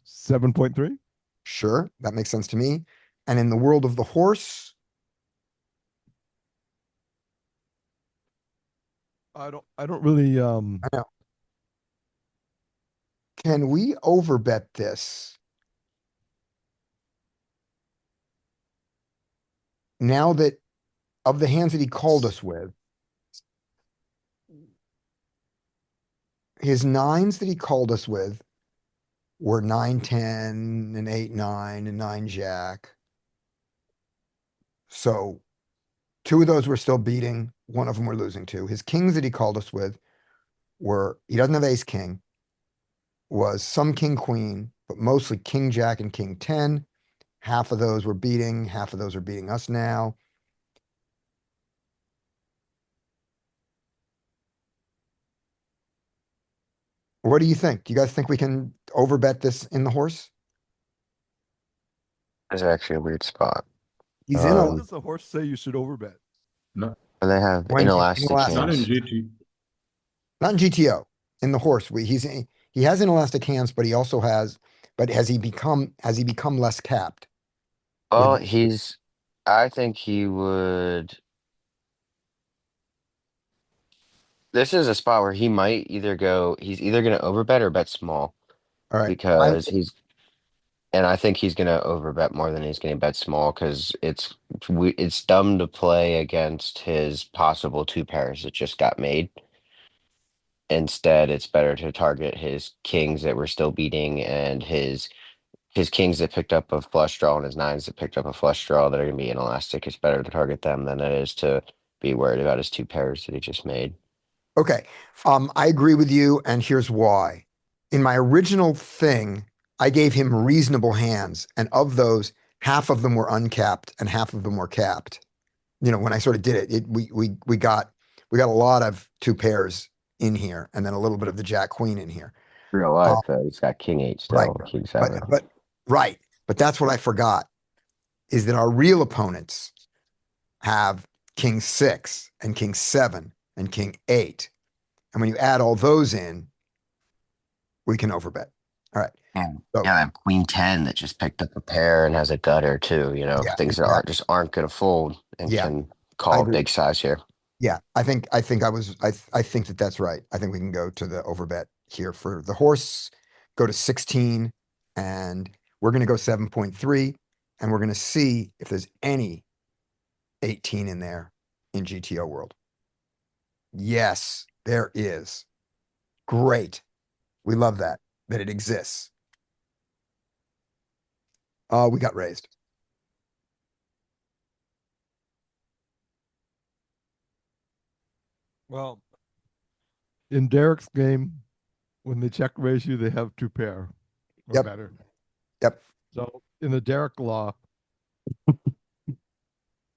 7.3. Sure. That makes sense to me. And in the world of the horse, I don't really I know. Can we overbet this? Now that of the hands that he called us with, his nines that he called us with were 9, 10, and 8, 9, and 9 jack. So two of those we're still beating. One of them we're losing to. His kings that he called us with were, he doesn't have ace king, was some king queen, but mostly king jack and king 10. Half of those we're beating, half of those are beating us now. What do you think? Do you guys think we can overbet this in the horse? It's actually a weird spot. He's in what a does the horse say you should overbet? No, And they have when inelastic inelastic. not in hands. GT. Not in GTO. In the horse, he has inelastic hands, but he also has. But has he become less capped? Well, With I think he would. This is a spot where he might either he's either going to overbet or bet small all right, because and I think he's going to overbet more than he's going to bet small because it's dumb to play against his possible two pairs that just got made. Instead, it's better to target his kings that we're still beating and his kings that picked up a flush draw and his nines that picked up a flush draw that are going to be inelastic. It's better to target them than it is to be worried about his two pairs that he just made. okay. I agree with you, and here's why. In my original thing, I gave him reasonable hands, and of those, half of them were uncapped and half of them were capped. You know, when I sort of did we got a lot of two pairs in here, and then a little bit of the jack queen in here. Real life, he's got king eight Right. still, king But seven. right. But that's what I forgot is that our real opponents have king 6 and king 7 and king 8. And when you add all those in, we can overbet. All right. And So yeah, I have queen 10 that just picked up a pair and has a gutter too, yeah, things that exactly. aren't going to fold and Yeah, can I call a agree. big size here. Yeah, I think I think that that's right. I think we can go to the overbet here for the horse, go to 16, and we're going to go 7.3, and we're going to see if there's any 18 in there in GTO world. Yes, there is. Great. We love that it exists. We got raised. Well, in Derek's game, when they check raise you, they have two pair or Yep. better. Yep. So in the Derek law, I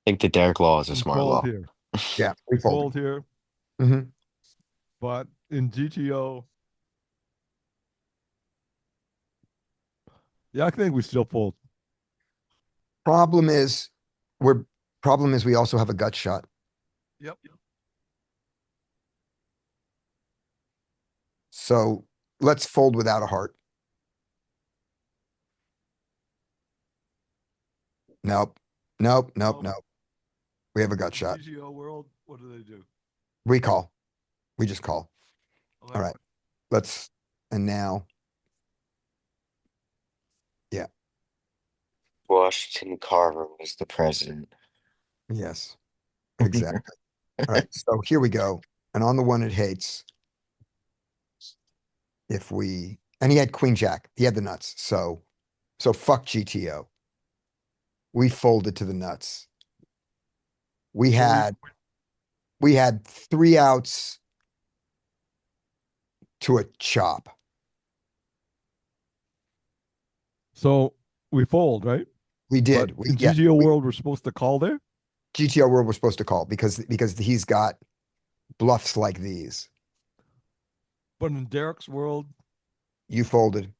think the Derek law is a we smart fold law. here. Yeah, We we fold. fold here. hmm But in GTO, yeah, I think we still fold. Problem is, we also have a gut shot. Yep. So let's fold without a heart. Nope. Nope. Nope. Oh. Nope. We have a gut In shot. GTO world, what do? We call. We just call. Okay. All right. Let's, and now, yeah, Washington Carver was the president. yes, exactly. All right. So here we go. And on the one it hates, if we, and he had queen jack, he had the nuts. So fuck GTO. We folded to the nuts. We had 3 outs to a chop. So we fold, right? We did. But in GTO world, we're supposed to call there. GTO world we're supposed to call because he's got bluffs like these. But in Derek's world, You folded.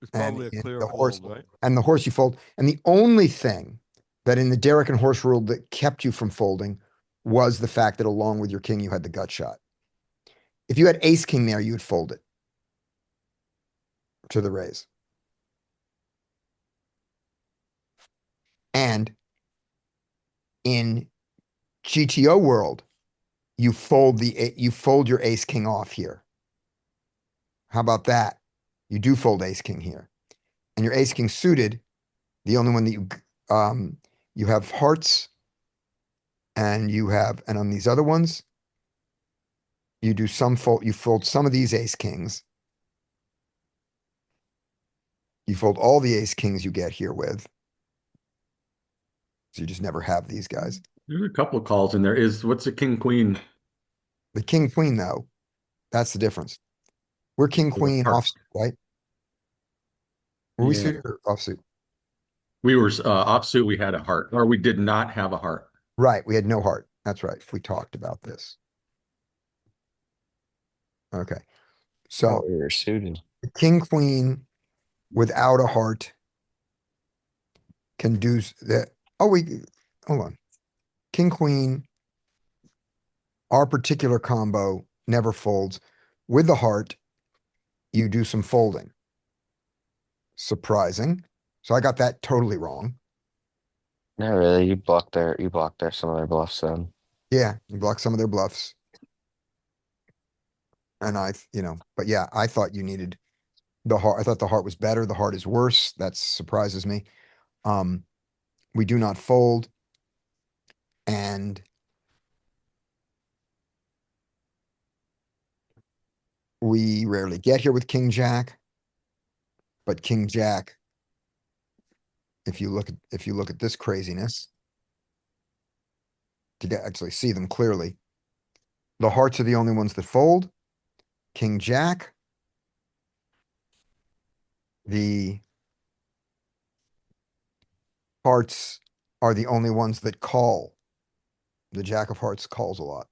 it's And probably a in clear the horse, fold, right? and the horse you fold. And the only thing that in the Derek and horse rule that kept you from folding was the fact that along with your king, you had the gut shot. If you had ace king there, you would fold it to the raise. And in GTO world, you fold your ace king off here. How about that? You do fold ace king here. And your ace king suited, the only one that you have hearts and and on these other ones, you fold some of these ace kings. You fold all the ace kings you get here with. So you just never have these guys. There's a couple of calls in there. What's a king queen? The king queen though, that's the difference. We're king queen hearts. offsuit, right? Were we Yeah. suited or offsuit? We were offsuit. We had a heart, or we did not have a heart. Right, we had no heart. That's right. We talked about this. Okay. Oh, So we were suited. the king queen without a heart can do that. Oh, hold on. King queen, our particular combo never folds. With the heart, you do some folding. Surprising. So I got that totally wrong. Not really. You blocked some of their bluffs then. Yeah, you block some of their bluffs. And but yeah, I thought you needed the heart. I thought the heart was better. The heart is worse. That surprises me. We do not fold. And we rarely get here with King Jack. But King Jack, if you look at this craziness, actually see them clearly, the hearts are the only ones that fold. King Jack, the hearts are the only ones that call. The Jack of Hearts calls a lot.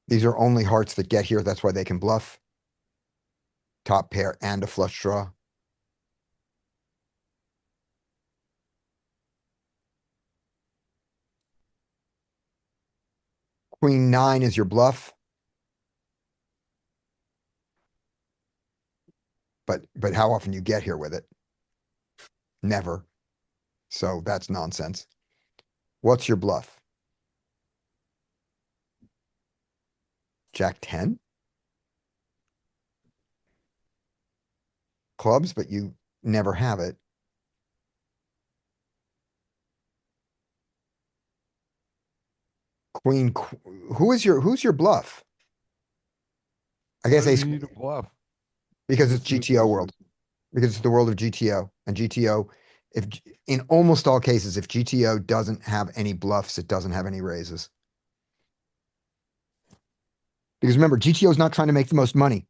These are only hearts that get here. That's why they can bluff. Top pair and a flush draw. Queen 9 is your bluff. But how often you get here with it? Never. So that's nonsense. What's your bluff? Jack 10? Clubs, but you never have it. who's your bluff? I Why guess do ace, you need a bluff? because it's This is- GTO world, because it's the world of GTO and GTO. In almost all cases, if GTO doesn't have any bluffs, it doesn't have any raises. Because remember, GTO is not trying to make the most money.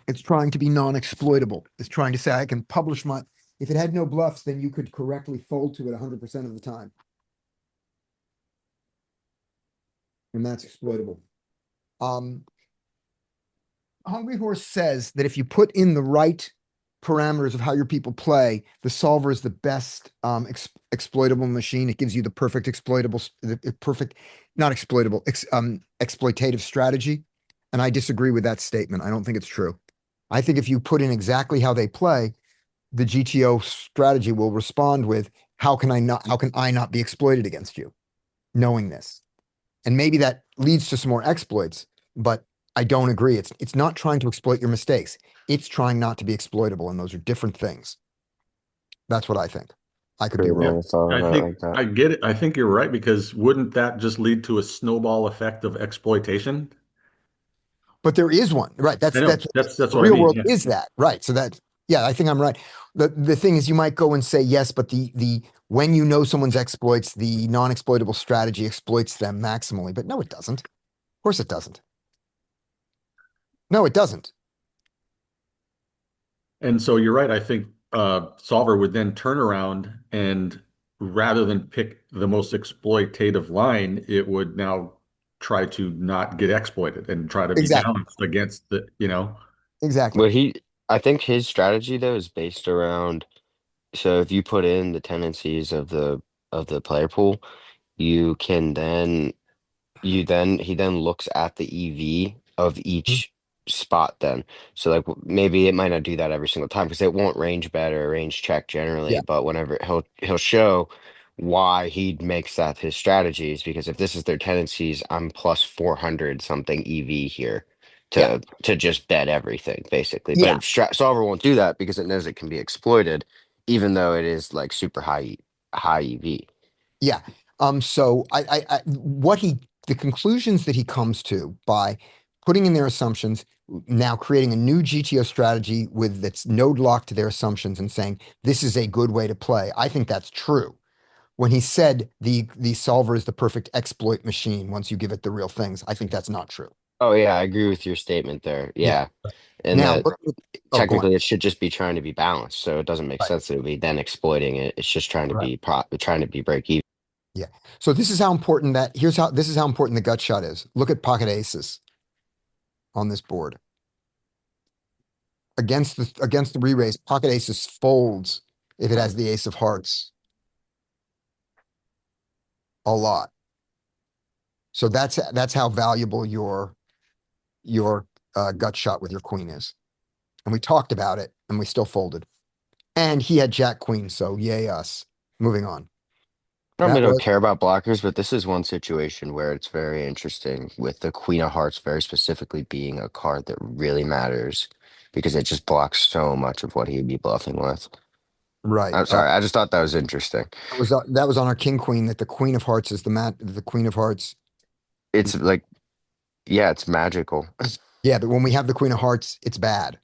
It's trying to be non-exploitable. It's trying to say, I can publish my, if it had no bluffs, then you could correctly fold to it 100% of the time. And that's exploitable. Hungry Horse says that if you put in the right parameters of how your people play, the solver is the best exploitable machine. It gives you the perfect not exploitable, exploitative strategy. And I disagree with that statement. I don't think it's true. I think if you put in exactly how they play, the GTO strategy will respond with, how can I not be exploited against you? Knowing this. And maybe that leads to some more exploits, but I don't agree. It's not trying to exploit your mistakes. It's trying not to be exploitable, and those are different things. That's what I think. I could be Pretty wrong. never thought I of it think like that. I get it. I think you're right, because wouldn't that just lead to a snowball effect of exploitation? But there is one, right? I That's know. the That's what I real mean. world Yeah. is that, right? So that, yeah, I think I'm right. The thing is, you might go and say yes, but the when you know someone's exploits, the non-exploitable strategy exploits them maximally. But no, it doesn't. Of course, it doesn't. No, it doesn't. And so you're right. I think Solver would then turn around and, rather than pick the most exploitative line, it would now try to not get exploited and try to be Exactly. balanced against the. Exactly. Well, I think his strategy though is based around. So if you put in the tendencies of the player pool, you can then he then looks at the EV of Mhm. each spot then. So like maybe it might not do that every single time because it won't range bet or range check generally, Yeah. but whenever he'll show why he makes that his strategies, because if this is their tendencies, I'm plus 400 something EV here Yeah. to just bet everything basically. Yeah. But solver won't do that because it knows it can be exploited, even though it is like super high EV. Yeah. So the conclusions that he comes to by putting in their assumptions, now creating a new GTO strategy with that's node locked to their assumptions and saying this is a good way to play. I think that's true. When he said the solver is the perfect exploit machine once you give it the real things, I think that's not true. Oh yeah, I agree with your statement there. Yeah. Yeah. And Now, that go on. technically it should just be trying to be balanced. So it doesn't make Right. sense that it would be then exploiting it. It's just trying to Right. be trying to be break even. Yeah. So this is how important this is how important the gut shot is. Look at pocket aces on this board. Against the re-raise, pocket aces folds if it has the ace of hearts. A lot. So that's how valuable your gut shot with your queen is. And we talked about it and we still folded. And he had jack queen, so yay us. Moving on. I That normally don't was care about blockers, but this is one situation where it's very interesting with the Queen of Hearts very specifically being a card that really matters because it just blocks so much of what he'd be bluffing with. right. I'm sorry, I just thought that was interesting. That was on our king queen that the queen of hearts is the queen of hearts. It's like, yeah, it's magical. Yeah, but when we have the queen of hearts, it's bad.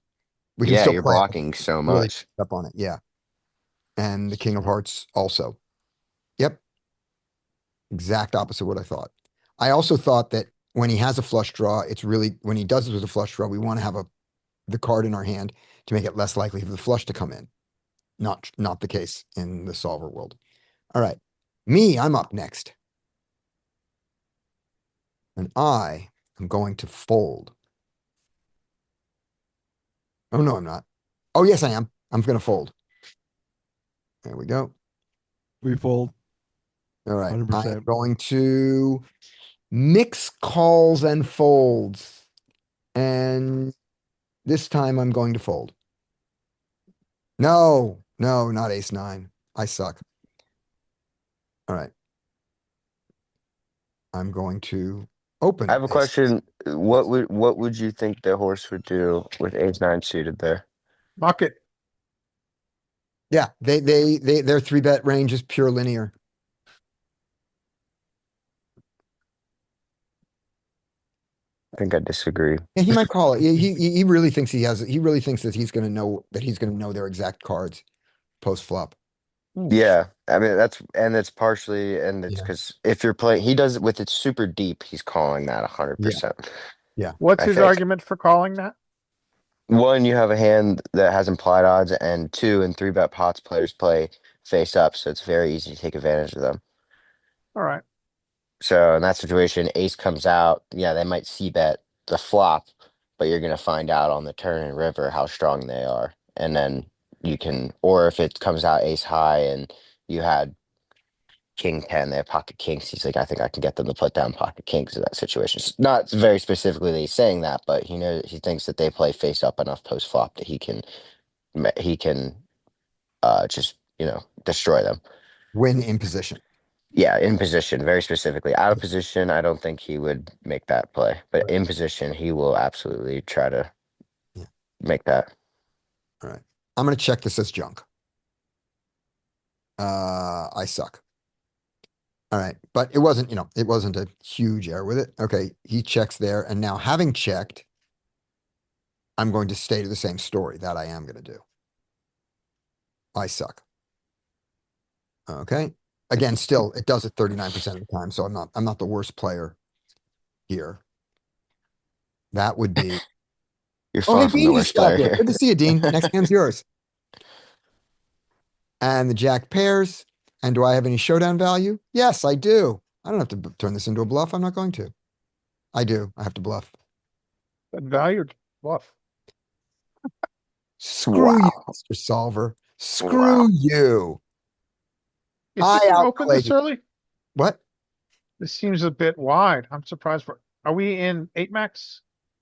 We can Yeah, still you're play it, blocking so really much. up on it. Yeah. And the king of hearts also. Yep. Exact opposite what I thought. I also thought that when he has a flush draw, it's really when he does this with a flush draw, we want to have the card in our hand to make it less likely for the flush to come in. Not the case in the solver world. All right. I'm up next. And I am going to fold. Oh no, I'm not. Oh yes, I am. I'm gonna fold. There we go. We fold All right. I'm 100%. going to mix calls and folds. And this time I'm going to fold. No, not ace nine. I suck. All right. I'm going to I open have a ace. question. What would you think the horse would do with ace nine suited there? Pocket. Yeah, their 3-bet range is pure linear. think I disagree. Yeah, he might call it. He really thinks he really thinks that he's gonna know their exact cards post flop. Yeah, I mean it's partially, and it's Yeah. because if you're playing, he does it with it super deep. He's calling that 100%. What's I his think argument for calling that? one, you have a hand that has implied odds, and two, in three bet pots, players play face up, so it's very easy to take advantage of them. All right. So in that situation, ace comes out. Yeah, they might see bet the flop, but you're gonna find out on the turn and river how strong they are, and then you can, or if it comes out ace high and you had king 10, they have pocket kings. He's like, I think I can get them to put down pocket kings in that situation. Not very specifically that he's saying that, but he thinks that they play face up enough post flop that he can just destroy them. Win in position. Yeah, in position, very specifically. Out of position, I don't think he would make that play, but in position, he will absolutely try to Yeah. make that. All right. I'm gonna check this as junk. I suck. All right, but it wasn't a huge error with it. Okay, he checks there, and now having checked, I'm going to stay to the same story that I am gonna do. I suck. Okay. Again, still, it does it 39% of the time, so I'm not the worst player here. That would be. You're Oh, hey, far from the Dean just worst got player here. here. Good to see you, Dean. Next hand's yours. And the jack pairs. And do I have any showdown value? Yes, I do. I don't have to turn this into a bluff. I'm not going to. I do. I have to bluff. But valued bluff. Screw you, Wow. Mr. Solver. Screw Wow. you. Is I he open outplayed this you. early? What? This seems a bit wide. I'm surprised. Are we in 8 max?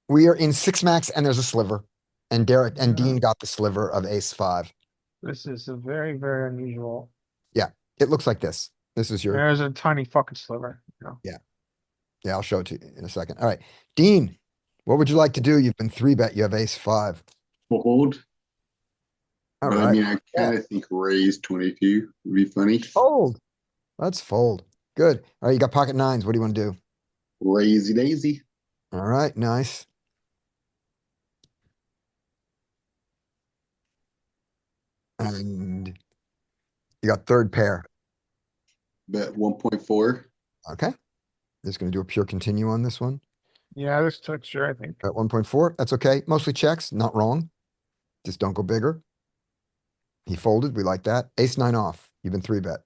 We are in 6 max and there's a sliver. And Derek and Yeah. Dean got the sliver of ace 5. This is a very, very unusual. Yeah, it looks like this. This is your. There's a tiny fucking sliver. Yeah. Yeah, I'll show it to you in a second. All right. Dean, what would you like to do? You've been 3-bet. You have ace 5. Fold. All But I right. mean, I Yeah. kind of think raise 22 would be funny. Fold. Let's fold. Good. All right. You got pocket nines. What do you want to do? Lazy daisy. All right. Nice. And you got third pair. Bet 1.4. Okay. Just going to do a pure continue on this one. Yeah, this texture, I think. At 1.4. That's okay. Mostly checks. Not wrong. Just don't go bigger. He folded. We like that. Ace 9 off. You've been 3-bet.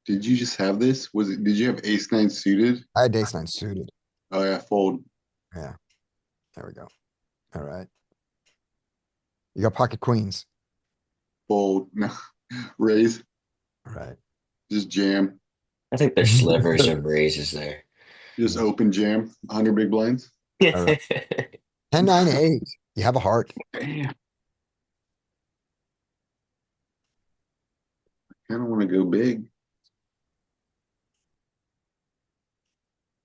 Did you just have this? Did you have ace 9 suited? I had ace 9 suited. Oh yeah, fold. Yeah. There we go. All right. You got pocket queens. Fold. No. Raise. All right. Just jam. I think there's slivers of raises there. Just open jam. 100 big blinds. All right. 10, 9, 8. You have a heart. Kind of want to go big.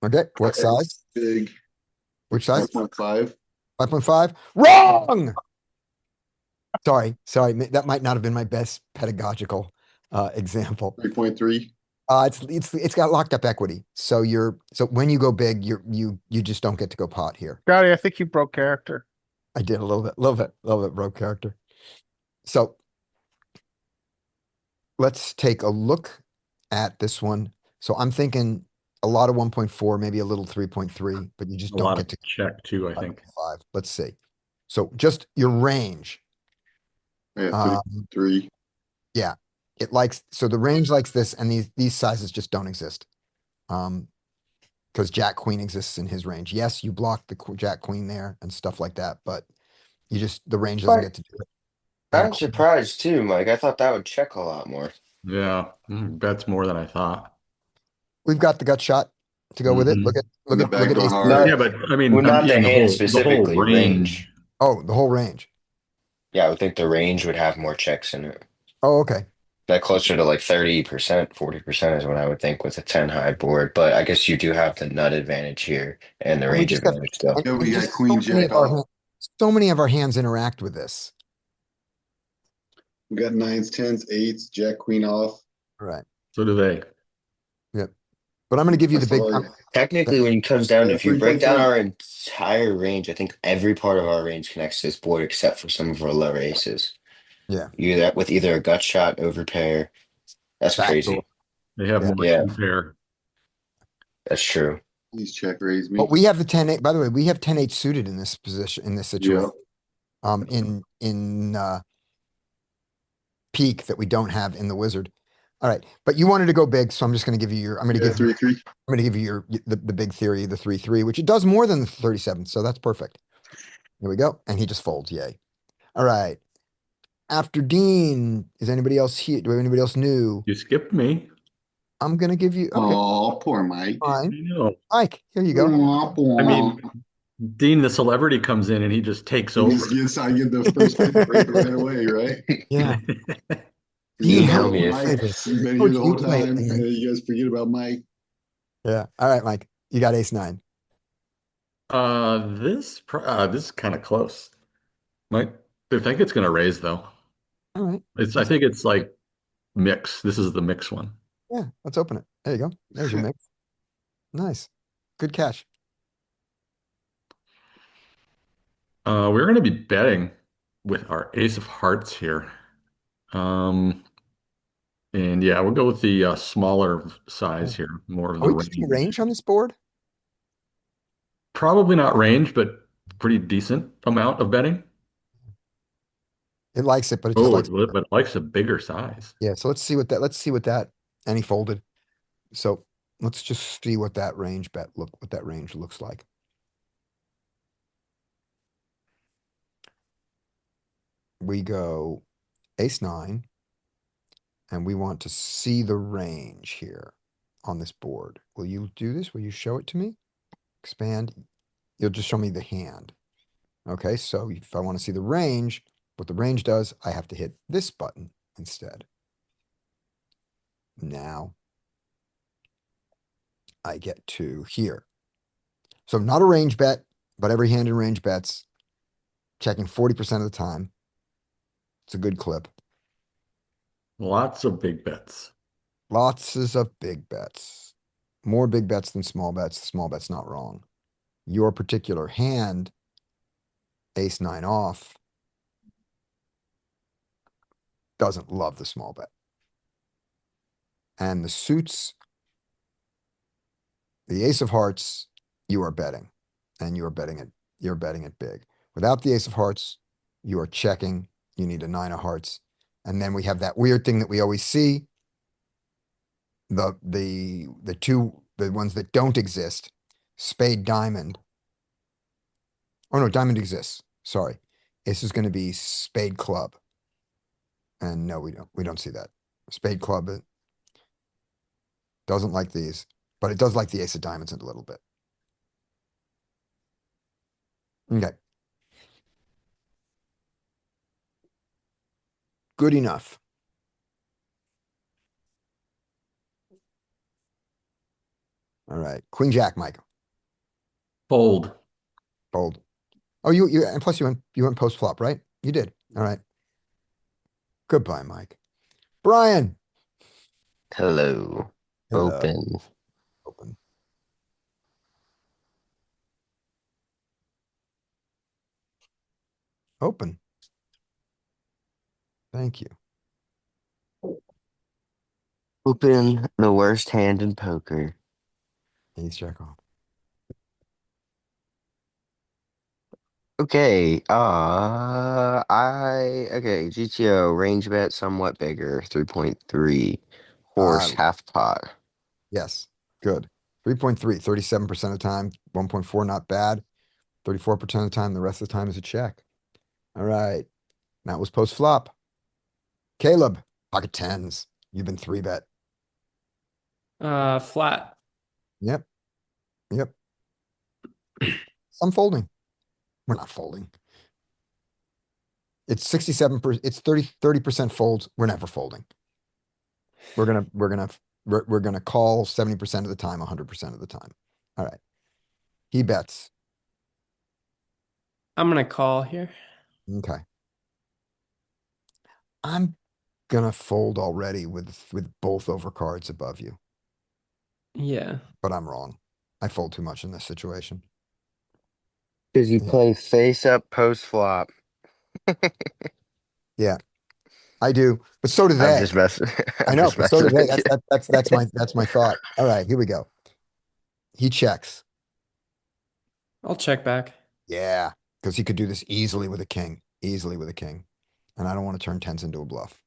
Okay. What size? Big. Which size? 5.5. 5.5. Wrong. Sorry. That might not have been my best pedagogical example. 3.3. It's got locked up equity. So when you go big, you just don't get to go pot here. Scotty, I think you broke character. I did a little bit broke character. So let's take a look at this one. So I'm thinking a lot of 1.4, maybe a little 3.3, but you just A don't lot get of to check too, I think. 5. Let's see. So just your range. Yeah, 3. Yeah, so the range likes this, and these sizes just don't exist. Because Jack Queen exists in his range. Yes, you block the Jack Queen there and stuff like that, but the range doesn't get to do it. And I'm queen- surprised too, Mike. I thought that would check a lot more. Yeah, bets more than I thought. We've got the gut shot to go with it. Mhm. Look at And the backdoor ace. heart. Yeah, but I mean, Well, not the the hand whole specifically, range. Oh, the whole range. Yeah, I would think the range would have more checks in it. Oh, okay. That closer to like 30%, 40% is what I would think with a 10 high board. But I guess you do have the nut advantage here and the And we range just have- advantage still. Yeah, we got just queen so many jack of our off. hand- so many of our hands interact with this. We got 9s, 10s, 8s, jack queen off. Right. So do they. But But I'm gonna give you the That's big, all I- Technically, when it comes down to, if you break down 3.3. our entire range, I think every part of our range connects to this board except for some of our lower aces. yeah, You that with either a gut shot, overpair. That's backdoor. crazy. They have Yeah. more Yeah. two pair. That's true. Please check raise me. But we have the 10-8, by the way, we have 10-8 suited in this position, in this situation. In peak that we don't have in the wizard. All right, but you wanted to go big, so I'm just gonna give you your, I'm gonna Yeah, give you, 3-3. I'm gonna give you your, the big theory, the 3-3, which it does more than the 37, so that's perfect. Here we go, and he just folds, yay. All right. After Dean, is anybody else here? Do we have anybody else new? You skipped me. I'm gonna give you, okay, Oh, poor Mike. fine. I know. Mike, here you go. Aw, I mean, Dean, the celebrity, comes in and he just takes you over. just get, I get the first pick right away, right? Yeah. Forget Dean, how about do you play Mike. this? He's been here Coach, the you whole play it, time. man. You guys forget about Mike. Yeah. All right, Mike, you got ace nine. This is kind of close. Might I think it's gonna raise though. All right. I think it's like mix. This is the mix one. Yeah, let's open it. There you go. There's your mix. Nice. Good catch. We're gonna be betting with our ace of hearts here. Um, and yeah, we'll go with the smaller size here, more of Are the we playing range. range on this board? Probably not range, but pretty decent amount of betting. It likes it, but it just Oh, likes, but it likes a bigger size. yeah, so let's see what that, and he folded. So let's just see what that range what that range looks like. We go ace nine, and we want to see the range here on this board. Will you do this? Will you show it to me? Expand. You'll just show me the hand. Okay, so if I want to see the range, what the range does, I have to hit this button instead. Now I get to here. So not a range bet, but every hand in range bets, checking 40% of the time. It's a good clip. Lots of big bets. Lots of big bets. More big bets than small bets. Small bet's not wrong. Your particular hand, ace nine off, doesn't love the small bet. And the suits, the ace of hearts, you are betting. And you're betting it big. Without the ace of hearts, you are checking. You need a nine of hearts. And then we have that weird thing that we always see. The ones that don't exist, spade diamond. Oh no, diamond exists. Sorry. This is going to be spade club. And no, we don't see that. Spade club it doesn't like these, but it does like the ace of diamonds a little bit. Okay. Good enough. All right. Queen Jack, Mike. Fold. Fold. Oh, and plus you went post flop, right? You did. All right. Goodbye, Mike. Brian. Hello. Hello. Open. Open. Open. Thank you. Open the worst hand in poker. Ace jack off. Okay, GTO range bet somewhat bigger, 3.3. Horse half pot. Yes. Good. 3.3, 37% of the time, 1.4, not bad. 34% of the time, the rest of the time is a check. All right. That was post flop. Caleb, pocket tens. You've been three bet. Flat. Yep. Yep. I'm folding. We're not folding. It's 67%, it's 30% folds. We're never folding. We're gonna call 70% of the time, 100% of the time. All right. He bets. I'm gonna call here. Okay. I'm gonna fold already with both overcards above you. Yeah. but I'm wrong. I fold too much in this situation. Because you Yeah. play face up post flop. Yeah, I do, but so do I'm they. just messing. I I'm know, just but so messing do they. with you. That's my thought. All right, here we go. He checks. I'll check back. Yeah, because he could do this easily with a king, easily with a king. And I don't want to turn tens into a bluff.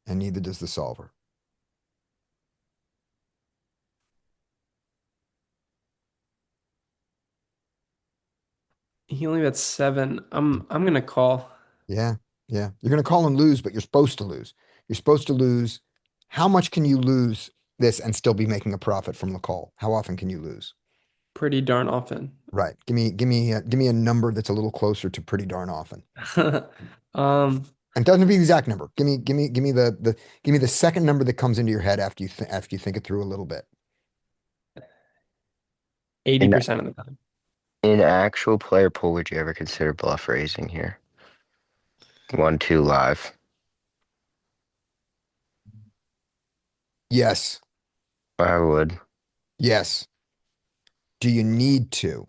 And neither does the solver. He only bet 7. I'm gonna call. Yeah, yeah. You're going to call and lose, but you're supposed to lose. You're supposed to lose. How much can you lose this and still be making a profit from the call? How often can you lose? Pretty darn often. Right. Give me a number that's a little closer to pretty darn often. Um, And it doesn't have to be the exact number. Give me give me the second number that comes into your head after you think it through a little bit. 80% of the time. In actual player pool, would you ever consider bluff raising here? 1-2 live. Yes. I would. Yes. Do you need to?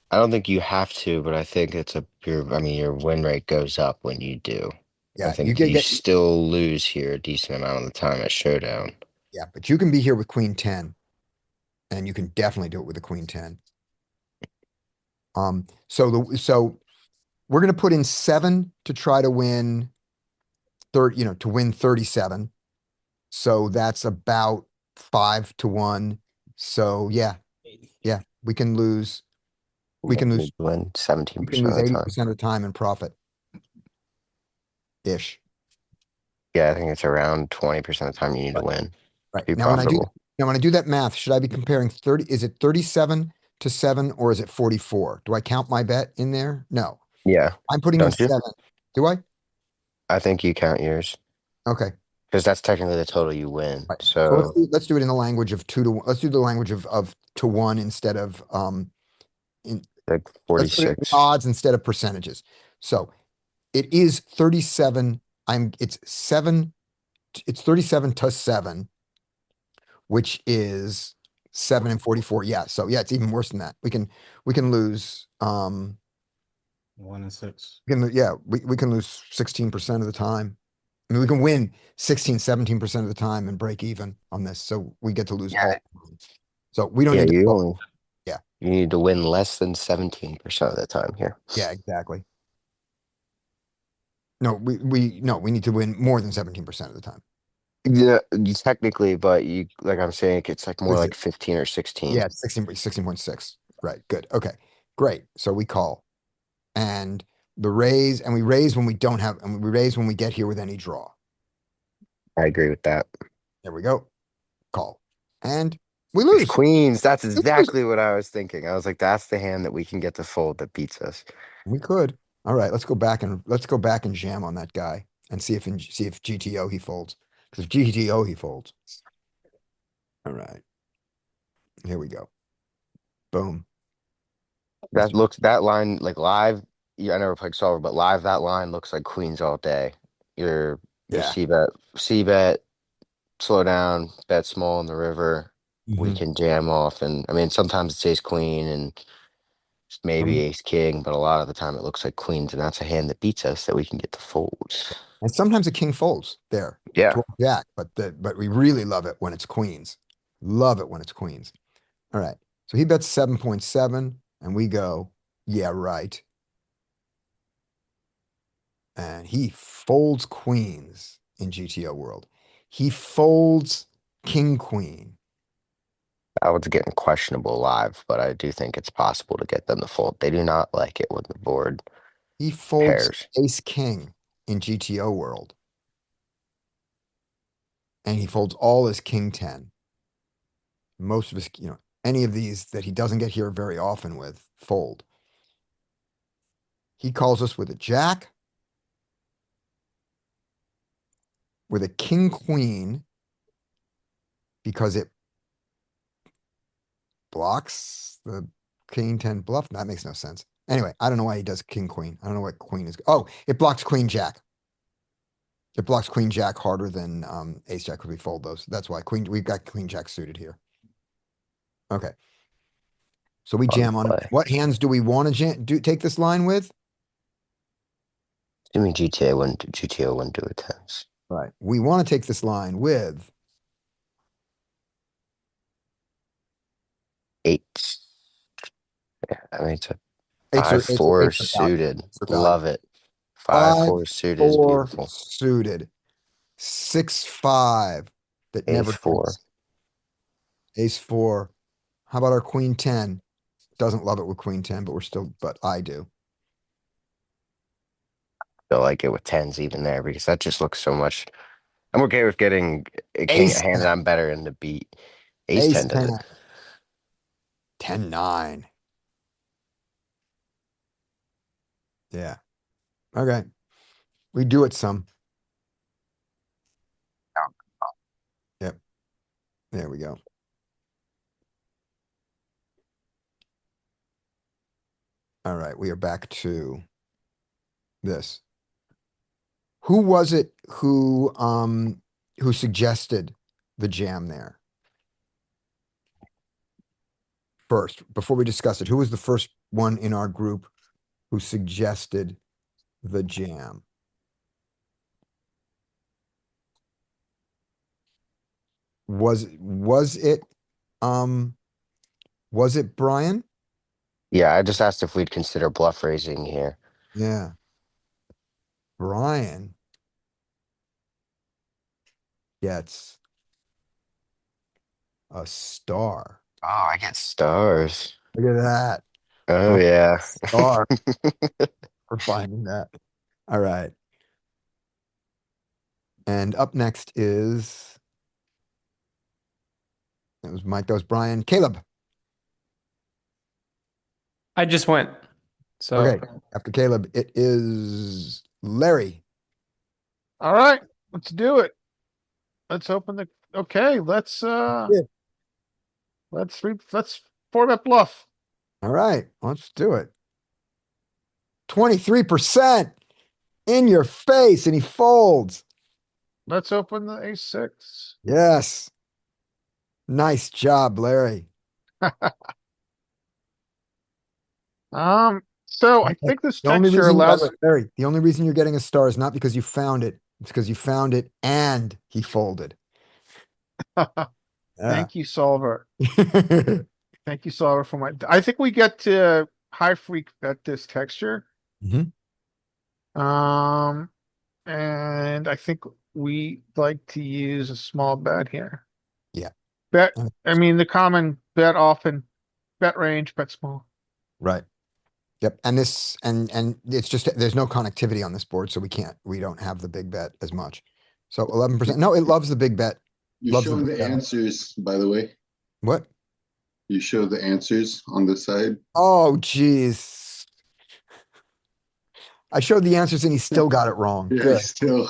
I don't think you have to, but I think I mean, your win rate goes up when you do. I Yeah, you think can you get still lose here a decent amount of the time at showdown. yeah, but you can be here with queen 10 and you can definitely do it with a queen 10. So we're going to put in 7 to try to win 30, to win 37. So that's about 5 to 1. So yeah, we can lose we Yeah, can lose you'd win we can 17% of lose the time. 80% of the time in profit ish. Yeah, I think it's around 20% of the time you need to win to Right. be Now profitable. when I do that math, should I be comparing 30, is it 37 to 7 or is it 44? Do I count my bet in there? No. Yeah, I'm putting in don't you? 7. Do I? I think you count yours Okay. because that's technically the total you win. Right. So So let's do it in the language of 2 to 1. Let's do the language of to 1 instead of in like let's put it in 46. odds instead of percentages. So it is 37. It's 37 to 7, which is 7 and 44. Yeah. So yeah, it's even worse than that. We can lose 1 and 6. we can lose 16% of the time. I mean, we can win 16, 17% of the time and break even on this. So we get to lose all. Yeah, So we don't yeah, need to you call. only Yeah. you need to win less than 17% of the time here. Yeah, exactly. No, we need to win more than 17% of the time. Yeah, technically, but you like I'm saying it's like more Is like it? 15 or 16. Yeah, 16.6. Right. Good. Okay. Great. So we call. And we raise when we don't have, and we raise when we get here with any draw. I agree with that. There we go. Call. And we There's lose. queens. That's We lose. exactly what I was thinking. I was like, that's the hand that we can get to fold that beats us. We could. All right, let's go back and jam on that guy and see if GTO he folds. Because if GTO he folds. All right. Here we go. Boom. That line like live. Yeah, I never played solver, but live that line looks like queens all day. Your Yeah. C bet, slow down, bet small in the river. We Mhm. can jam off, and I mean sometimes it's ace queen and maybe Um, ace king, but a lot of the time it looks like queens, and that's a hand that beats us that we can get to fold. and sometimes a king folds there Yeah, to a jack, but we really love it when it's queens. Love it when it's queens. All right. So he bets 7.7 and we go, yeah, right. And he folds queens in GTO world. He folds king queen. that was getting questionable live, but I do think it's possible to get them to fold. They do not like it when the board He folds pairs. ace king in GTO world. And he folds all his king 10. Most of his, any of these that he doesn't get here very often with fold. He calls us with a jack, with a king queen, because it blocks the king 10 bluff. That makes no sense. Anyway, I don't know why he does king queen. I don't know what queen is. Oh, it blocks queen jack. It blocks queen jack harder than ace jack because we fold those. That's why we've got queen jack suited here. Okay. So we Fun jam on it. play. What hands do we want to take this line with? Assuming GTO wouldn't do a tens. Right. We want to take this line with Eight. Yeah, I mean, it's a eights or 5-4 eights or value. suited. Eights or value. Love it. 5-4 suited is 5-4 beautiful. suited. 6-5 that never Ace 4. hits. Ace 4. How about our queen 10? Doesn't love it with queen 10, but I do. Feel like it with tens even there because that just looks so much. I'm okay with getting a king Ace at hand 10. that I'm better in the beat. Ace Ace 10 does 10. it. 10-9. Yeah. Okay. We do it some. Yep. There we go. All right. We are back to this. Who was it who suggested the jam there? First, before we discuss it, who was the first one in our group who suggested the jam? Was it Brian? Yeah, I just asked if we'd consider bluff raising here. Yeah. Brian gets a star. Oh, I get stars. Look at that. Oh, yeah. Star for finding that. All right. And up next is that was Mike, that was Brian. Caleb. I just went. So Okay. After Caleb, it is Larry. All right, let's do it. Let's open the, okay, let's Yeah. let's 4-bet bluff. All right, let's do it. 23% in your face, and he folds. Let's open the ace-6. Yes. Nice job, Larry. So I think this The only texture reason, by the allows, way, Larry, the only reason you're getting a star is not because you found it. It's because you found it and he folded. Yeah. thank you, Solver. Thank you, Solver, for my, I think we get to high freak bet this texture. Mhm. And I think we like to use a small bet here. Yeah. Bet, Uh, I mean, the common bet often, bet range, bet small. Right. Yep. And this, and it's just, there's no connectivity on this board, so we don't have the big bet as much. So 11%. No, it loves the big bet. You're Loves showing big the bet. answers, by the way. What? You show the answers on the side. Oh, geez. I showed the answers and he still got it wrong. Yeah, Good. still.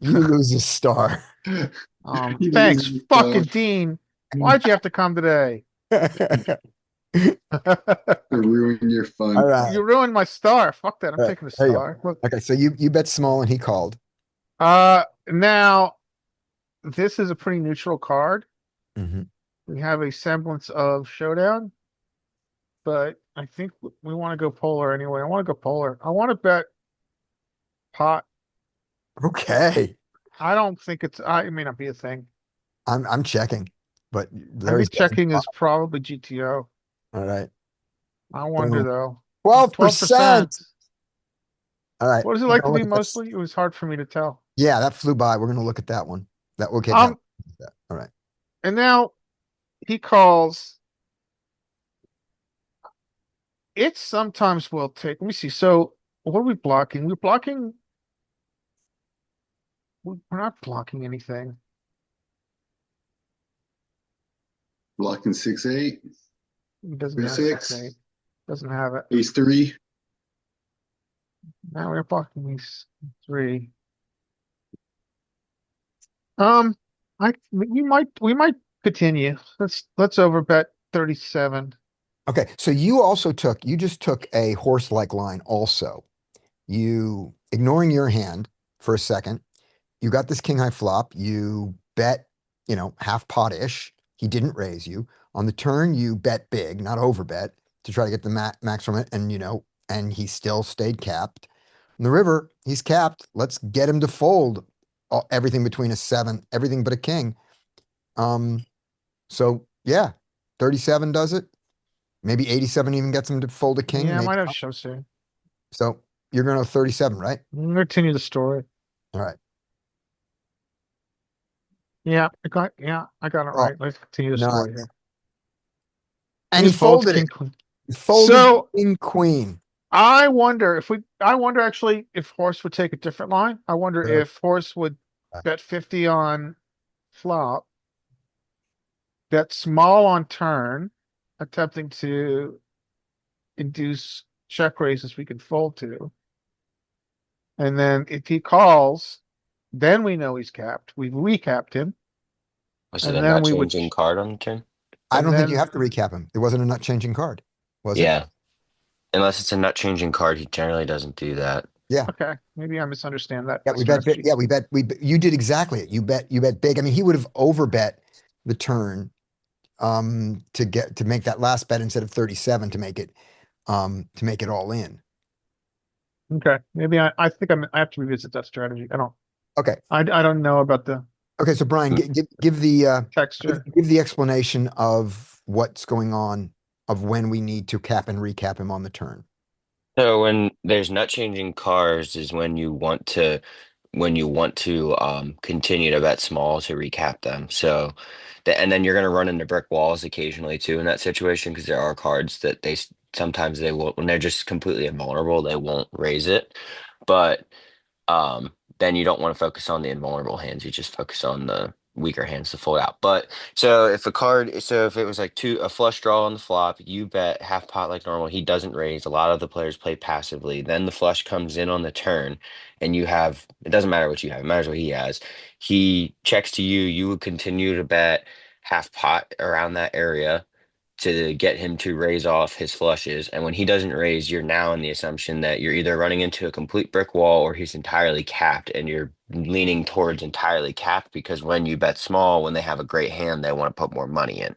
You lose a star. You Thanks, lose, fucking Dean. Why'd you have to come today? to ruin your fun. All right. You ruined my star. Fuck that. I'm Right, taking a there you go. star. Look, Okay, so you bet small and he called. now this is a pretty neutral card. Mhm. We have a semblance of showdown, but I think we want to go polar anyway. I want to go polar. I want to bet pot. Okay, I don't think it's, it may not be a thing. I'm checking, but I Larry's think checking is probably GTO. all right. I wonder Boom. though. 12%. All All right. What does it we're like to gonna be look at this. mostly? It was hard for me to tell. Yeah, that flew by. We're gonna look at that one. That okay. All right. And now he calls. It sometimes will take, let me see. So what are we blocking? We're blocking. We're not blocking anything. Blocking 6-8, It doesn't Your have six. 6-8. Doesn't have it. ace-3. Now we're blocking these 3. We might continue. Let's overbet 37. Okay, so you just took a horse-like line also. You ignoring your hand for a second. You got this king high flop. You bet, half pot-ish. He didn't raise you. On the turn, you bet big, not overbet, to try to get the max from it, and and he still stayed capped. In the river, he's capped. Let's get him to fold everything between a 7, everything but a king. So yeah, 37 does it. Maybe 87 even gets him to fold a king. Yeah, I Maybe might have not. show soon. So you're going to 37, right? Continue the story. All right. Yeah, I got it Oh, right. Let's continue the no. story here. And he Just folds folded it. king queen. He folded So king queen. I wonder actually if horse would take a different line. I wonder Really? if horse would bet 50 on flop, bet small on turn, attempting to induce check raises we can fold to. And then if he calls, then we know he's capped. We've recapped him. Was it And a then not we would, changing card on the turn? I and don't think you then, have to recap him. It wasn't a nut changing card, was it? Yeah. Unless it's a nut changing card, he generally doesn't do that. Yeah. okay, maybe I misunderstand that Yeah, we bet big. strategy. Yeah, you did exactly it. You bet big. I mean, he would have overbet the turn to make that last bet instead of 37 to make it all in. Okay, maybe I think I have to revisit that strategy. Okay. I don't know about the Okay, so Brian, Mm. give the texture. give the explanation of what's going on, of when we need to cap and recap him on the turn. So when there's nut changing cards is when you want to continue to bet small to recap them. So and then you're going to run into brick walls occasionally too in that situation because there are cards that sometimes they won't, when they're just completely invulnerable, they won't raise it. But then you don't want to focus on the invulnerable hands. You just focus on the weaker hands to fold out. But so if it was like a flush draw on the flop, you bet half pot like normal. He doesn't raise. A lot of the players play passively. Then the flush comes in on the turn, and it doesn't matter what you have. It matters what he has. He checks to you. You would continue to bet half pot around that area to get him to raise off his flushes. And when he doesn't raise, you're now in the assumption that you're either running into a complete brick wall or he's entirely capped, and you're leaning towards entirely capped because when you bet small, when they have a great hand, they want to put more money in.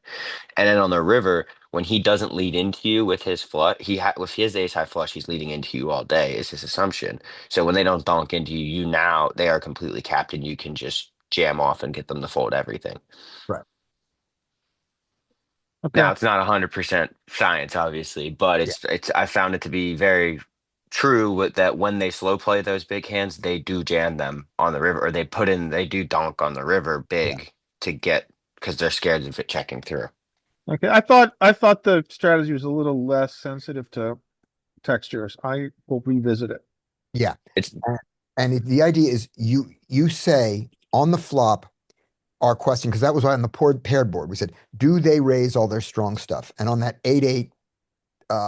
And then on the river, when he doesn't lead into you with his flush, with his ace high flush, he's leading into you all day, is his assumption. So when they don't donk into you, now they are completely capped and you can just jam off and get them to fold everything. Right. Okay, Now it's not 100% science, obviously, but Yeah. I found it to be very true with that when they slow play those big hands, they do jam them on the river, or they do donk on the river big to get because they're scared of it checking through. okay. I thought the strategy was a little less sensitive to textures. I will revisit it. Yeah. It's And the idea is you say on the flop our question, because that was on the paired board. We said, do they raise all their strong stuff? And on that 8-8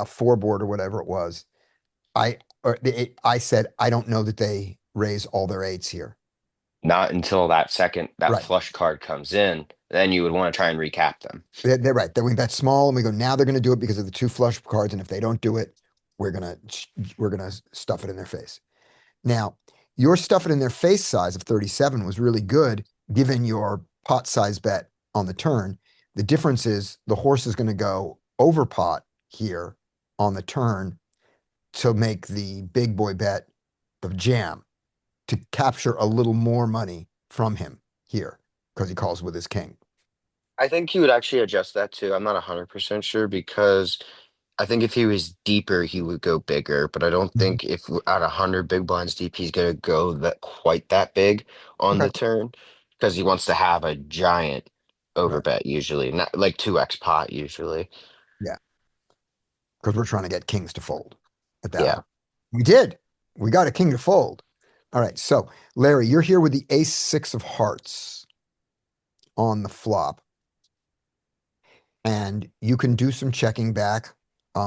4 board or whatever it was, I said I don't know that they raise all their eights here. not until that Right. flush card comes in, then you would want to try and recap them. They're right. Then we bet small and we go, now they're going to do it because of the 2 flush cards, and if they don't do it, we're gonna stuff it in their face. Now, your stuff it in their face size of 37 was really good given your pot size bet on the turn. The difference is the horse is going to go over pot here on the turn to make the big boy bet of jam to capture a little more money from him here because he calls with his king. I think he would actually adjust that too. I'm not 100% sure because I think if he was deeper, he would go bigger, but I don't think if at 100 big blinds deep, he's gonna go quite that big on Okay. the turn because he wants to have a giant overbet usually, not like 2x pot usually. Yeah. Because we're trying to get kings to fold at that Yeah. point. We did. We got a king to fold. All right. So, Larry, you're here with the ace 6 of hearts on the flop. And you can do some checking back,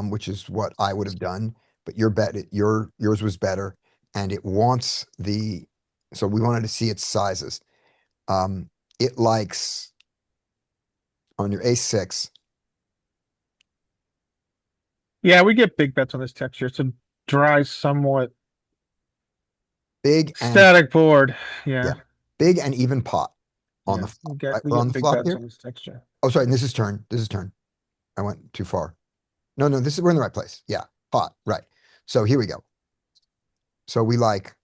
which is what I would have done. But yours was better, and it wants so we wanted to see its sizes. It likes on your ace 6. Yeah, we get big bets on this texture. It's a dry, somewhat Big and static board. Yeah. big and even pot. on Yeah, the flop, we right? We're get on the big flop bets here. on this texture. Oh, sorry, and this is turn. This is turn. I went too far. No, this is, we're in the right place. Yeah, pot, right. So here we go. So we like,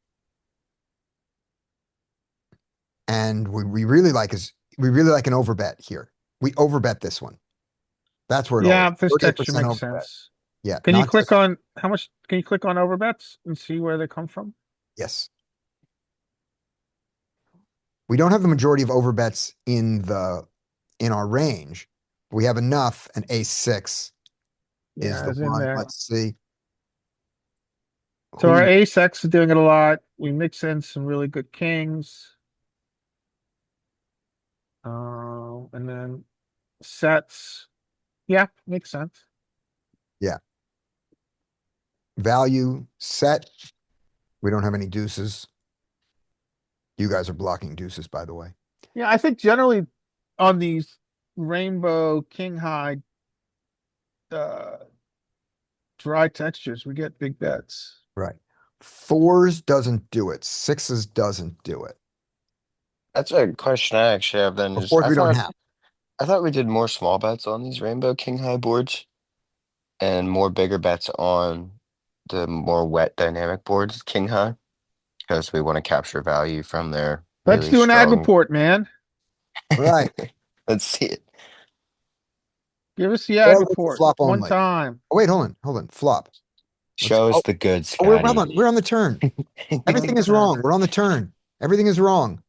and we really like we really like an overbet here. We overbet this one. That's where it all Yeah, is. this texture 38% makes overbet. sense. Yeah, Can you not click just, on how much? Can you click on overbets and see where they come from? yes. We don't have the majority of overbets in our range. We have enough, and ace six is Yeah, the it's in one. there. Let's see. So our Who, ace X is doing it a lot. We mix in some really good kings. And then sets. Yeah, makes sense. yeah. Value set. We don't have any deuces. You guys are blocking deuces, by the way. Yeah, I think generally on these rainbow king high uh dry textures, we get big bets. Right. Fours doesn't do it. Sixes doesn't do it. That's a question I actually have then Of is course, we don't have. I thought we did more small bets on these rainbow king high boards and more bigger bets on the more wet dynamic boards, king high, because we want to capture value from their Let's really do an ag strong. report, man. Right. Let's see it. Give us the Or ag with the report flop one only. time. Oh, wait, hold on. Flop. Let's, Show us the goods, oh, we're, Scotty. hold on. We're on the turn. Everything is wrong. We're on the turn. Everything is wrong.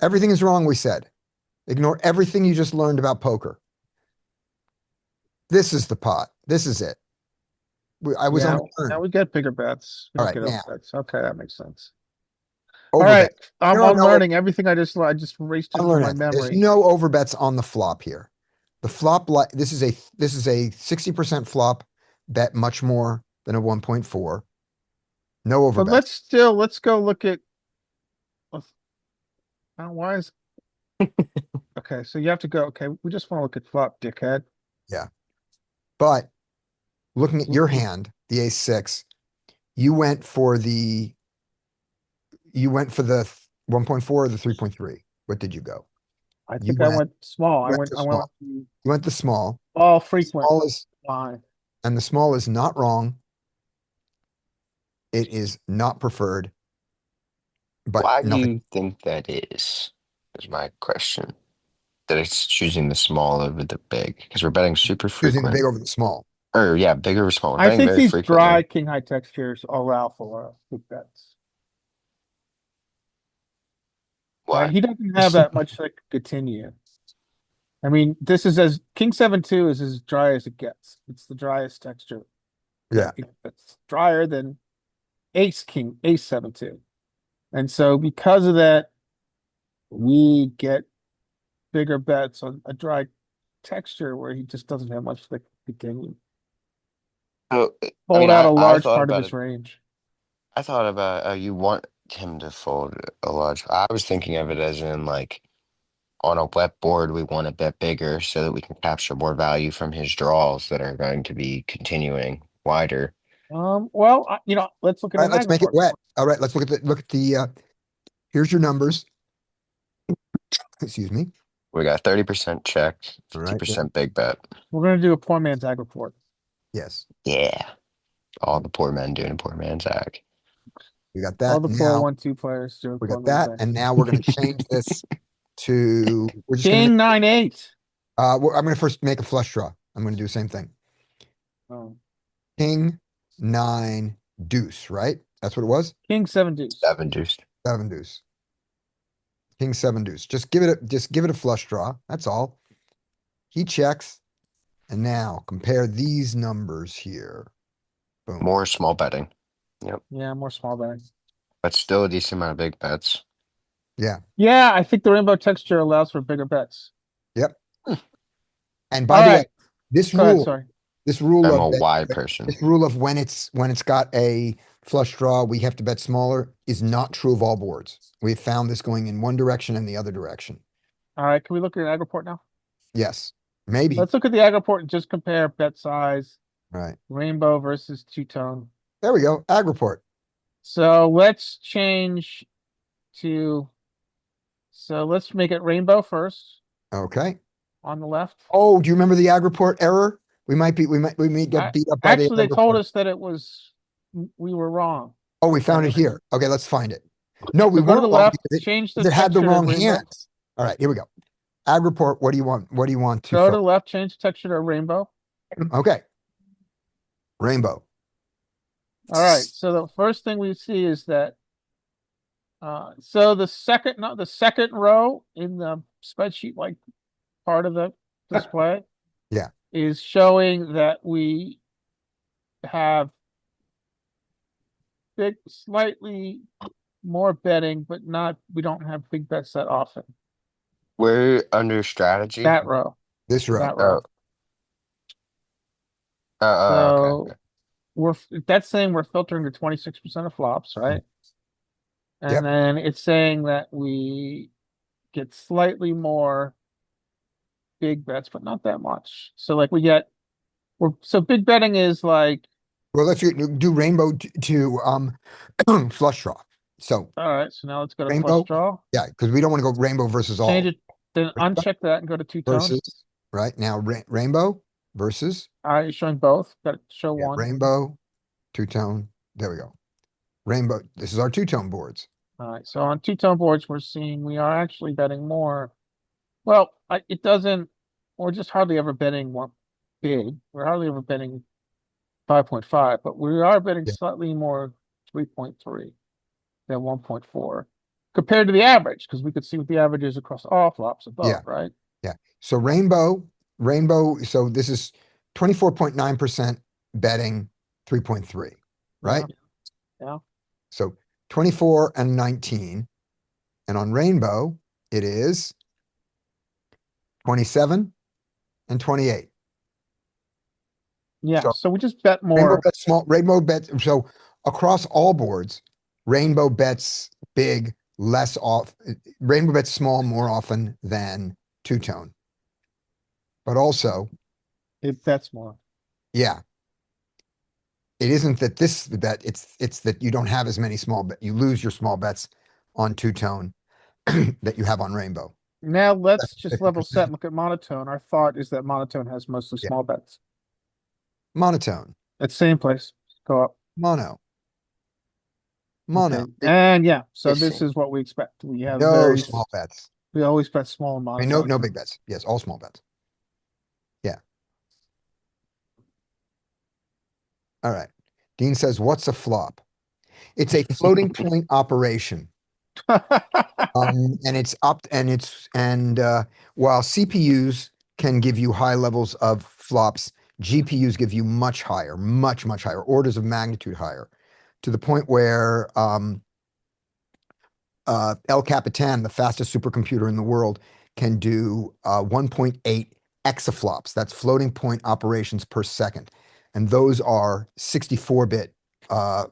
Everything is wrong, we said. Ignore everything you just learned about poker. This is the pot. This is it. I was on Yeah, the turn. now we get bigger bets. We All don't right, get now. bets. Okay, that makes sense. Overbet. All right, There I'm are no, unlearning everything I just erased it I'm from learning my that. There's memory. no overbets on the flop here. The flop, this is a 60% flop bet, much more than a 1.4. No But overbets. let's go look at why is okay, so you have to go, okay, we just want to look at flop, dickhead. Yeah. But looking at your hand, the ace six, you went for the 1.4 or the 3.3. What did you go? I You think I went, went small. you went to I went small. You went the small. all frequent Small is, line. and the small is not wrong. It is not preferred, but Why do nothing. you think that is my question. That it's choosing the small over the big because we're betting super Choosing the frequent. big over the small. Or yeah, big over small. We're I betting think very these dry frequently. king high textures allow for big bets. Why? He doesn't have that much like continue. I mean, this is as king 7-2 is as dry as it gets. It's the driest texture. Yeah. It's drier than ace 7-2. And so because of that, we get bigger bets on a dry texture where he just doesn't have much like continue. So I Fold mean, out a I large thought part of about his it. range. I thought about you want him to fold a large. I was thinking of it as in like on a wet board, we want to bet bigger so that we can capture more value from his draws that are going to be continuing wider. Well, let's look at All an right, let's ag make it report. wet. All right, let's look at the here's your numbers. Excuse me. We got 30% check, All right. Yeah. 50% big bet. We're gonna do a poor man's ag report. Yes. Yeah. All the poor men doing poor man's ag. We got All that. the poor Now 1-2 players do a we poor got man's that. ag. And now we're going to change this to, we're just going King to, 9-8. I'm going to first make a flush draw. I'm going to do the same thing. Oh. King, 9, deuce, right? That's what it was? King 7 deuce. 7 deuce. 7 deuce. King 7 deuce. Just give it a flush draw. That's all. He checks. And now compare these numbers here. Boom. More small betting. Yep. Yeah, more small betting. But still a decent amount of big bets. Yeah. Yeah, I think the rainbow texture allows for bigger bets. Yep. Hmm. And by All the way, right. this Go ahead, rule, sorry. this rule I'm of a bet- wide person. this rule of when it's got a flush draw, we have to bet smaller is not true of all boards. We've found this going in one direction and the other direction. All right, can we look at an ag report now? Yes, maybe. Let's look at the ag report and just compare bet size, Right. rainbow versus two-tone. There we go. Ag report. So let's change to so let's make it rainbow first Okay. on the left. Oh, do you remember the ag report error? We may get beat up by the Actually, ag they told report. us that it was, we were wrong. Oh, we found it here. Okay, let's find it. No, we So go to the weren't wrong left, because change the it had the texture to wrong rainbow. hands. All right, here we go. Ag report, what do you want? What do you want to Go to focus? the left, change the texture to rainbow. Okay. Rainbow. All right, so the first thing we see is that so the second row in the spreadsheet, like part of the display, Yeah. is showing that we have slightly more betting, but we don't have big bets that often. We're under strategy. That row. This row. That row. Okay. That's saying we're filtering to 26% of flops, right? And Yep. then it's saying that we get slightly more big bets, but not that much. So like so big betting is like, Well, let's do rainbow to flush draw. So all right, so now let's go to rainbow. flush draw. Yeah, because we don't want to go rainbow versus all. Change it, then Rainbow uncheck that and go to two-tone. versus right now rainbow versus All right, you're showing both. Got to show yeah, one. rainbow, two-tone. There we go. Rainbow. This is our two-tone boards. All right, so on two-tone boards, we're seeing we are actually betting more. Well, it doesn't. We're just hardly ever betting more big. We're hardly ever betting 5.5, but we are betting Yeah. slightly more 3.3 than 1.4 compared to the average, because we could see what the average is across all flops above, Yeah. right? Yeah. So rainbow. So this is 24.9% betting 3.3, right? Yeah. So 24 and 19. And on rainbow, it is 27 and 28. Yeah. So So we just bet rainbow more. bets small, rainbow bets. So across all boards, rainbow bets big, less off. Rainbow bets small more often than two-tone. But also, It bets more. yeah, it isn't that this bet, it's that you don't have as many small bet. You lose your small bets on two-tone that you have on rainbow. Now let's That's just level 50%. set and look at monotone. Our thought is that monotone has mostly Yeah. small bets. Monotone, At same place. Go up. mono, mono. Okay. And yeah, so this Interesting. is what we expect. We have No small bets. we always bet small I mean, monotone. no big bets. Yes, all small bets. Yeah. All right. Dean says, what's a flop? It's a floating point operation. And it's up and while CPUs can give you high levels of flops, GPUs give you much higher, much higher, orders of magnitude higher, to the point where El Capitan, the fastest supercomputer in the world, can do 1.8 exaflops. That's floating point operations per second. And those are 64-bit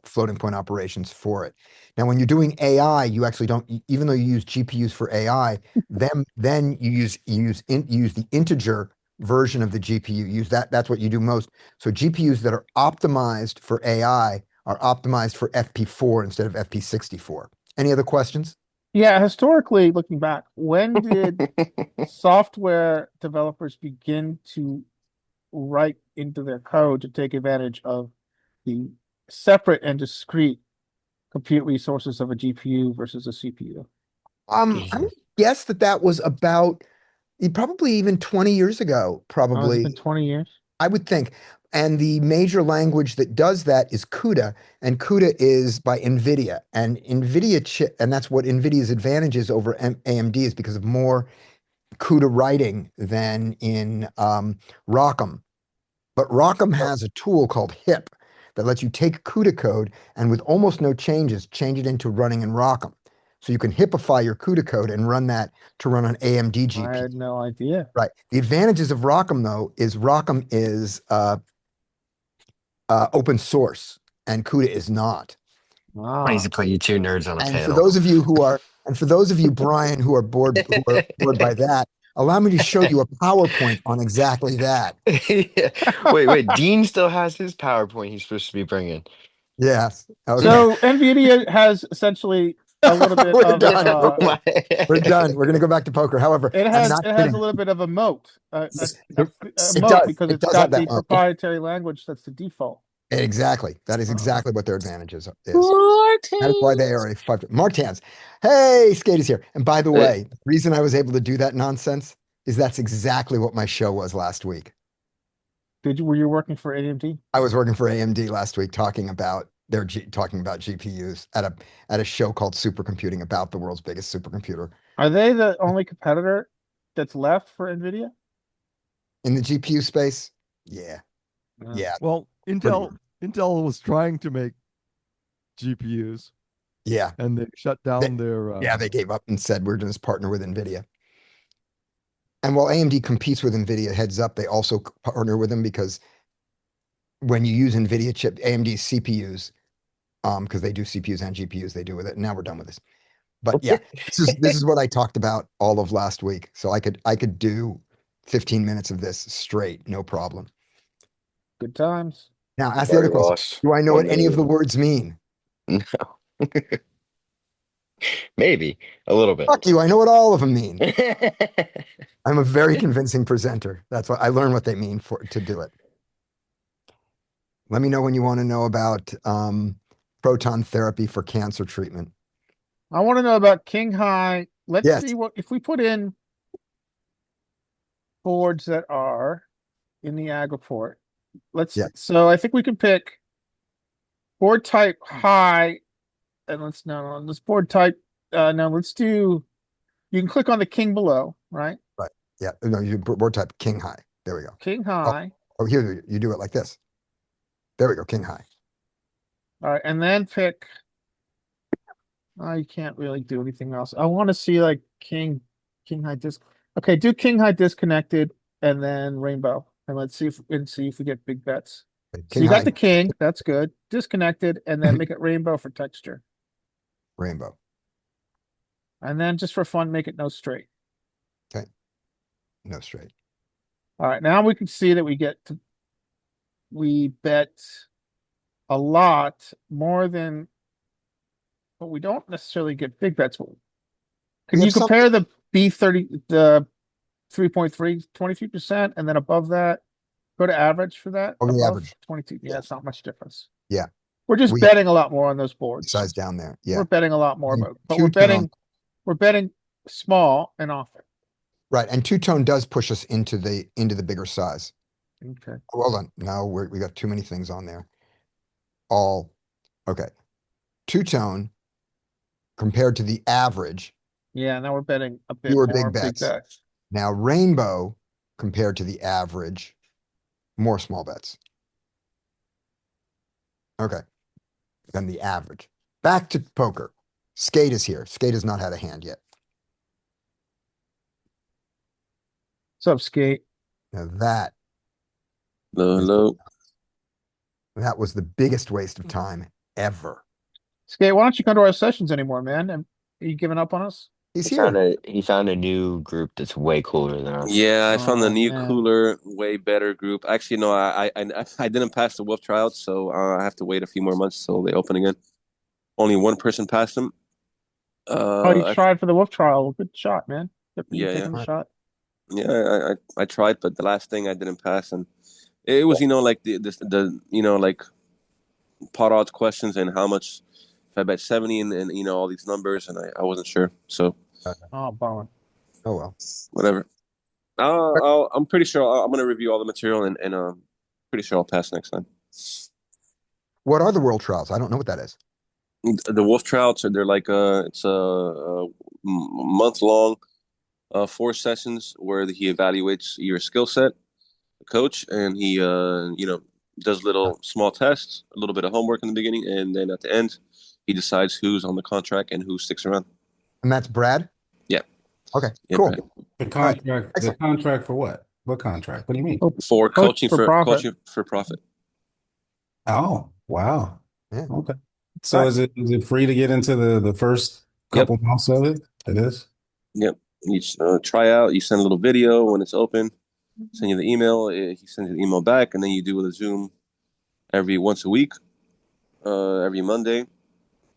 floating point operations for it. Now, when you're doing AI, you actually don't, even though you use GPUs for AI, then you use the integer version of the GPU. Use that. That's what you do most. So GPUs that are optimized for AI are optimized for FP4 instead of FP64. Any other questions? Yeah, historically, looking back, when did software developers begin to write into their code to take advantage of the separate and discrete compute resources of a GPU versus a CPU? I would guess that was about probably even 20 years ago, Oh, it's probably. been 20 years. I would think. And the major language that does that is CUDA, and CUDA is by NVIDIA. And NVIDIA chip, and that's what NVIDIA's advantage is over AMD is because of more CUDA writing than in ROCm. But ROCm has a tool called HIP that lets you take CUDA code and with almost no changes, change it into running in ROCm. So you can HIPify your CUDA code and run that to run on AMD I GPU. had no idea. Right. The advantages of ROCm though is ROCm is open source and CUDA is not. Wow. Basically, you two nerds on a And for panel. those of you Brian, who are bored by that, allow me to show you a PowerPoint on exactly that. Yeah. Wait. Dean still has his PowerPoint he's supposed to be bringing. Yes. Okay. So NVIDIA has essentially a little bit We're of done. We're My- done. We're gonna go back to poker. However, it I'm has not it has kidding. a little bit of a moat, a It moat does. because It it's does have got that the moat. proprietary language that's the default. Exactly. That is Uh-huh. exactly what their advantages is. That is why they are a five. Martans. Hey, Skate is here. And by the way, the reason I was able to do that nonsense is that's exactly what my show was last week. Were you working for AMD? I was working for AMD last week talking about talking about GPUs at a show called Supercomputing about the world's biggest supercomputer. Are they the only competitor that's left for NVIDIA? In the GPU space? Yeah. Yeah. Well, Intel was trying to make GPUs Yeah. and they shut down their Yeah, they gave up and said we're just partner with NVIDIA. And while AMD competes with NVIDIA, heads up, they also partner with them because when you use NVIDIA chip, AMD CPUs, because they do CPUs and GPUs, they do with it. Now we're done with this. But yeah, this is what I talked about all of last week. So I could do 15 minutes of this straight, no problem. Good times. Now, ask the other question. lost. Do I know what any of the No. words mean? Maybe a little bit. Fuck you, I know what all of them mean. I'm a very convincing presenter. That's what I learn what they mean to do it. Let me know when you want to know about proton therapy for cancer treatment. I want to know about King High. Let's Yes. see what if we put in boards that are in the ag report. Yeah. So I think we can pick board type high, and let's board type. No, let's do. You can click on the king below, right? Right. Yeah. No, you board type king high. There we go. King high. Oh, here you do it like this. There we go, king high. All right, and then pick. Oh, you can't really do anything else. I want to see like king high disc. Okay, do king high disconnected and then rainbow, and let's see if we get big bets. So King you high, got the king, that's good. Disconnected, and then make it rainbow for texture, rainbow. and then just for fun, make it no straight. Okay. No straight. All right, now we can see that we bet a lot more than, but we don't necessarily get big bets. Can We you have some- compare the B30, the 3.3, 23%, and then above that, go to average for that? Oh, the Above average. 22. Yeah, it's not much difference. Yeah. We're just We- betting a lot more on those boards. Size down there. Yeah. We're betting a lot more, And but we're two-tone. betting small and often. Right. And two-tone does push us into the bigger size. Okay. Oh, hold on. Now we got too many things on there. Okay. Two-tone compared to the average. Yeah, now we're betting a bit Fewer more big bets. bets. Now rainbow compared to the average, more small bets. Okay. Than the average. Back to poker. Skate is here. Skate has not had a hand yet. What's up, Skate? Now that Hello. was the biggest waste of time ever. Skate, why don't you come to our sessions anymore, man? And are you giving up on us? He's He here. found a new group that's way cooler than us. Yeah, I found a Oh, new, man. cooler, way better group. Actually, no, I didn't pass the wolf tryouts, so I have to wait a few more months till they open again. Only one person passed them. Oh, you tried for the wolf trial. Good shot, man. You Yeah, taking the shot. Yeah, I tried, but the last thing I didn't pass, and it was like the like pot odds questions and how much if I bet 70 and all these numbers, and I wasn't sure, so Oh, bummer. Oh well. whatever. I'm pretty sure I'm gonna review all the material and pretty sure I'll pass next time. What are the world trials? I don't know what that is. The wolf trouts they're like it's a month long, 4 sessions where he evaluates your skill set, the coach, and he does little small tests, a little bit of homework in the beginning, and then at the end he decides who's on the contract and who sticks around. And that's Brad? Yeah. Okay, Yeah, cool. Brad. The contract, the Excellent. contract for what? What contract? What do you mean? For coaching for profit. coaching for profit. Oh, wow. Yeah. Okay. So is it free to get into the first couple months of it? It is? Yep. You try out, you send a little video when it's open, send you the email, he sends you the email back, and then you do a Zoom once a week, every Monday,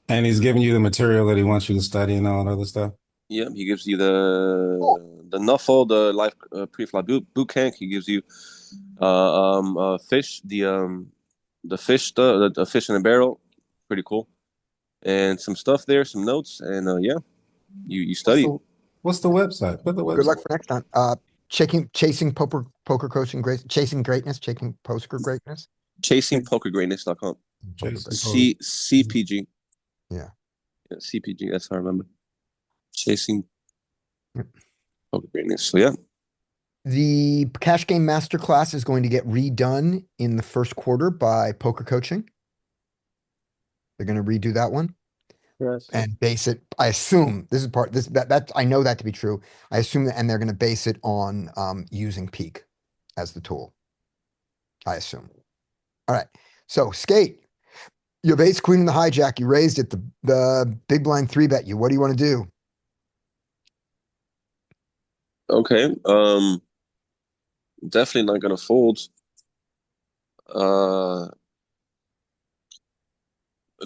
And he's giving you the material that he wants you to study and all that other stuff. Yeah, he gives you the Nuffle, the life pre-flight boot camp. He gives you fish, the fish, the fish in a barrel, pretty cool, and some stuff there, some notes, and yeah, you What's study. the what's the website? Put the Good luck website. for next time. Chasing poker coaching great, chasing greatness, chasing poker greatness. ChasingPokerGreatness.com. Poker Jason greatness. CPG. Yeah. Yeah, CPG. That's how I remember. Chasing Yep. Poker Greatness. So yeah. The cash game masterclass is going to get redone in the first quarter by poker coaching. They're going to redo that one Yes. and base it. I assume this is part that I know that to be true. I assume that, and they're going to base it on using Peak as the tool. I assume. All right. So skate. You have ace queen in the hijack. You raised it. The big blind 3-bet you. What do you want to do? Okay. Definitely not gonna fold.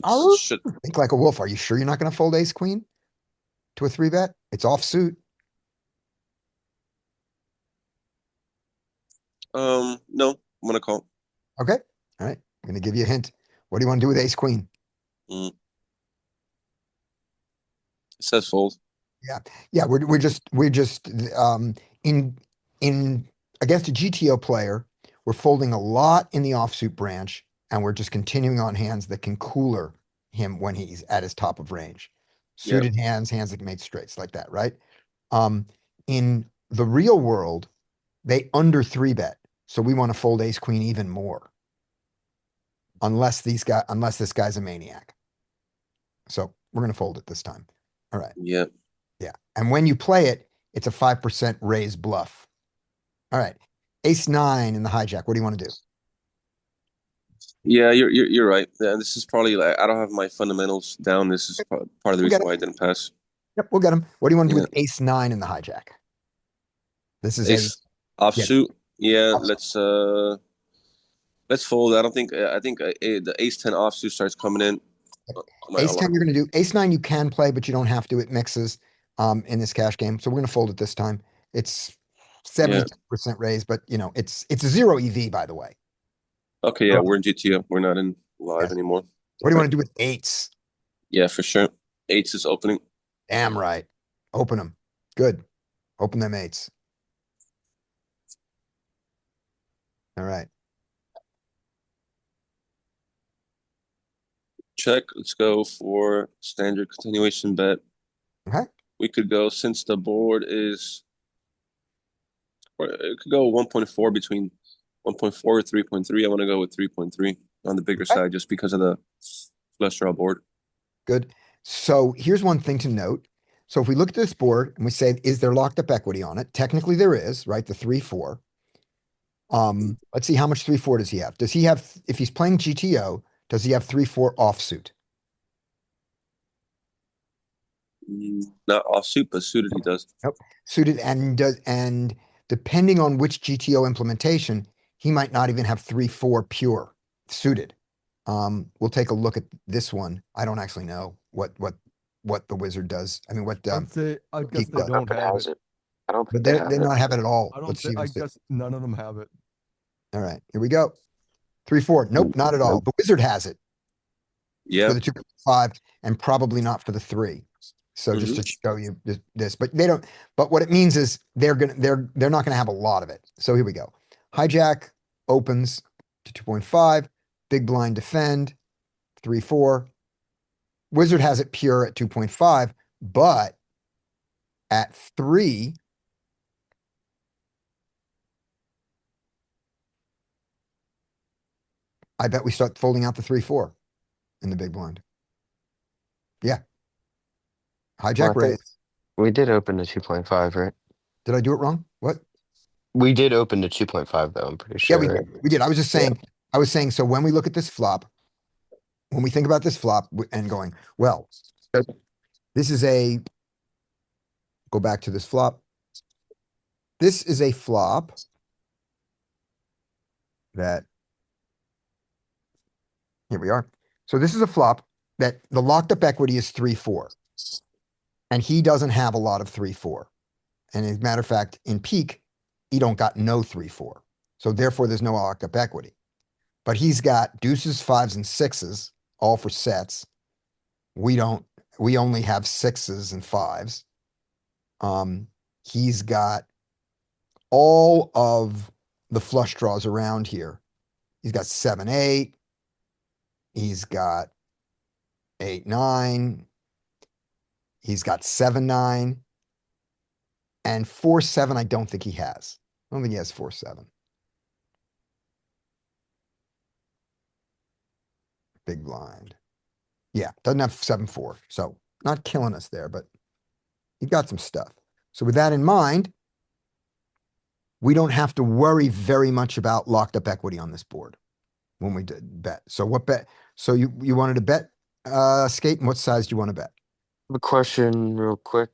Oh, Should think like a wolf. Are you sure you're not going to fold ace queen to a 3-bet? It's offsuit. no, I'm gonna call. Okay. All right. I'm going to give you a hint. What do you want to do with ace queen? It says fold. Yeah. Yeah. We're just in against a GTO player, we're folding a lot in the offsuit branch, and we're just continuing on hands that can cooler him when he's at his top of range. Yeah. Suited hands, hands that can make straights like that, right? In the real world, they under 3-bet. So we want to fold ace queen even more. Unless this guy's a maniac. So we're gonna fold it this time. All right. Yeah. Yeah. And when you play it, it's a 5% raise bluff. All right. Ace 9 in the hijack. What do you want to do? Yeah, you're right. Yeah, this is probably like I don't have my fundamentals down. This is part of the We'll get reason it. why I didn't pass. Yep, we'll get him. What do you want to do Yeah. with ace 9 in the hijack? This is Ace yeah, offsuit. Yeah, offsuit. let's fold. I don't think I think the ace 10 offsuit starts coming in. Ace 10 you're gonna do. Ace 9 you can play, but you don't have to. It mixes in this cash game. So we're gonna fold it this time. It's 72% raise, but you know, it's a 0 EV, by the way. Okay, yeah, we're in GTO. We're not in live Yes. anymore. What do you want to do with eights? Yeah, for sure. Eights is opening. Damn right. Open them. Good. Open them eights. All right. Check. Let's go for standard continuation bet. Okay. We could go since the board is it could go 1.4 between 1.4 or 3.3. I want to go with 3.3 on the bigger Okay. side just because of the flush draw board. Good. So here's one thing to note. So if we look at this board and we say, is there locked up equity on it? Technically there is, right? The 3-4. Let's see how much 3-4 does he have? Does he have, if he's playing GTO, does he have 3-4 offsuit? Not offsuit, but suited he does. Nope. Suited and depending on which GTO implementation, he might not even have 3-4 pure suited. We'll take a look at this one. I don't actually know what the wizard does. I mean, what I'd say I guess Peak they does. don't have it. I don't But think they they're have it. not have it at all. I don't Let's think. see. I guess none of them have it. All right, here we go. 3-4. Nope, not at all. The wizard has it Yeah. for the 2.5 and probably not for the 3. So just to show you this, but they don't. But what it means is they're not gonna have a lot of it. So here we go. Hijack opens to 2.5. Big blind defend 3-4. Wizard has it pure at 2.5, but at 3. I bet we start folding out the 3-4 in the big blind. Yeah. Hijack Well, I think raise. we did open to 2.5, right? Did I do it wrong? What? We did open to 2.5 though, I'm pretty Yeah, sure, we right? did. We did. I was just saying, so when we look at this flop, when we think about this flop and going, well, this is go back to this flop. This is a flop that, here we are. So this is a flop that the locked up equity is 3-4. And he doesn't have a lot of 3-4. And as a matter of fact, in peak, he don't got no 3-4. So therefore, there's no locked up equity. But he's got deuces, fives, and sixes, all for sets. We only have sixes and fives. He's got all of the flush draws around here. He's got 7-8. He's got 8-9. He's got 7-9. And 4-7, I don't think he has. I don't think he has 4-7. Big blind. Yeah, doesn't have 7-4. So not killing us there, but he got some stuff. So with that in mind, we don't have to worry very much about locked up equity on this board when we did bet. So what bet? So you wanted to bet, Skate, and what size do you want to bet? A question real quick.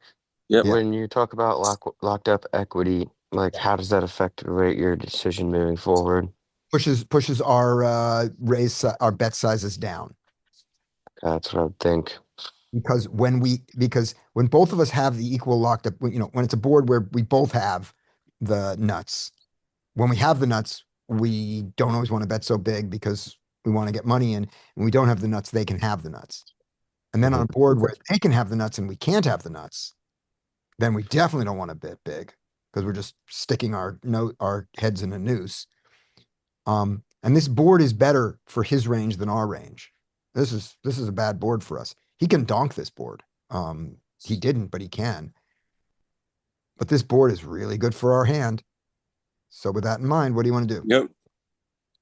Yep. Yeah. When you talk about locked up equity, like how does that affect your decision moving forward? Pushes our our bet sizes down. That's what I would think. Because when both of us have the equal locked up, when it's a board where we both have the nuts, when we have the nuts, we don't always want to bet so big because we want to get money in, and we don't have the nuts, they can have the nuts. And then on a board where they can have the nuts and we can't have the nuts, then we definitely don't want to bet big because we're just sticking our heads in a noose. And this board is better for his range than our range. This is a bad board for us. He can donk this board. He didn't, but he can. But this board is really good for our hand. So with that in mind, what do you want to do? Yep.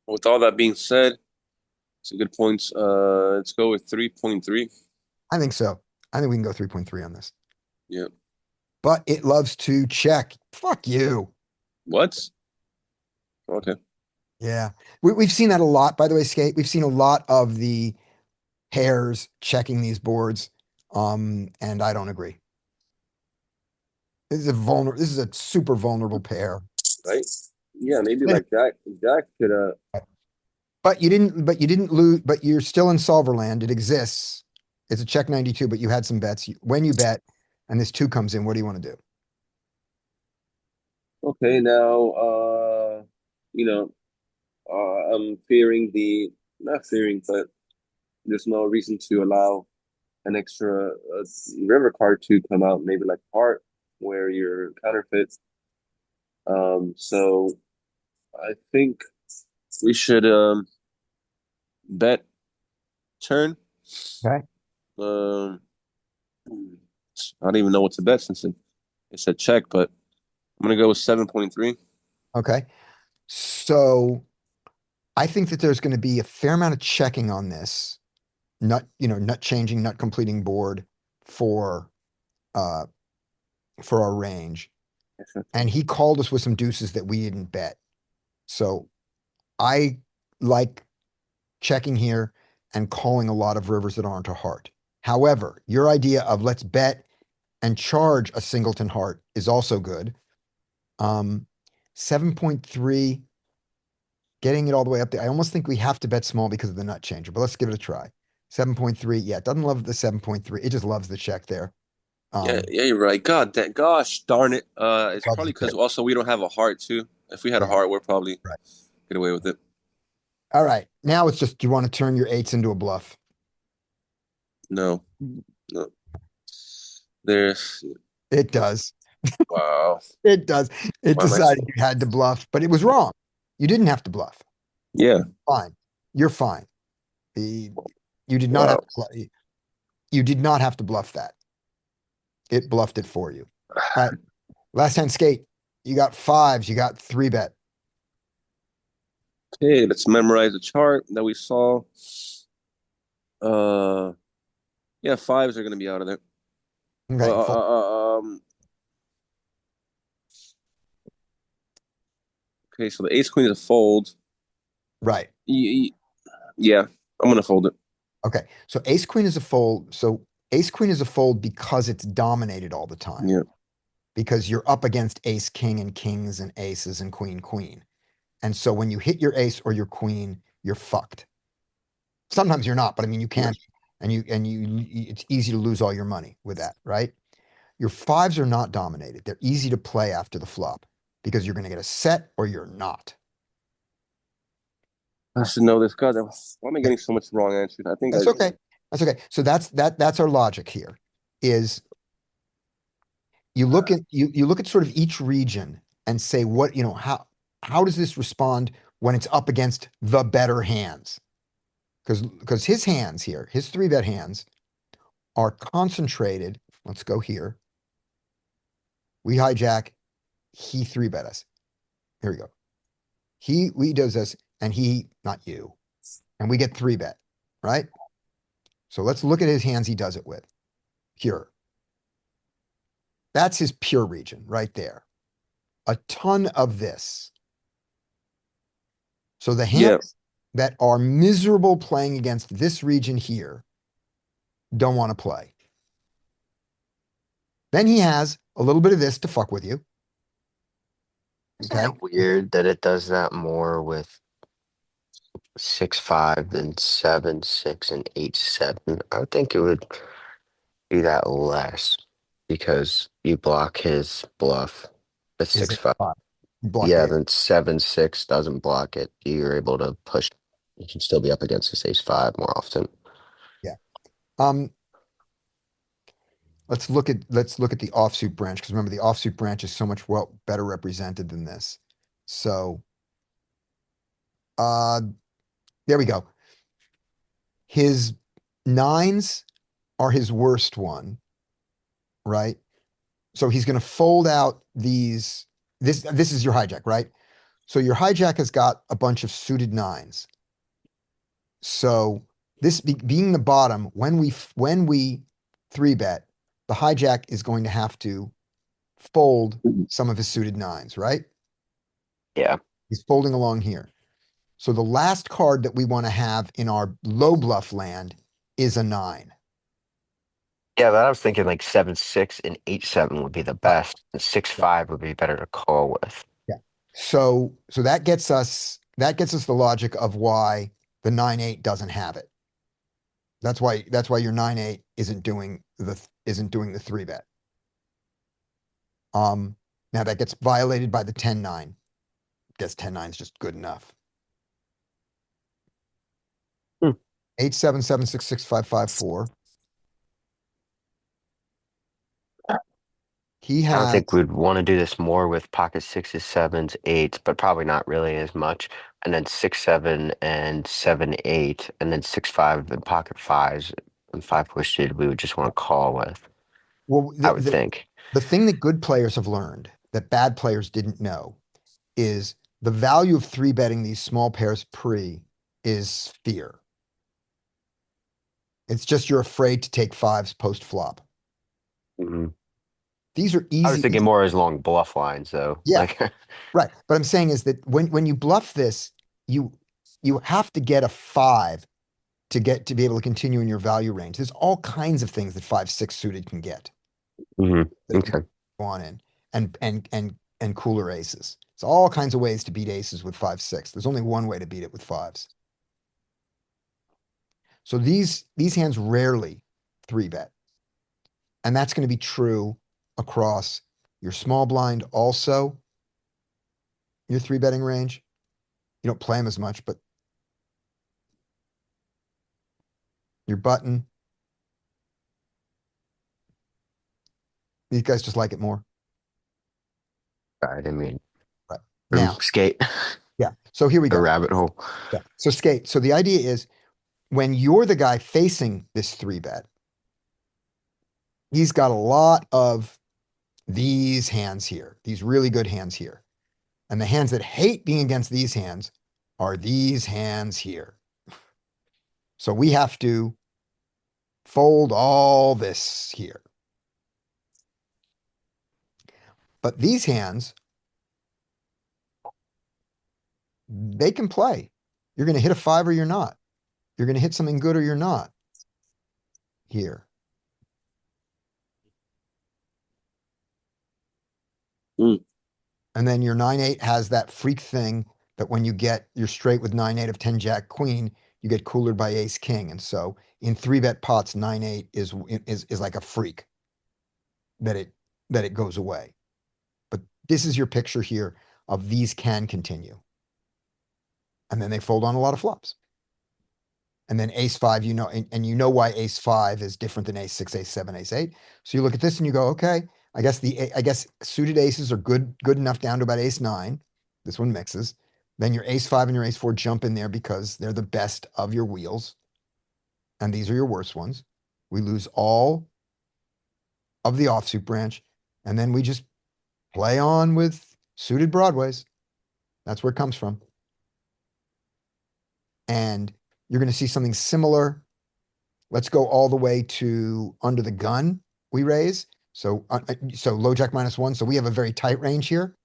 With all that being said, some good points. Let's go with 3.3. I think so. I think we can go 3.3 on this. Yep. But it loves to check. Fuck you. What? Okay. Yeah. We've seen that a lot, by the way, Skate. We've seen a lot of the pairs checking these boards. And I don't agree. This is a super vulnerable pair. Right? Yeah, maybe like Jack could But you didn't lose, but you're still in solver land. It exists. It's a check 92, but you had some bets. When you bet and this 2 comes in, what do you want to do? Okay, now I'm fearing not fearing, but there's no reason to allow an extra river card to come out, maybe like heart, where you're counterfeit. So I think we should bet turn. Okay. I don't even know what to bet since it said check, but I'm gonna go with 7.3. Okay. So I think that there's going to be a fair amount of checking on this. Nut changing, nut completing board for our range. And he called us with some deuces that we didn't bet. So I like checking here and calling a lot of rivers that aren't a heart. However, your idea of let's bet and charge a singleton heart is also good. 7.3, getting it all the way up there. I almost think we have to bet small because of the nut changer, but let's give it a try. 7.3, yeah, it doesn't love the 7.3. It just loves the check there. Yeah, you're right. Gosh darn it. It's Loves probably the because check. also we don't have a heart too. If we had a Yeah. heart, we'll probably Right. get away with it. All right, now it's just, do you want to turn your 8s into a bluff? No. There's It does. wow. It does. It Why am I decided you had to bluff, but it was wrong. You didn't have to bluff. Yeah. Fine. You're fine. You did not have to, you did not have to bluff that. It bluffed it for you. All right. Last hand, Skate. You got 5s. You got 3 bet. Okay, let's memorize the chart that we saw. Yeah, 5s are gonna be out of there. Okay. Okay, so the ace queen is a fold. Right. Yeah, I'm gonna fold it. Okay. So ace queen is a fold. So ace queen is a fold because it's dominated all the time. Yeah. Because you're up against ace king and kings and aces and queen queen. And so when you hit your ace or your queen, you're fucked. Sometimes you're not, but I mean, you can't. And it's easy to lose all your money with that, right? Your fives are not dominated. They're easy to play after the flop because you're going to get a set or you're not. I should know this. God, why am I Yeah. getting so much wrong answers? I think That's okay. That's okay. So that's our logic here is you look at you look at sort of each region and say what, how does this respond when it's up against the better hands? Because his hands here, his 3-bet hands are concentrated. Let's go here. We hijack, he 3-bet us. Here we go. We does this and he, not you. And we get 3-bet, right? So let's look at his hands he does it with. Pure. That's his pure region right there. A ton of this. So the Yeah. hands that are miserable playing against this region here don't want to play. Then he has a little bit of this to fuck with you. Is Okay. that weird that it does that more with 6-5 than 7-6 and 8-7? I would think it would be that less because you block his bluff. That's Is 6-5. block Yeah, the then 7-6 doesn't block it. You're able to push. You can still be up against this ace-5 more often. yeah. Let's look at the offsuit branch because remember the offsuit branch is so much better represented than this. So there we go. His nines are his worst one, right? So he's going to fold out these. This is your hijack, right? So your hijack has got a bunch of suited nines. So this being the bottom, when we 3-bet, the hijack is going to have to fold some of his suited nines, right? Yeah. He's folding along here. So the last card that we want to have in our low bluff land is a 9. Yeah, but I was thinking like 7-6 and 8-7 would be the best. And 6-5 would be better to call with. Yeah. So that gets us the logic of why the 9-8 doesn't have it. That's why your 9-8 isn't doing the 3-bet. Now that gets violated by the 10-9. Guess 10-9 is just good enough. 8-7-7-6-6-5-5-4. He I don't has think we'd want to do this more with pocket 6s, 7s, 8s, but probably not really as much. And then 6-7 and 7-8, and then 6-5 and pocket 5s and 5 push suited we would just want to call with. well I would think. the thing that good players have learned that bad players didn't know is the value of 3-betting these small pairs pre is fear. It's just you're afraid to take fives post flop. Mhm. These are I was easy. thinking more as long bluff lines though. Yeah. Like Right. But I'm saying is that when you bluff this, you have to get a 5 to be able to continue in your value range. There's all kinds of things that 5-6 suited can get mhm. that Okay. go on in and cooler aces. It's all kinds of ways to beat aces with 5-6. There's only one way to beat it with fives. So these hands rarely 3-bet. And that's going to be true across your small blind also, your 3-betting range. You don't play them as much, but your button. These guys just like it more. I didn't mean Right. Now, skate yeah. So here we the go. rabbit hole. Yeah. So skate. So the idea is when you're the guy facing this 3-bet, he's got a lot of these hands here, these really good hands here. And the hands that hate being against these hands are these hands here. So we have to fold all this here. But these hands, they can play. You're going to hit a 5 or you're not. You're going to hit something good or you're not here. Mm. And then your 9-8 has that freak thing that when you get your straight with 9-8 of 10 jack queen, you get coolered by ace king. And so in 3-bet pots, 9-8 is like a freak that it goes away. But this is your picture here of these can continue. And then they fold on a lot of flops. And then ace 5, you know, and you know why ace 5 is different than ace 6, ace 7, ace 8. So you look at this and you go, okay, I guess suited aces are good enough down to about ace 9. This one mixes. Then your ace 5 and your ace 4 jump in there because they're the best of your wheels. And these are your worst ones. We lose all of the offsuit branch. And then we just play on with suited broadways. That's where it comes from. And you're going to see something similar. Let's go all the way to under the gun we raise. So low jack -1. So we have a very tight range here.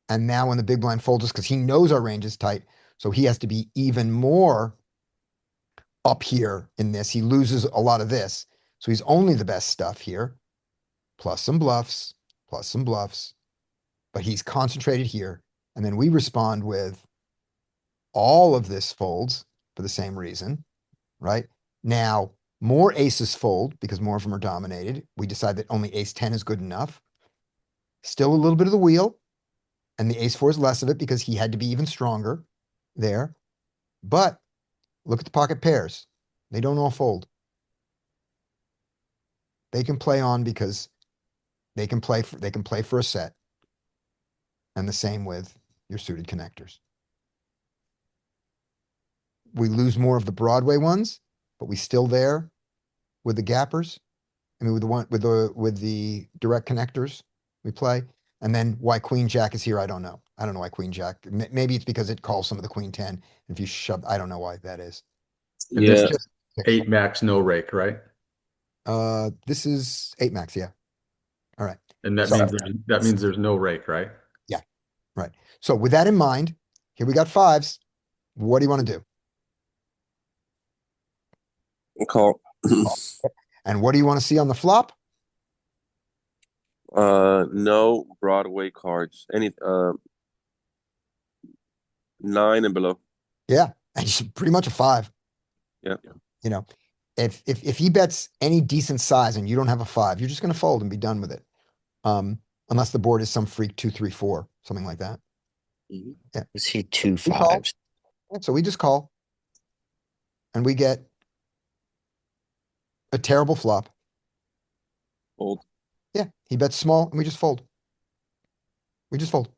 And now when the big blind folds us, because he knows our range is tight, so he has to be even more up here in this. He loses a lot of this. So he's only the best stuff here, plus some bluffs, plus some bluffs. But he's concentrated here. And then we respond with all of this folds for the same reason, right? Now, more aces fold because more of them are dominated. We decide that only ace 10 is good enough. Still a little bit of the wheel. And the ace 4 is less of it because he had to be even stronger there. But look at the pocket pairs. They don't all fold. They can play on because they can play for a set. And the same with your suited connectors. We lose more of the Broadway ones, but we still there with the gappers. I mean, with the direct connectors we play. And then why Queen Jack is here, I don't know. I don't know why Queen Jack. Maybe it's because it calls some of the Queen 10. And if you shove, I don't know why that is. And Yeah. this is 8 max, no rake, right? This is 8 max, yeah. All right. And that means there's no rake, right? Yeah, right. So with that in mind, here we got 5s. What do you want to do? Call. And what do you want to see on the flop? No Broadway cards. 9 and below. Yeah, and it's pretty much a 5. Yeah. You know, if he bets any decent size and you don't have a 5, you're just going to fold and be done with it. Unless the board is some freak 2, 3, 4, something like that. Mm-hmm. Yeah. Is he 2 We call. 5s? So we just call. And we get a terrible flop. Fold. Yeah, he bets small and we just fold. We just fold.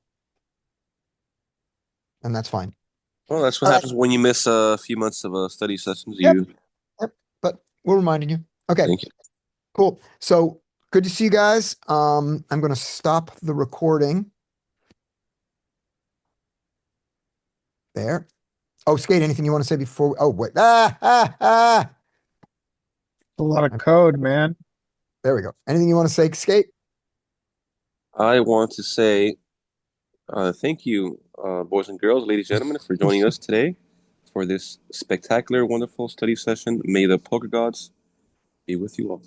And that's fine. Well, that's what All right. happens when you miss a few months of study sessions. Yep. But we're reminding you. Okay. Thank you. Cool. So good to see you guys. I'm going to stop the recording. There. Oh, Skate, anything you want to say before? Oh, wait. A lot of code, man. There we go. Anything you want to say, Skate? I want to say thank you, boys and girls, ladies and gentlemen, for joining us today for this spectacular, wonderful study session. May the poker gods be with you all.